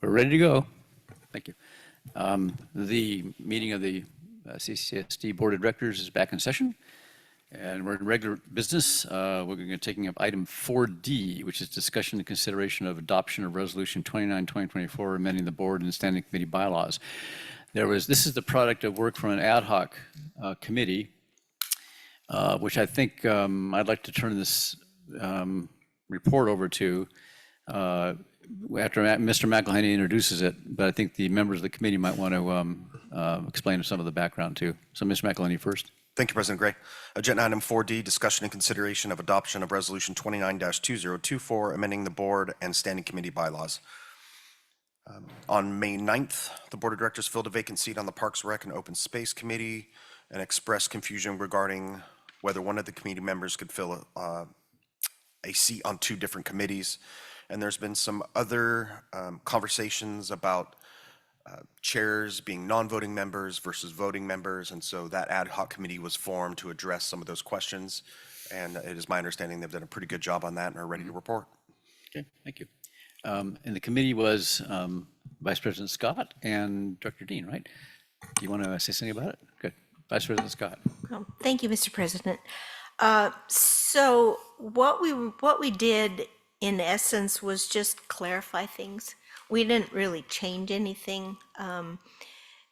We're ready to go. Thank you. The meeting of the CCSD Board of Directors is back in session, and we're in regular business. We're going to be taking up item 4D, which is discussion and consideration of adoption of Resolution 29, 2024, amending the board and standing committee bylaws. This is the product of work from an ad hoc committee, which I think I'd like to turn this report over to after Mr. McElhaney introduces it, but I think the members of the committee might want to explain some of the background too. So Mr. McElhaney first. Thank you, President Gray. Agenda item 4D, discussion and consideration of adoption of Resolution 29-2024, amending the board and standing committee bylaws. On May 9th, the Board of Directors filled a vacant seat on the Parks, Rec, and Open Space Committee and expressed confusion regarding whether one of the committee members could fill a seat on two different committees. And there's been some other conversations about chairs being non-voting members versus voting members. And so that ad hoc committee was formed to address some of those questions. And it is my understanding they've done a pretty good job on that and are ready to report. Okay, thank you. And the committee was Vice President Scott and Director Dean, right? Do you want to say something about it? Good. Vice President Scott. Thank you, Mr. President. So what we did in essence was just clarify things. We didn't really change anything,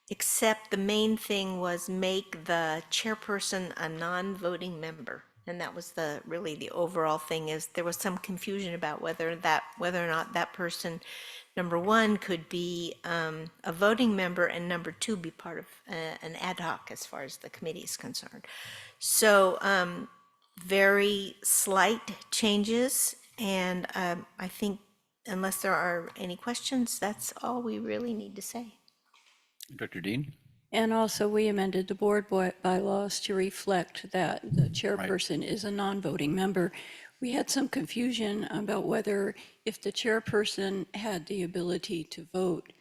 except the main thing was make the chairperson a non-voting member. And that was really the overall thing. Is there was some confusion about whether or not that person, number one, could be a voting member, and number two, be part of an ad hoc as far as the committee is concerned. So very slight changes, and I think unless there are any questions, that's all we really need to say. Director Dean? And also, we amended the board bylaws to reflect that the chairperson is a non-voting member. We had some confusion about whether, if the chairperson had the ability to vote,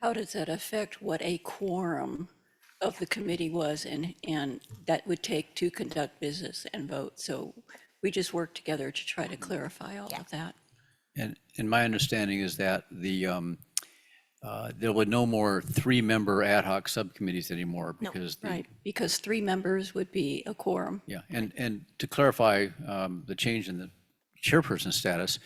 how does that affect what a quorum of the committee was, and that would take to conduct business and vote. So we just worked together to try to clarify all of that. And my understanding is that there were no more 3-member ad hoc subcommittees anymore because Right, because 3 members would be a quorum. Yeah, and to clarify the change in the chairperson status,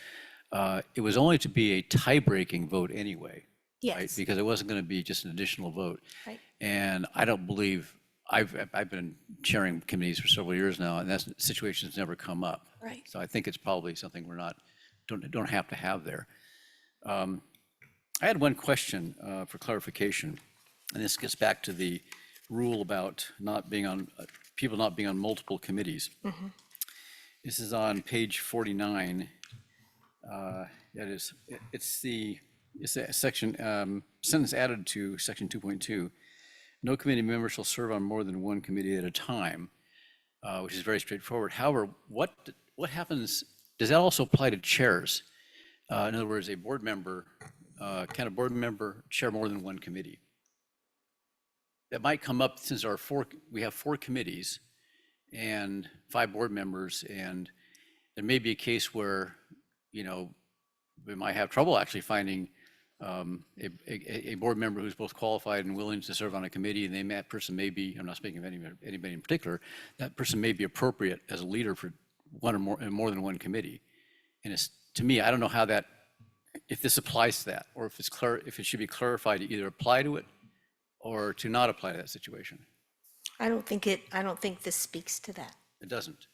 it was only to be a tie-breaking vote anyway. Yes. Right? Because it wasn't going to be just an additional vote. Right. And I don't believe, I've been chairing committees for several years now, and that situation's never come up. Right. So I think it's probably something don't have to have there. I had one question for clarification, and this gets back to the rule about people not being on multiple committees. Mm-hmm. This is on page 49. It's a section, sentence added to section 2.2. No committee member shall serve on more than one committee at a time, which is very straightforward. However, what happens, does that also apply to chairs? In other words, a board member, can a board member chair more than one committee? That might come up since we have 4 committees and 5 board members, and there may be a case where, we might have trouble actually finding a board member who's both qualified and willing to serve on a committee, and that person may be, I'm not speaking of anybody in particular, that person may be appropriate as a leader for one or more than one committee. And to me, I don't know how if this applies to that, or if it should be clarified to either apply to it or to not apply to that situation. I don't think this speaks to that. It doesn't.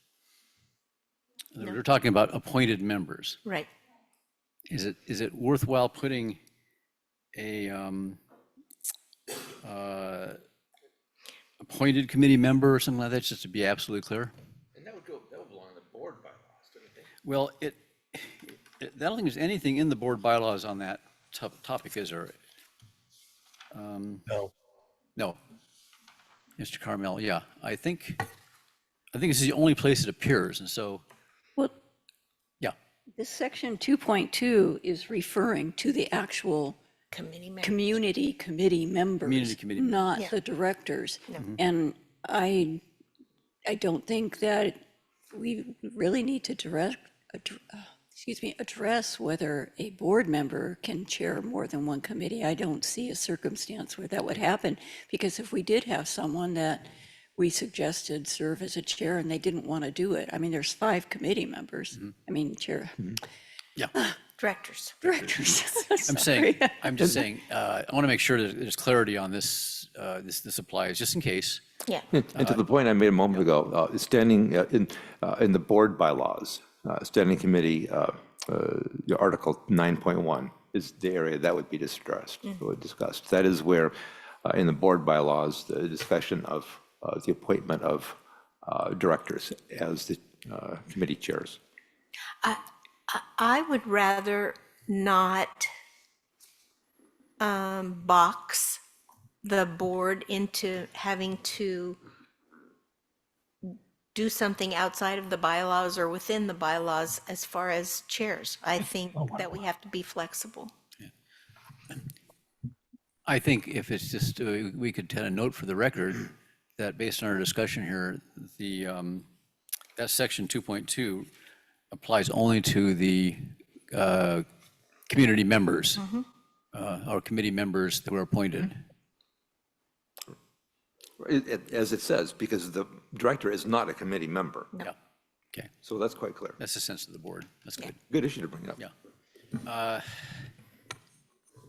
No. We're talking about appointed members. Right. Is it worthwhile putting a appointed committee member or something like that, just to be absolutely clear? And that would belong in the board bylaws, don't you think? Well, I don't think there's anything in the board bylaws on that topic, is there? No. No. Mr. Carmel, yeah, I think this is the only place it appears, and so, Well, yeah. this section 2.2 is referring to the actual community committee members, not Yeah. the directors. No. And I don't think that we really need to address whether a board member can chair more than one committee. I don't see a circumstance where that would happen, because if we did have someone that we suggested serve as a chair and they didn't want to do it, I mean, there's 5 committee members. I mean, chair. Yeah. Directors. Directors. I'm just saying, I want to make sure that there's clarity on this, this applies, just in case. Yeah. And to the point I made a moment ago, standing in the board bylaws, standing committee, Article 9.1 is the area that would be discussed. That is where, in the board bylaws, the discussion of the appointment of directors as the committee chairs. I would rather not box the board into having to do something outside of the bylaws or within the bylaws as far as chairs. I think that we have to be flexible. I think if it's just, we could add a note for the record that based on our discussion here, the, that section 2.2 applies only to the community members, or committee members that were appointed. As it says, because the director is not a committee member. Yeah, okay. So that's quite clear. That's the sense of the board. That's good. Good issue to bring up. Yeah.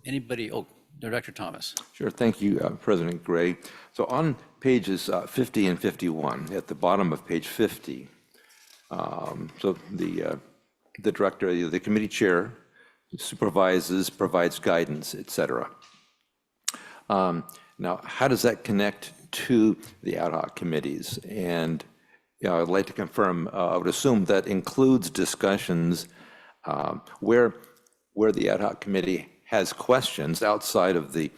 Anybody, Dr. Thomas. Sure, thank you, President Gray. So on pages 50 and 51, at the bottom of page 50, so the director, the committee chair supervises, provides guidance, et cetera. Now, how does that connect to the ad hoc committees? And I'd like to confirm, I would assume that includes discussions where the ad hoc committee has questions outside of the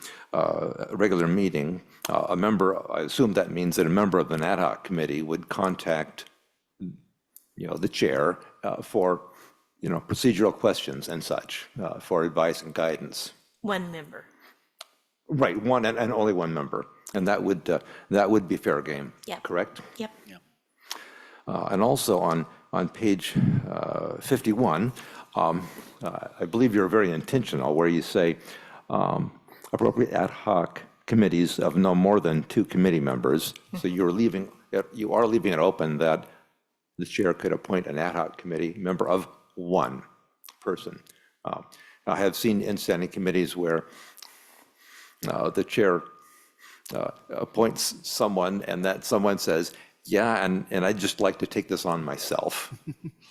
regular meeting. A member, I assume that means that a member of an ad hoc committee would contact, the chair for, procedural questions and such, for advice and guidance. One member. Right, one and only one member, and that would be fair game. Yep. Correct. Yep. And also on page 51, I believe you're very intentional where you say appropriate ad hoc committees of no more than 2 committee members. So you are leaving it open that the chair could appoint an ad hoc committee member of 1 person. I have seen in standing committees where the chair appoints someone and that someone says, yeah, and I'd just like to take this on myself.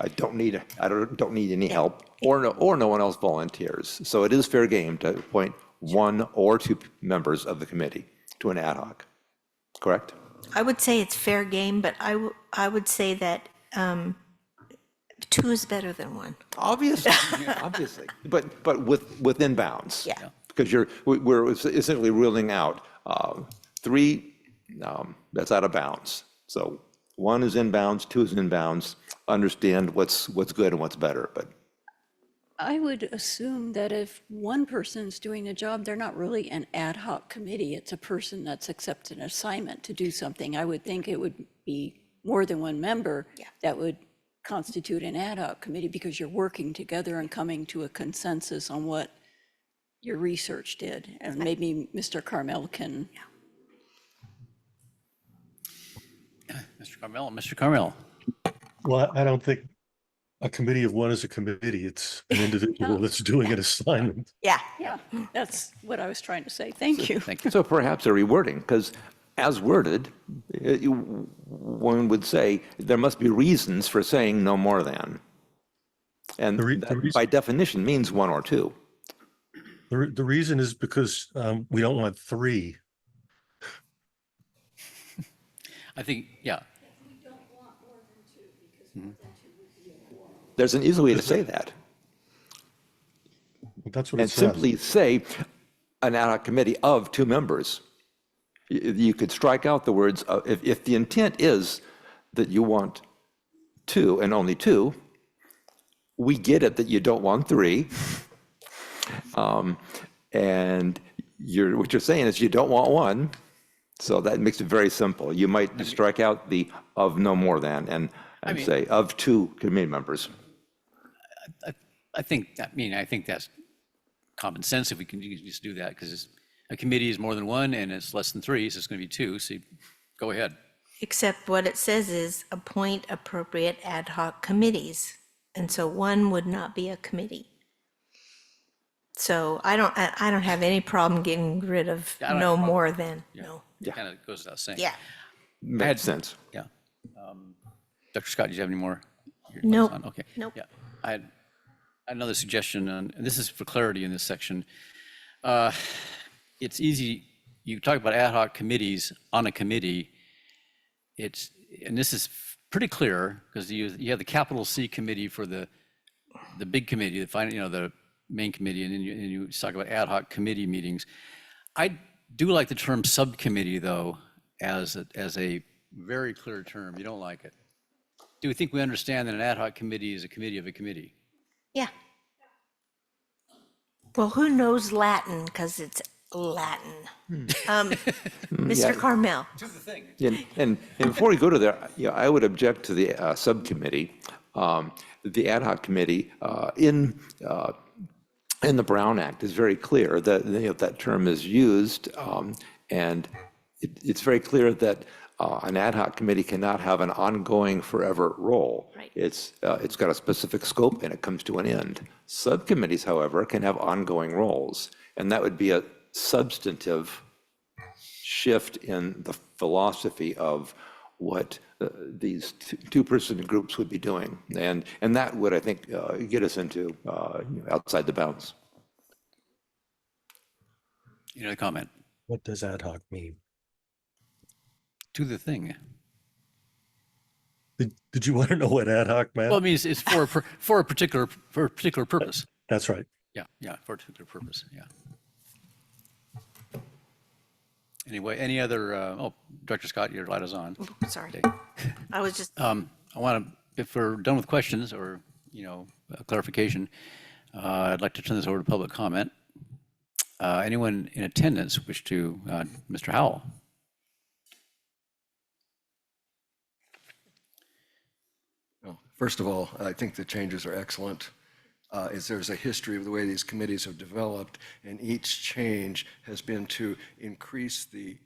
I don't need any help, or no one else volunteers. So it is fair game to appoint 1 or 2 members of the committee to an ad hoc, correct? I would say it's fair game, but I would say that 2 is better than 1. Obviously, obviously, but within bounds. Yeah. Because we're essentially ruling out 3 that's out of bounds. So 1 is in bounds, 2 is in bounds. Understand what's good and what's better, but. I would assume that if one person's doing a job, they're not really an ad hoc committee. It's a person that's accepted an assignment to do something. I would think it would be more than 1 member that would constitute an ad hoc committee, because you're working together and coming to a consensus on what your research did. And maybe Mr. Carmel can. Mr. Carmel. Well, I don't think a committee of 1 is a committee. It's an individual that's doing an assignment. Yeah. Yeah, that's what I was trying to say. Thank you. Thank you. So perhaps a rewording, because as worded, one would say there must be reasons for saying no more than. And that by definition means 1 or 2. The reason is because we don't want 3. I think, yeah. There's an easy way to say that. That's what it And says. simply say an ad hoc committee of 2 members. You could strike out the words, if the intent is that you want 2 and only 2, we get it that you don't want 3. And what you're saying is you don't want 1. So that makes it very simple. You might strike out the of no more than and say of 2 committee members. I think, I think that's common sense if we can just do that, because a committee is more than one and it's less than three, so it's going to be two, so go ahead. Except what it says is appoint appropriate ad hoc committees. And so one would not be a committee. So I don't have any problem getting rid of Yeah, I don't have no a problem. more than, Yeah. no. It kind of goes without saying. Yeah. Makes sense. Yeah. Dr. Scott, do you have any more? Your thoughts Nope. on- Okay. Nope. Yeah. I had another suggestion, and this is for clarity in this section. It's easy, you talk about ad hoc committees on a committee. And this is pretty clear, because you have the capital C committee for the big committee, the main committee, and then you talk about ad hoc committee meetings. I do like the term subcommittee, though, as a very clear term. You don't like it. Do we think we understand that an ad hoc committee is a committee of a committee? Yeah. Well, who knows Latin? Because it's Latin. Mr. Carmel. And before we go to there, yeah, I would object to the subcommittee. The ad hoc committee in the Brown Act is very clear that that term is used, and it's very clear that an ad hoc committee cannot have an ongoing forever role. Right. It's got a specific scope and it comes to an end. Subcommittees, however, can have ongoing roles, and that would be a substantive shift in the philosophy of what these two-person groups would be doing. And that would, I think, get us into outside the bounds. Any other comment? What does ad hoc mean? To the thing. Did you want to know what ad hoc meant? Well, I mean, it's for a particular purpose. That's right. Yeah, for a particular purpose, yeah. Anyway, any other, Director Scott, your light is on. Sorry. Okay. I was just, I want to, if we're done with questions or, clarification, I'd like to turn this over to public comment. Anyone in attendance wish to, Mr. Howell? Well, first of all, I think the changes are excellent. There's a history of the way these committees have developed, and each change has been to increase the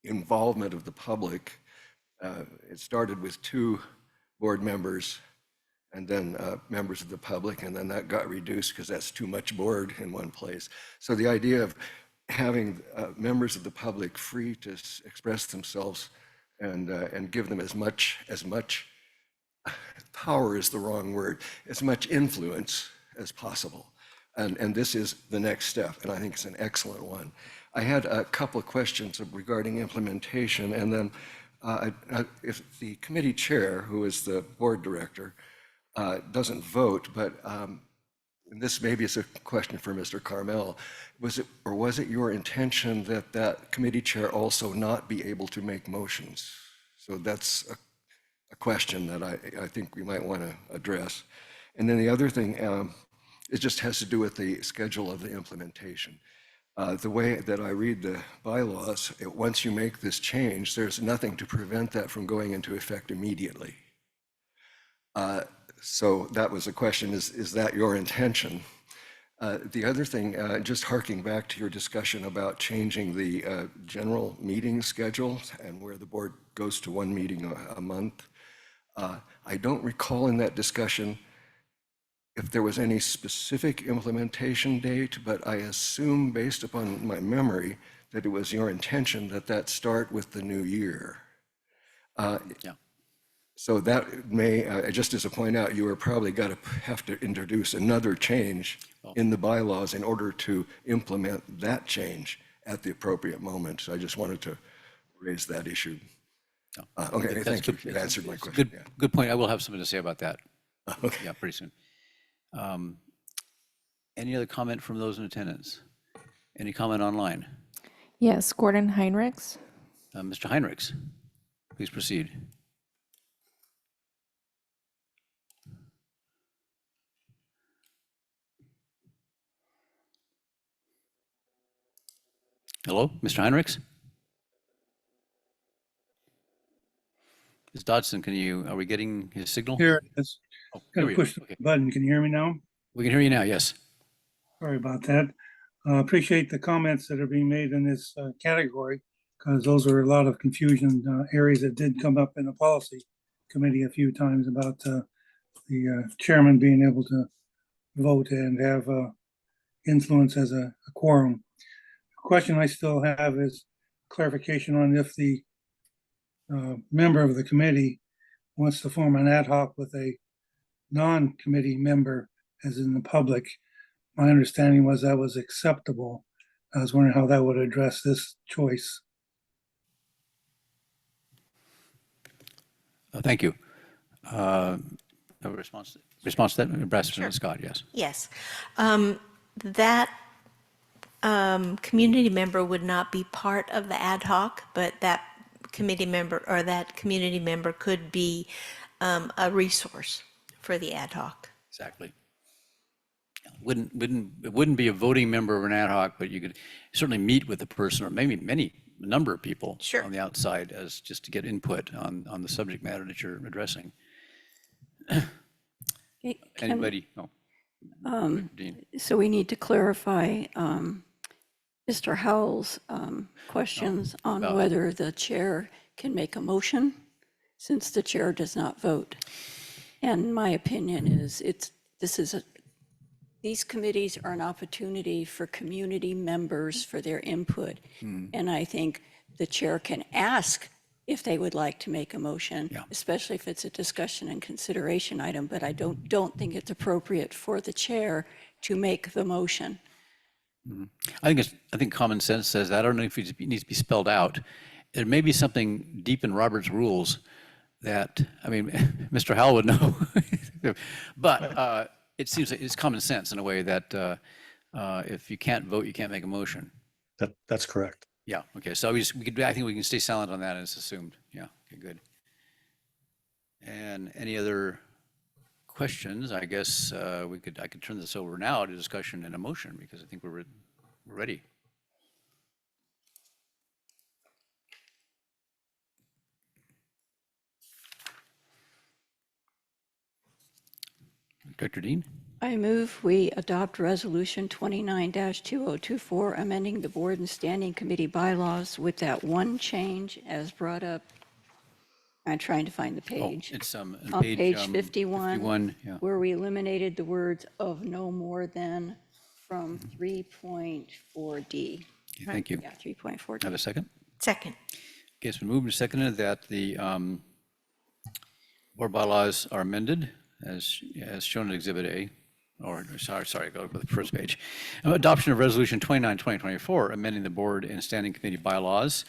involvement of the public. It started with 2 board members and then members of the public, and then that got reduced because that's too much board in one place. So the idea of having members of the public free to express themselves and give them as much power is the wrong word, as much influence as possible. And this is the next step, and I think it's an excellent one. I had a couple of questions regarding implementation, and then if the committee chair, who is the board director, doesn't vote, but and this maybe is a question for Mr. Carmel, was it your intention that that committee chair also not be able to make motions? So that's a question that I think we might want to address. And then the other thing, it just has to do with the schedule of the implementation. The way that I read the bylaws, once you make this change, there's nothing to prevent that from going into effect immediately. So that was a question, is that your intention? The other thing, just harking back to your discussion about changing the general meeting schedule and where the board goes to 1 meeting a month, I don't recall in that discussion if there was any specific implementation date, but I assume based upon my memory that it was your intention that that start with the new year. Yeah. So that may, just as a point out, you are probably going to have to introduce another change in the bylaws in order to implement that change at the appropriate moment. So I just wanted to raise that issue. Okay, That's thank you. good. You answered my question. Good, good point. I will have something to say about that. Okay. Yeah, pretty soon. Any other comment from those in attendance? Any comment online? Yes, Gordon Heinrichs. Mr. Heinrichs, please proceed. Hello, Mr. Heinrichs? Ms. Dodson, are we getting his signal? Here it is. Oh, Gotta here we go. push the Okay. button. Can you hear me now? We can hear you now, yes. Sorry about that. Appreciate the comments that are being made in this category, because those are a lot of confusion areas that did come up in the policy committee a few times about the chairman being able to vote and have influence as a quorum. The question I still have is clarification on if the member of the committee wants to form an ad hoc with a non-committee member, as in the public. My understanding was that was acceptable. I was wondering how that would address this choice. Thank you. A response to that, Ambassador Sure. Scott, yes. Yes. That community member would not be part of the ad hoc, but that committee member or that community member could be a resource for the ad hoc. Exactly. It wouldn't be a voting member of an ad hoc, but you could certainly meet with the person, or maybe a number of people Sure. on the outside, as just to get input on the subject matter that you're addressing. Okay, Anybody? Oh, Dean. So we need to clarify Mr. Howell's questions on about- whether the chair can make a motion, since the chair does not vote. And my opinion is these committees are an opportunity for community members for their input. And I think the chair can ask if they would like to make a motion, especially if it's a discussion and consideration item, but I don't think it's appropriate for the chair to make the motion. I think common sense says that. I don't know if it needs to be spelled out. There may be something deep in Robert's rules that, I mean, Mr. Howell would know. But it seems like it's common sense in a way that if you can't vote, you can't make a motion. That's correct. Yeah, okay, so I think we can stay silent on that, and it's assumed. Yeah, okay, good. And any other questions? I guess I could turn this over now to discussion and a motion, because I think we're ready. Dr. Dean? I move we adopt Resolution 29-2024, amending the Board and Standing Committee bylaws with that one change as brought up. I'm trying to find the page. It's On page 51, 51, yeah. where we eliminated the words "of no more than" from 3.4D. Okay, thank you. Yeah, 3.4D. Have a second? Second. Okay, it's been moved and seconded that the board bylaws are amended as shown in Exhibit A, or sorry, go to the first page. Adoption of Resolution 29-2024, amending the board and standing committee bylaws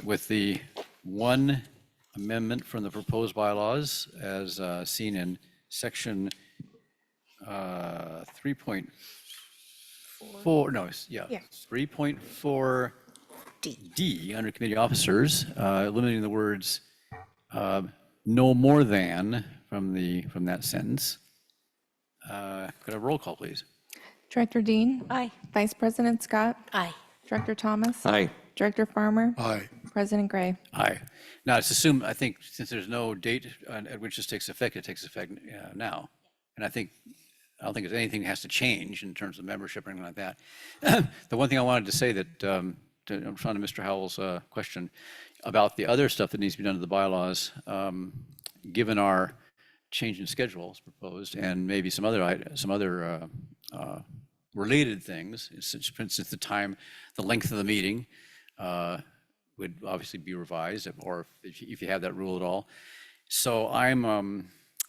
with the one amendment from the proposed bylaws as seen in section 3.4, 3.4 D under committee officers, eliminating the words no more than from that sentence. Could I have a roll call, please? Director Dean? Aye. Vice President Scott? Aye. Director Thomas? Aye. Director Farmer? Aye. President Gray? Aye. Now, it's assumed, I think, since there's no date at which this takes effect, it takes effect now. And I don't think anything has to change in terms of membership or anything like that. The one thing I wanted to say that, I'm trying to Mr. Howell's question about the other stuff that needs to be done to the bylaws, given our change in schedule as proposed, and maybe some other related things, for instance, the length of the meeting would obviously be revised, or if you have that rule at all. So I'm,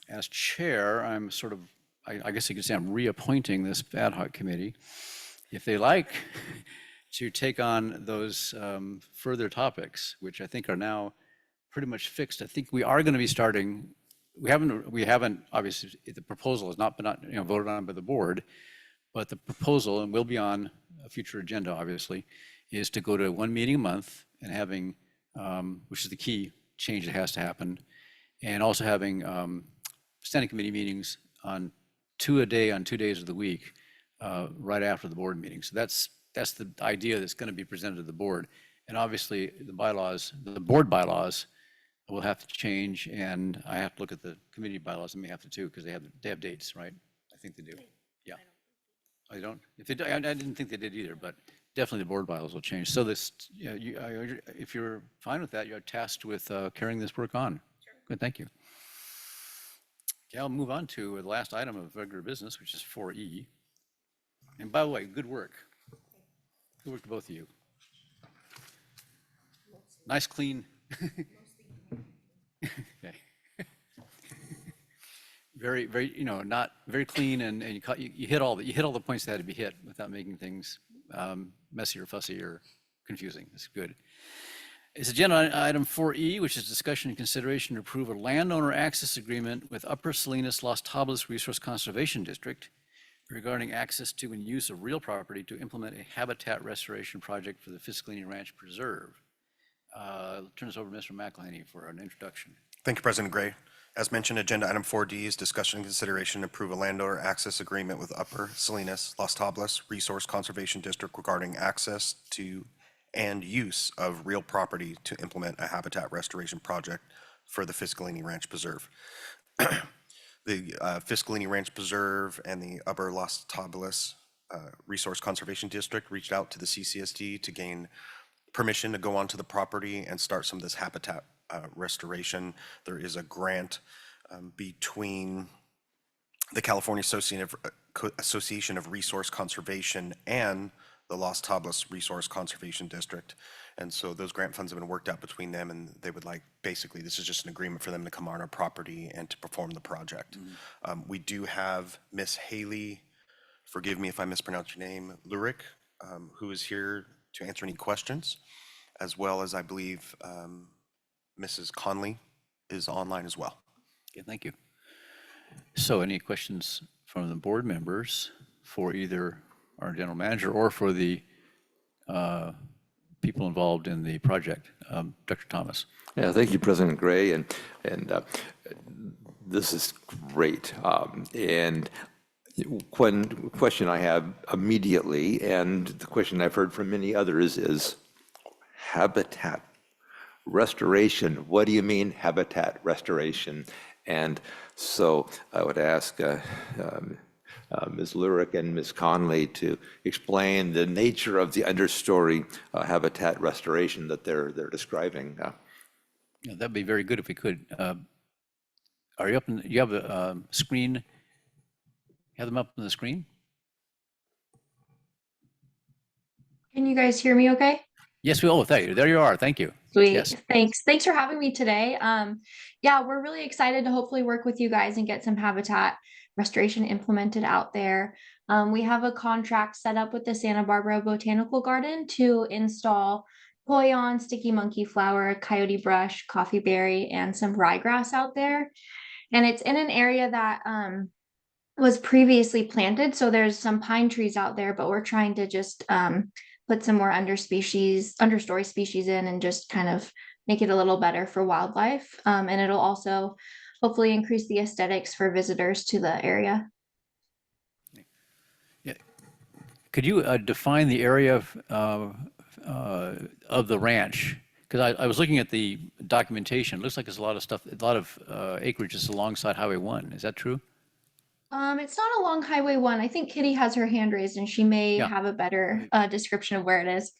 as chair, I'm sort of, I guess you could say I'm reappointing this ad hoc committee. If they like to take on those further topics, which I think are now pretty much fixed, I think we are going to be starting. We haven't obviously, the proposal has not been voted on by the board, but the proposal, and will be on a future agenda, obviously, is to go to one meeting a month and having, which is the key change that has to happen, and also having standing committee meetings on 2 a day on 2 days of the week, right after the board meeting. So that's the idea that's going to be presented to the board. And obviously, the board bylaws will have to change, and I have to look at the committee bylaws, and may have to too, because they have dates, right? I think they do. Yeah. I don't, if they, I didn't think they did either, but definitely the board bylaws will change. So this, yeah, if you're fine with that, you're tasked with carrying this work on. Good, thank you. Okay, I'll move on to the last item of regular business, which is 4E. And by the way, good work. Good work to both of you. Nice, clean. Okay. Very, very, not very clean, and you hit all the points that had to be hit without making things messy or fussy or confusing. It's good. It's agenda item 4E, which is discussion and consideration to approve a landowner access agreement with Upper Salinas Los Tablas Resource Conservation District regarding access to and use of real property to implement a habitat restoration project for the Fiscalini Ranch Preserve. I'll turn this over to Mr. McElhaney for an introduction. Thank you, President Gray. As mentioned, agenda item 4D is discussion and consideration to approve a landowner access agreement with Upper Salinas Las Tablas Resource Conservation District regarding access to and use of real property to implement a habitat restoration project for the Fiscalini Ranch Preserve. The Fiscalini Ranch Preserve and the Upper Las Tablas Resource Conservation District reached out to the CCSD to gain permission to go onto the property and start some of this habitat restoration. There is a grant between the California Association of Resource Conservation and the Las Tablas Resource Conservation District. And so those grant funds have been worked out between them, and they would like, basically, this is just an agreement for them to come on our property and to perform the project. We do have Miss Haley, forgive me if I mispronounce your name, Lurick, who is here to answer any questions, as well as I believe Mrs. Conley is online as well. Okay, thank you. So any questions from the board members for either our general manager or for the people involved in the project? Dr. Thomas. Yeah, thank you, President Gray, and this is great. And one question I have immediately, and the question I've heard from many others, is habitat restoration. What do you mean habitat restoration? And so I would ask Ms. Lurick and Ms. Conley to explain the nature of the understory habitat restoration that they're describing. Yeah, that'd be very good if we could. Are you up? You have a screen? Have them up on the screen? Can you guys hear me okay? Yes, we all. Thank you. There you are. Thank you. Sweet. Yes. Thanks for having me today. Yeah, we're really excited to hopefully work with you guys and get some habitat restoration implemented out there. We have a contract set up with the Santa Barbara Botanical Garden to install poyon, sticky monkey flower, coyote brush, coffee berry, and some ryegrass out there. And it's in an area that was previously planted. So there's some pine trees out there, but we're trying to just put some more understory species in and just kind of make it a little better for wildlife. And it'll also hopefully increase the aesthetics for visitors to the area. Yeah. Could you define the area of the ranch? Because I was looking at the documentation. It looks like there's a lot of stuff, a lot of acreage is alongside Highway 1. Is that true? It's not along Highway 1. I think Kitty has her hand raised and she may have a better description of where it is.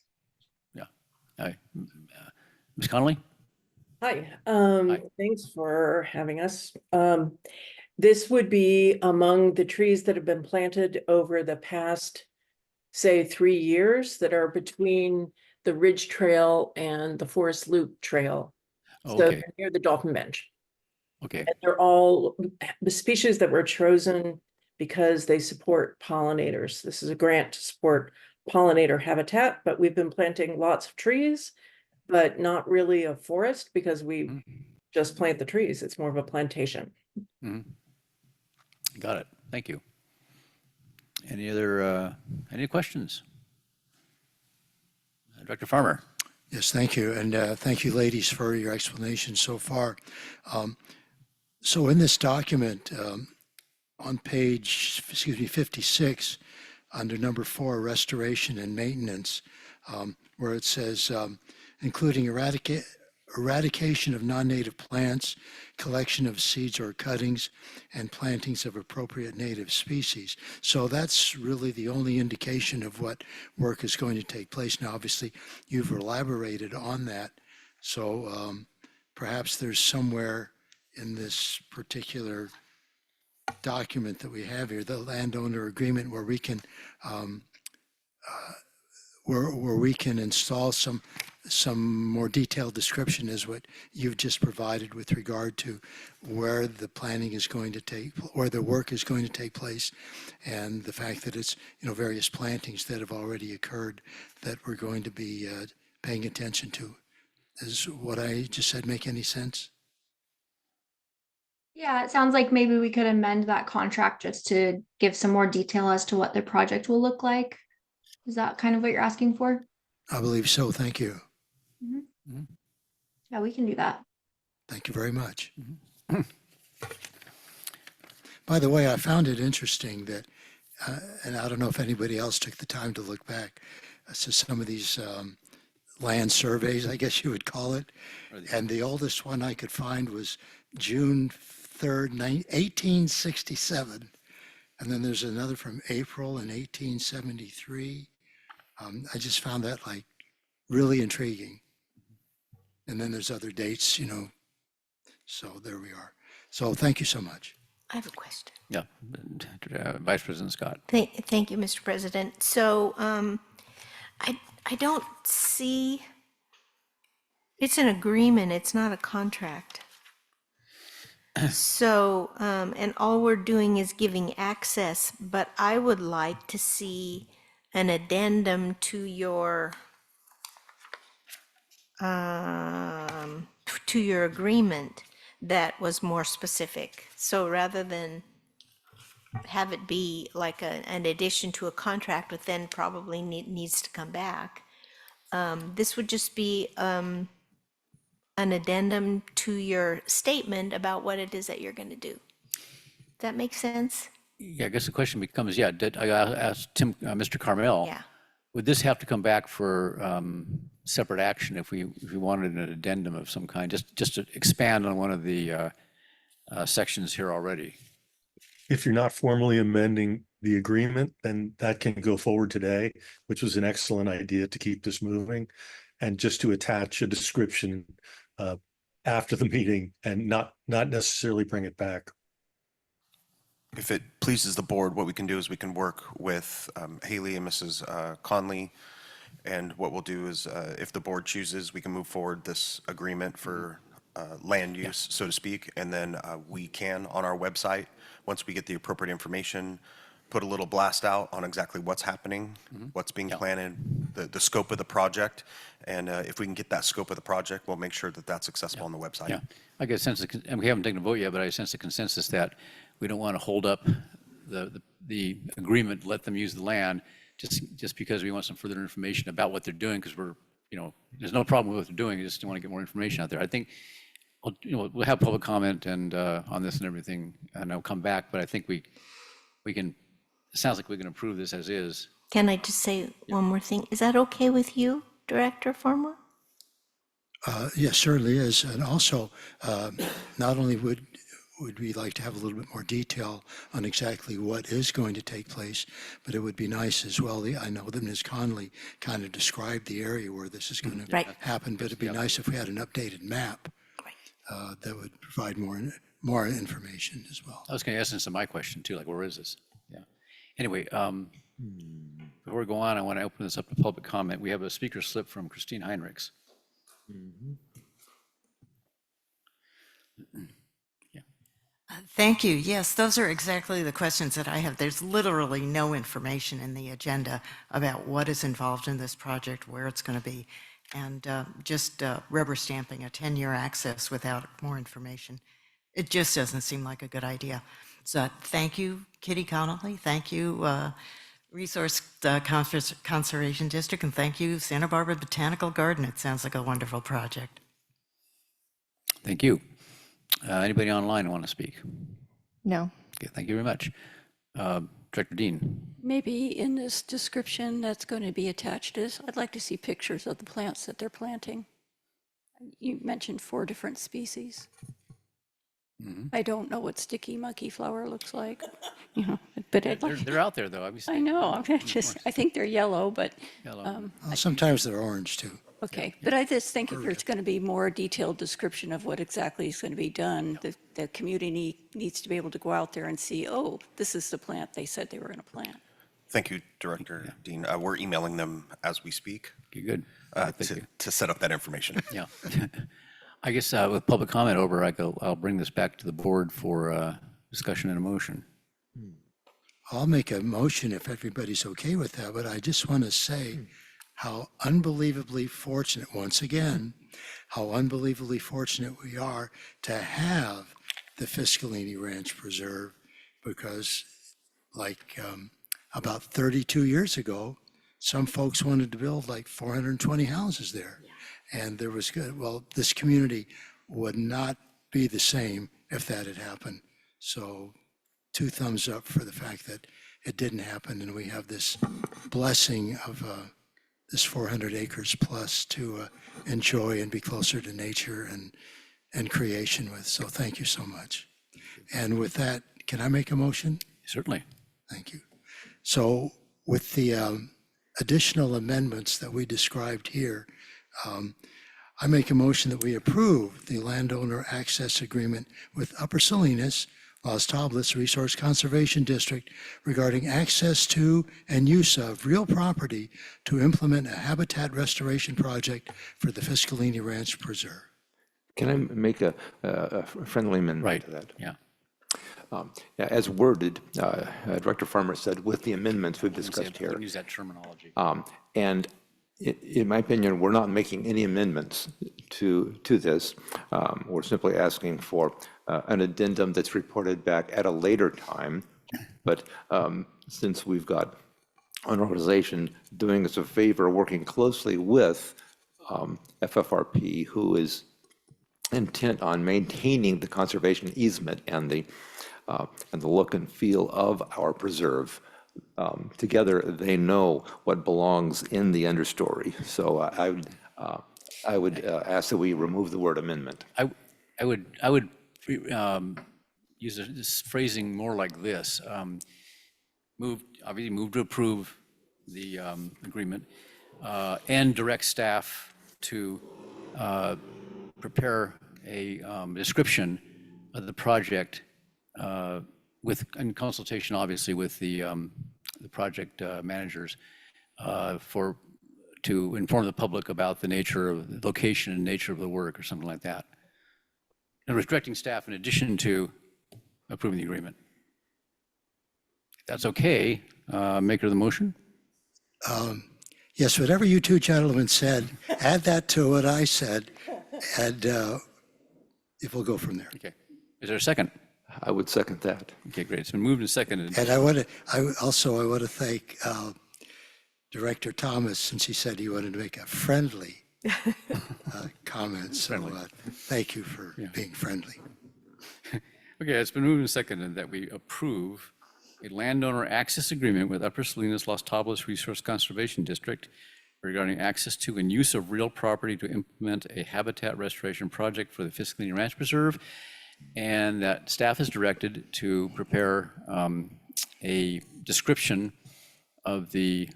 Yeah. Hi. Ms. Connolly? Hi. Thanks for having us. This would be among the trees that have been planted over the past, say, 3 years that are between the Ridge Trail and the Forest Loop Trail. So they're near the Dolphin Bench. Okay. And they're all the species that were chosen because they support pollinators. This is a grant to support pollinator habitat, but we've been planting lots of trees, but not really a forest because we just plant the trees. It's more of a plantation. Got it. Thank you. Any questions? Dr. Farmer. Yes, thank you. And thank you, ladies, for your explanation so far. So in this document, on page, 56, under number 4, restoration and maintenance, where it says, including eradication of non-native plants, collection of seeds or cuttings, and plantings of appropriate native species. So that's really the only indication of what work is going to take place. Now, obviously, you've elaborated on that. So perhaps there's somewhere in this particular document that we have here, the landowner agreement, where we can where we can install some more detailed description as what you've just provided with regard to where the planning is going to take, where the work is going to take place, and the fact that it's, various plantings that have already occurred that we're going to be paying attention to. Does what I just said make any sense? Yeah, it sounds like maybe we could amend that contract just to give some more detail as to what the project will look like. Is that kind of what you're asking for? I believe so. Thank you. Yeah, we can do that. Thank you very much. By the way, I found it interesting that, and I don't know if anybody else took the time to look back to some of these land surveys, I guess you would call it. And the oldest one I could find was June 3rd, 1867. And then there's another from April in 1873. I just found that really intriguing. And then there's other dates, so there we are. So thank you so much. I have a question. Yeah, Vice President Scott. Thank you, Mr. President. So I don't see, it's an agreement, it's not a contract. So, and all we're doing is giving access, but I would like to see an addendum to your agreement that was more specific. So rather than have it be like an addition to a contract, but then probably needs to come back, this would just be an addendum to your statement about what it is that you're going to do. Does that make sense? Yeah, I guess the question becomes, I asked Mr. Carmel, Yeah. would this have to come back for separate action if we wanted an addendum of some kind, just to expand on one of the sections here already? If you're not formally amending the agreement, then that can go forward today, which was an excellent idea to keep this moving. And just to attach a description after the meeting and not necessarily bring it back. If it pleases the board, what we can do is we can work with Haley and Mrs. Conley. And what we'll do is, if the board chooses, we can move forward this agreement for land use, so to speak. And then we can, on our website, once we get the appropriate information, put a little blast out on exactly what's happening, what's being planted, the scope of the project. And if we can get that scope of the project, we'll make sure that that's accessible on the website. Yeah, I get a sense, and we haven't taken a vote yet, but I sense the consensus that we don't want to hold up the agreement, let them use the land, just because we want some further information about what they're doing, because we're, there's no problem with what they're doing, we just want to get more information out there. I think, we'll have public comment and on this and everything, and I'll come back, but I think we can, it sounds like we can approve this as is. Can I just say one more thing? Is that okay with you, Director Farmer? Yes, certainly is. And also, not only would we like to have a little bit more detail on exactly what is going to take place, but it would be nice as well. I know that Ms. Conley kind of described the area where this is going to happen, but it'd be nice if we had an updated map that would provide more information as well. That was kind of the essence of my question too, like where is this? Yeah. Anyway, before we go on, I want to open this up to public comment. We have a speaker slip from Christine Heinrichs. Thank you. Yes, those are exactly the questions that I have. There's literally no information in the agenda about what is involved in this project, where it's going to be, and just rubber stamping a 10-year access without more information. It just doesn't seem like a good idea. So thank you, Kitty Connolly. Thank you, Resource Conservation District, and thank you, Santa Barbara Botanical Garden. It sounds like a wonderful project. Thank you. Anybody online want to speak? No. Okay, thank you very much. Director Dean. Maybe in this description that's going to be attached I'd like to see pictures of the plants that they're planting. You mentioned 4 different species. Mhm. I don't know what sticky monkey flower looks like, you know, but I'd like, They're out there, though. I know, I'm just, I think they're yellow, but, Yellow. Well, sometimes they're orange too. okay. But I just think if there's going to be more detailed description of what exactly is going to be done, the community needs to be able to go out there and see, oh, this is the plant they said they were going to plant. Thank you, Director Dean. We're emailing them as we speak Okay, good. to set up that information. Yeah. I guess with public comment over, I'll bring this back to the board for discussion and a motion. I'll make a motion if everybody's okay with that, but I just want to say how unbelievably fortunate, once again, how unbelievably fortunate we are to have the Fiscalini Ranch Preserve, because like about 32 years ago, some folks wanted to build like 420 houses there. And there was good, well, this community would not be the same if that had happened. So 2 thumbs up for the fact that it didn't happen, and we have this blessing of this 400 acres plus to enjoy and be closer to nature and creation with. So thank you so much. And with that, can I make a motion? Certainly. Thank you. So with the additional amendments that we described here, I make a motion that we approve the landowner access agreement with Upper Salinas, Los Tablas Resource Conservation District regarding access to and use of real property to implement a habitat restoration project for the Fiscalini Ranch Preserve. Can I make a friendly amendment to that? Yeah. Yeah, as worded, Director Farmer said, with the amendments we've discussed here. Use that terminology. And in my opinion, we're not making any amendments to this. We're simply asking for an addendum that's reported back at a later time. But since we've got an organization doing us a favor, working closely with FFRP, who is intent on maintaining the conservation easement and the look and feel of our preserve. Together, they know what belongs in the understory. So I would ask that we remove the word amendment. I would use this phrasing more like this. Obviously move to approve the agreement and direct staff to prepare a description of the project in consultation, obviously, with the project managers to inform the public about the nature of the location and nature of the work or something like that. And directing staff in addition to approving the agreement. If that's okay, maker of the motion? Yes, whatever you two gentlemen said, add that to what I said, and if we'll go from there. Okay. Is there a second? I would second that. Okay, great. It's been moved and seconded. And I want to thank Director Thomas, since he said he wanted to make a friendly comment. So thank you for being friendly. Okay, it's been moved and seconded that we approve a landowner access agreement with Upper Salinas Los Tablas Resource Conservation District regarding access to and use of real property to implement a habitat restoration project for the Fiscalini Ranch Preserve, and that staff is directed to prepare a description of the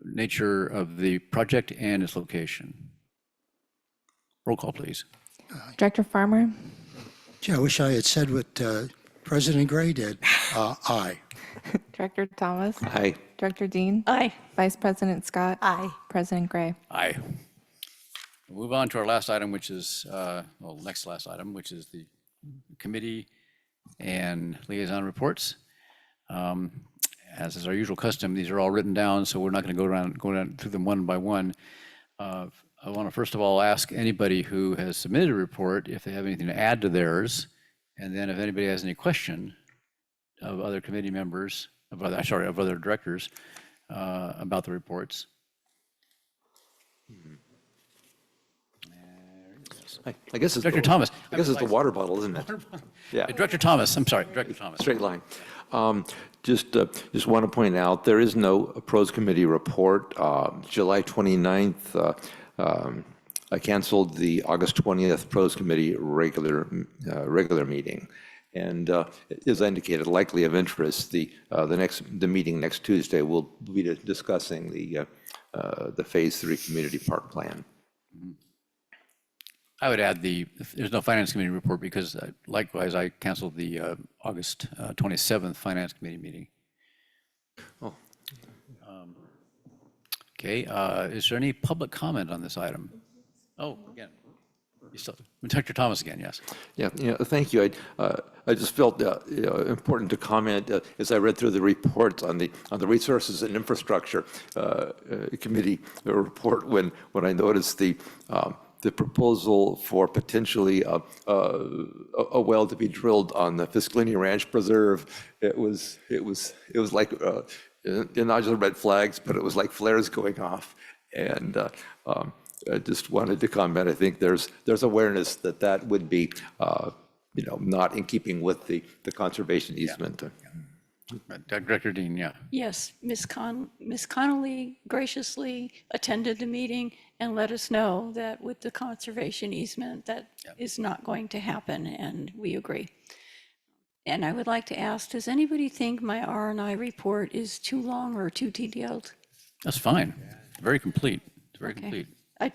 nature of the project and its location. Roll call, please. Director Farmer, Gee, I wish I had said what President Gray did. Aye. Director Thomas, Aye. Director Dean, Aye. Vice President Scott, Aye. President Gray. Aye. We'll move on to our last item, which is, next last item, which is the committee and liaison reports. As is our usual custom, these are all written down, so we're not going to go down through them one by one. I want to first of all ask anybody who has submitted a report if they have anything to add to theirs, and then if anybody has any question of other committee members, of other directors about the reports. I guess it's Director Thomas. I guess it's the water bottle, isn't it? Yeah. Director Thomas, I'm sorry, Director Thomas. Straight line. Just want to point out, there is no pros committee report. July 29th, I canceled the August 20th Pros Committee regular meeting. And as I indicated, likely of interest, the meeting next Tuesday will be discussing the Phase 3 Community Park Plan. I would add there's no Finance Committee report because likewise, I canceled the August 27th Finance Committee meeting. Oh. Okay, is there any public comment on this item? Oh, again, Dr. Thomas again, yes. Yeah, thank you. I just felt important to comment as I read through the reports on the Resources and Infrastructure Committee report when I noticed the proposal for potentially a well to be drilled on the Fiscalini Ranch Preserve. It was like not just red flags, but it was like flares going off. And I just wanted to comment. I think there's awareness that would be not in keeping with the conservation easement. Director Dean, yeah. Yes, Ms. Connolly graciously attended the meeting and let us know that with the conservation easement, that is not going to happen, and we agree. And I would like to ask, does anybody think my R&I report is too long or too detailed? That's fine. Very complete. It's very Okay. complete.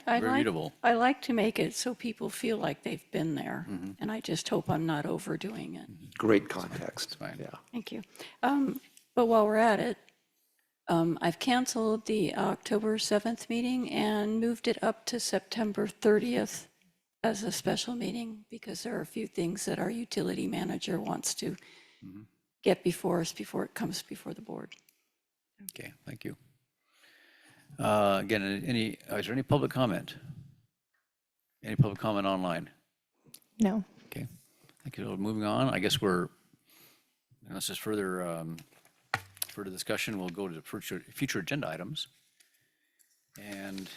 Very readable. I like to make it so people feel like they've been there, and I just hope I'm not overdoing it. Great context. Fine. Yeah. Thank you. But while we're at it, I've canceled the October 7th meeting and moved it up to September 30th as a special meeting because there are a few things that our utility manager wants to get before us before it comes before the board. Okay, thank you. Again, is there any public comment? Any public comment online? No. Okay, thank you. Moving on, I guess unless there's further discussion, we'll go to future agenda items. And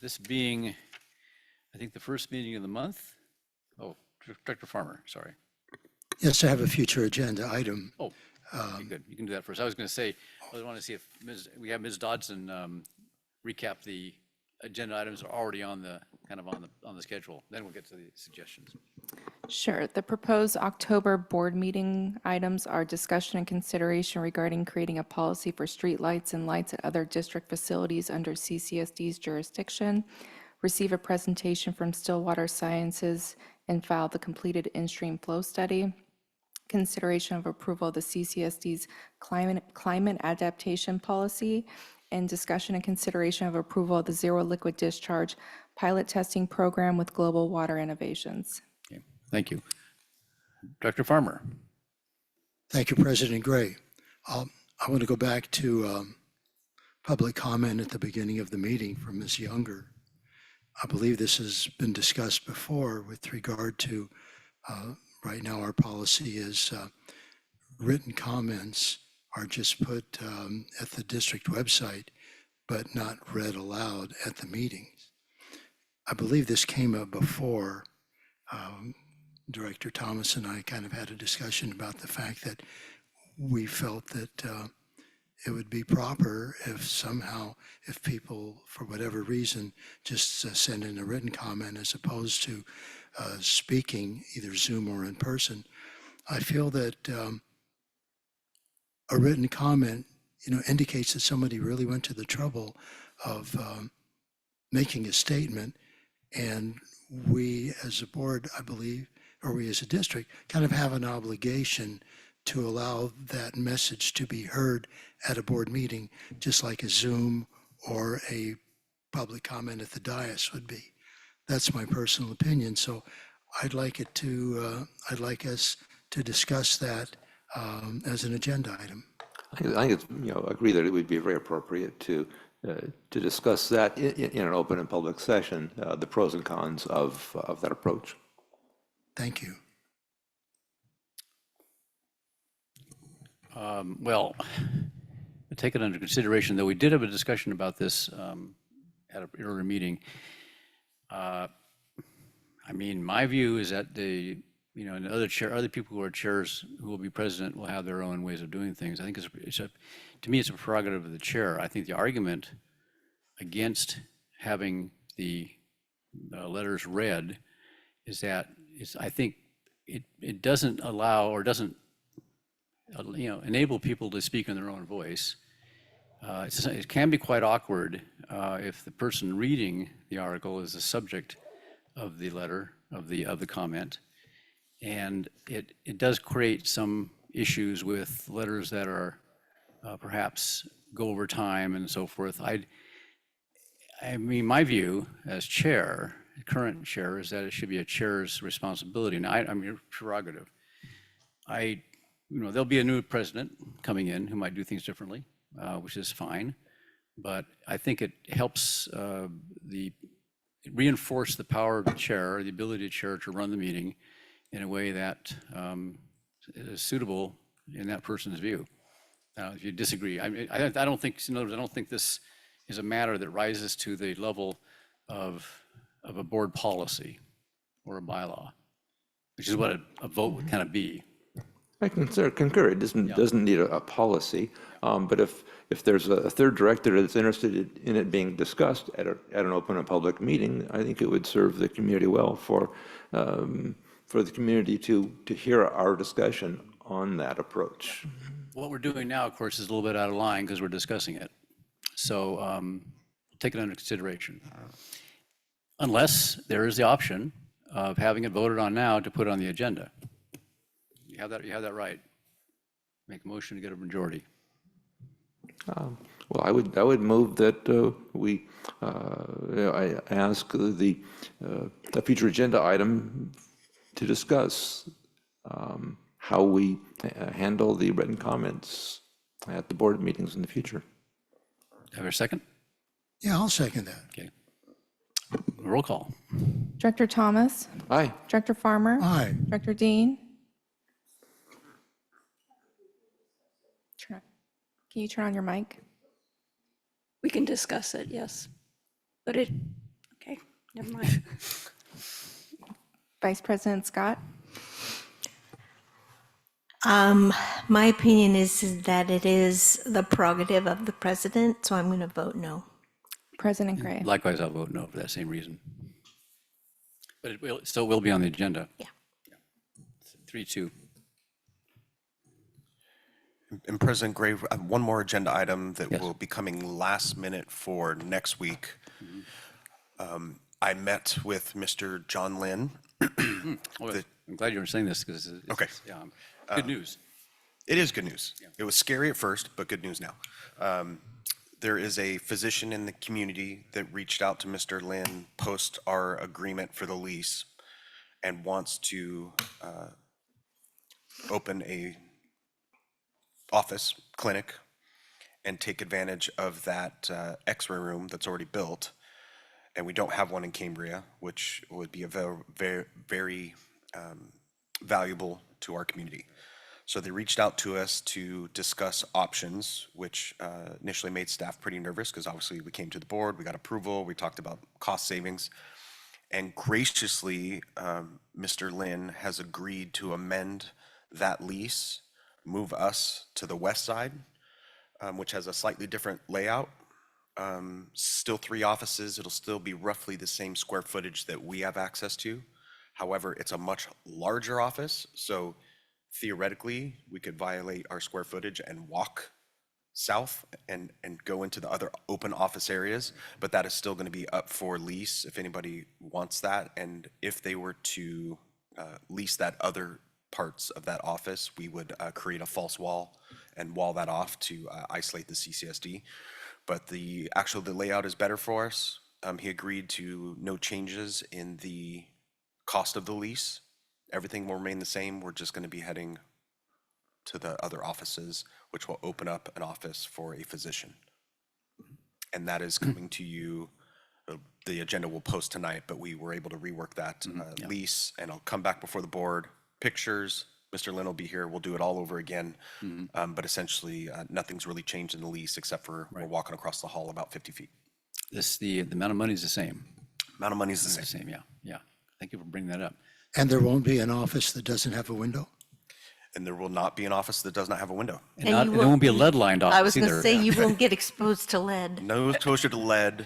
this being, I think, the first meeting of the month. Oh, Director Farmer, sorry. Yes, I have a future agenda item. Oh, okay, good. You can do that first. I was going to say, I want to see if we have Ms. Dodson recap the agenda items are already on the schedule. Then we'll get to the suggestions. Sure. The proposed October board meeting items are discussion and consideration regarding creating a policy for streetlights and lights at other district facilities under CCSD's jurisdiction, receive a presentation from Stillwater Sciences, and file the completed in-stream flow study, consideration of approval of the CCSD's climate adaptation policy, and discussion and consideration of approval of the zero liquid discharge pilot testing program with Global Water Innovations. Okay, thank you. Dr. Farmer. Thank you, President Gray. I want to go back to public comment at the beginning of the meeting from Ms. Younger. I believe this has been discussed before with regard to right now our policy is written comments are just put at the district website, but not read aloud at the meetings. I believe this came up before. Director Thomas and I kind of had a discussion about the fact that we felt that it would be proper if people, for whatever reason, just send in a written comment as opposed to speaking either Zoom or in person. I feel that a written comment, indicates that somebody really went to the trouble of making a statement, and we as a board, I believe, or we as a district, kind of have an obligation to allow that message to be heard at a board meeting, just like a Zoom or a public comment at the dais would be. That's my personal opinion. So I'd like us to discuss that as an agenda item. I think it's, agree that it would be very appropriate to discuss that in an open and public session, the pros and cons of that approach. Thank you. Well, take it under consideration, though we did have a discussion about this at an earlier meeting. I mean, my view is that and other people who are chairs who will be president will have their own ways of doing things. I think to me, it's a prerogative of the chair. I think the argument against having the letters read is that I think it doesn't allow or doesn't enable people to speak in their own voice. It can be quite awkward if the person reading the article is the subject of the letter, of the comment. And it does create some issues with letters that are perhaps go over time and so forth. I mean, my view as chair, current chair, is that it should be a chair's responsibility. And I'm your prerogative. There'll be a new president coming in who might do things differently, which is fine. But I think it helps reinforce the power of the chair, the ability of the chair to run the meeting in a way that is suitable in that person's view. If you disagree, I don't think, in other words, I don't think this is a matter that rises to the level of a board policy or a bylaw, which is what a vote would kind of be. I concur. It doesn't need a policy, but if there's a third director that's interested in it being discussed at an open and public meeting, I think it would serve the community well for the community to hear our discussion on that approach. What we're doing now, of course, is a little bit out of line because we're discussing it. So take it under consideration. Unless there is the option of having it voted on now to put on the agenda. You have that right. Make a motion to get a majority. Well, I would move that I ask a future agenda item to discuss how we handle the written comments at the board meetings in the future. Have a second? Yeah, I'll second that. Okay. Roll call. Director Thomas? Aye. Director Farmer? Aye. Director Dean? Can you turn on your mic? We can discuss it, yes. But okay, never mind. Vice President Scott? My opinion is that it is the prerogative of the president, so I'm going to vote no. President Gray? Likewise, I'll vote no for that same reason. But it still will be on the agenda. Yeah. 3-2. And President Gray, one more agenda item that will be coming last minute for next week. I met with Mr. John Lynn. I'm glad you were saying this because it's good news. It is good news. Yeah. It was scary at first, but good news now. There is a physician in the community that reached out to Mr. Lynn post our agreement for the lease and wants to open a office clinic and take advantage of that x-ray room that's already built. And we don't have one in Cambria, which would be a very valuable to our community. So they reached out to us to discuss options, which initially made staff pretty nervous because obviously we came to the board, we got approval, we talked about cost savings. And graciously, Mr. Lynn has agreed to amend that lease, move us to the west side, which has a slightly different layout. Still 3 offices. It'll still be roughly the same square footage that we have access to. However, it's a much larger office. So theoretically, we could violate our square footage and walk south and go into the other open office areas. But that is still going to be up for lease if anybody wants that. And if they were to lease that other parts of that office, we would create a false wall and wall that off to isolate the CCSD. But the layout is better for us. He agreed to no changes in the cost of the lease. Everything will remain the same. We're just going to be heading to the other offices, which will open up an office for a physician. And that is coming to you. The agenda will post tonight, but we were able to rework that lease, and I'll come back before the board. Pictures, Mr. Lynn will be here. We'll do it all over again. But essentially, nothing's really changed in the lease except for we're walking across the hall about 50 feet. The amount of money is the same. Amount of money is the same. Yeah. Thank you for bringing that up. And there won't be an office that doesn't have a window? And there will not be an office that does not have a window. And there won't be a lead-lined office I was going either. to say, you won't get exposed to lead. No exposure to lead,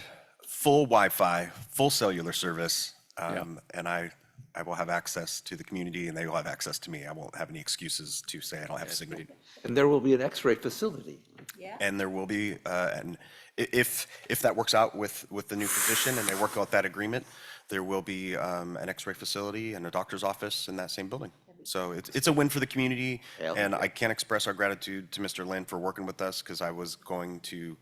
full Wi-Fi, full cellular service, and I will have access to the community, and they will have access to me. I won't have any excuses to say I don't have a signal. And there will be an X-ray facility. And there will be, and if that works out with the new position and they work out that agreement, there will be an X-ray facility and a doctor's office in that same building. So it's a win for the community, and I can't express our gratitude to Mr. Lynn for working with us, because I was going to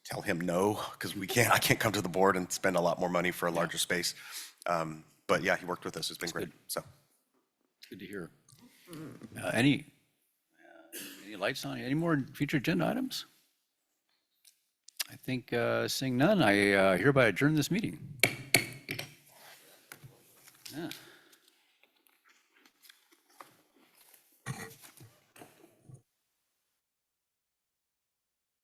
tell him no, because I can't come to the board and spend a lot more money for a larger space. But yeah, he worked with us. It's been great. So Good to hear. Any lights on, any more future agenda items? I think seeing none, I hereby adjourn this meeting. Yeah.